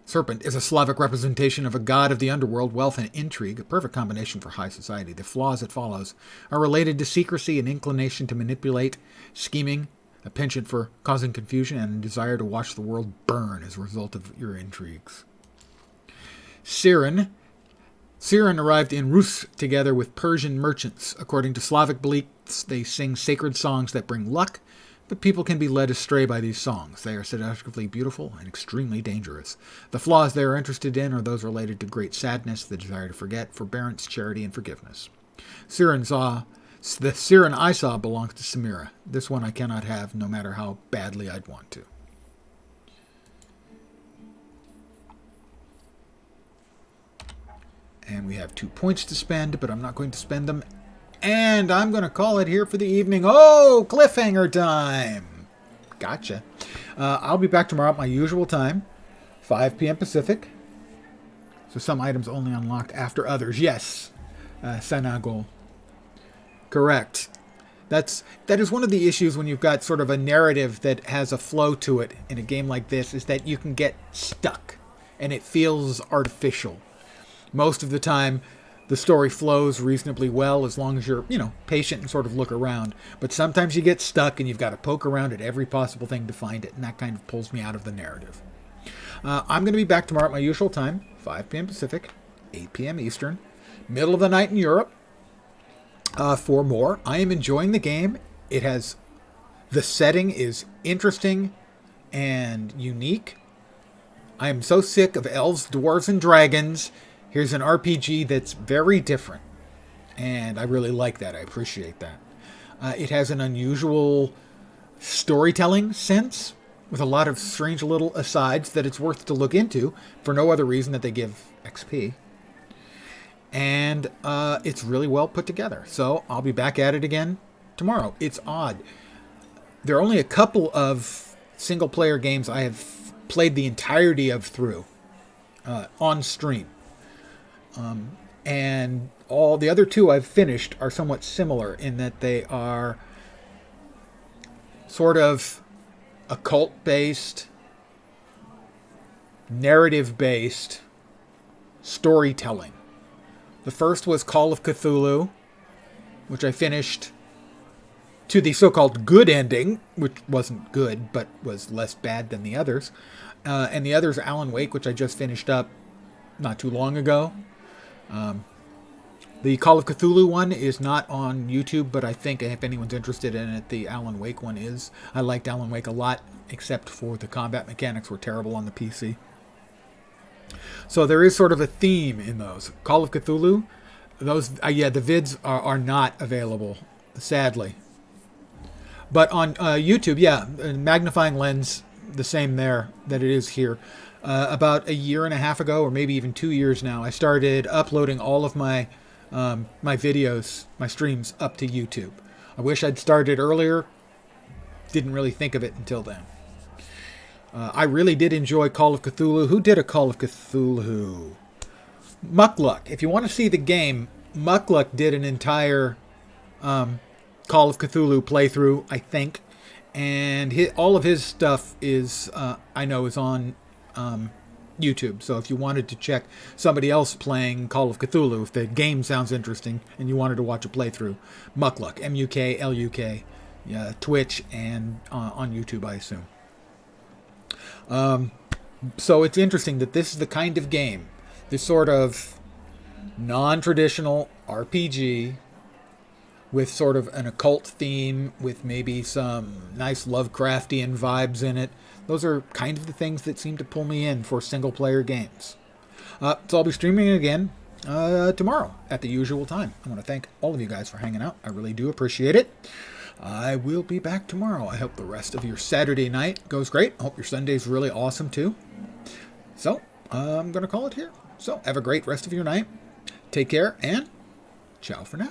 Serpent is a Slavic representation of a god of the underworld, wealth, and intrigue, a perfect combination for high society. The flaws it follows are related to secrecy, an inclination to manipulate, scheming, a penchant for causing confusion, and a desire to watch the world burn as a result of your intrigues. Siren arrived in Rus together with Persian merchants. According to Slavic beliefs, they sing sacred songs that bring luck, but people can be led astray by these songs. They are seductively beautiful and extremely dangerous. The flaws they are interested in are those related to great sadness, the desire to forget, forbearance, charity, and forgiveness. The Siren I saw belongs to Samira. This one I cannot have, no matter how badly I'd want to. And we have 2 points to spend, but I'm not going to spend them. And I'm going to call it here for the evening. Oh, cliffhanger time. Gotcha. I'll be back tomorrow at my usual time, 5 p.m. Pacific. So some items only unlocked after others. Yes, Sanagol. Correct. That is one of the issues when you've got sort of a narrative that has a flow to it in a game like this, is that you can get stuck and it feels artificial. Most of the time, the story flows reasonably well as long as you're, patient and sort of look around. But sometimes you get stuck and you've got to poke around at every possible thing to find it, and that kind of pulls me out of the narrative. I'm going to be back tomorrow at my usual time, 5 p.m. Pacific, 8 p.m. Eastern, middle of the night in Europe, for more. I am enjoying the game. The setting is interesting and unique. I am so sick of elves, dwarves, and dragons. Here's an RPG that's very different, and I really like that. I appreciate that. It has an unusual storytelling sense with a lot of strange little asides that it's worth to look into for no other reason that they give XP. And it's really well put together. So I'll be back at it again tomorrow. It's odd. There are only a couple of single-player games I have played the entirety of through on stream. And all the other two I've finished are somewhat similar in that they are sort of occult-based, narrative-based storytelling. The first was Call of Cthulhu, which I finished to the so-called good ending, which wasn't good, but was less bad than the others. And the other's Alan Wake, which I just finished up not too long ago. The Call of Cthulhu one is not on YouTube, but I think if anyone's interested in it, the Alan Wake one is. I liked Alan Wake a lot, except for the combat mechanics were terrible on the PC. So there is sort of a theme in those. Call of Cthulhu, those the vids are not available, sadly. But on YouTube, magnifying lens, the same there that it is here. About a year and a half ago, or maybe even 2 years now, I started uploading all of my my videos, my streams, up to YouTube. I wish I'd started earlier. Didn't really think of it until then. I really did enjoy Call of Cthulhu. Who did a Call of Cthulhu? Muckluck. If you want to see the game, Muckluck did an entire Call of Cthulhu playthrough, I think. And all of his stuff is, I know, is on YouTube. So if you wanted to check somebody else playing Call of Cthulhu, if the game sounds interesting and you wanted to watch a playthrough, Muckluck, M-U-K-L-U-K, Twitch and on YouTube, I assume. So it's interesting that this is the kind of game, this sort of non-traditional RPG with sort of an occult theme, with maybe some nice Lovecraftian vibes in it. Those are kind of the things that seem to pull me in for single-player games. So I'll be streaming again tomorrow at the usual time. I want to thank all of you guys for hanging out. I really do appreciate it. I will be back tomorrow. I hope the rest of your Saturday night goes great. I hope your Sunday's really awesome, too. So, I'm going to call it here. So, have a great rest of your night. Take care, and ciao for now.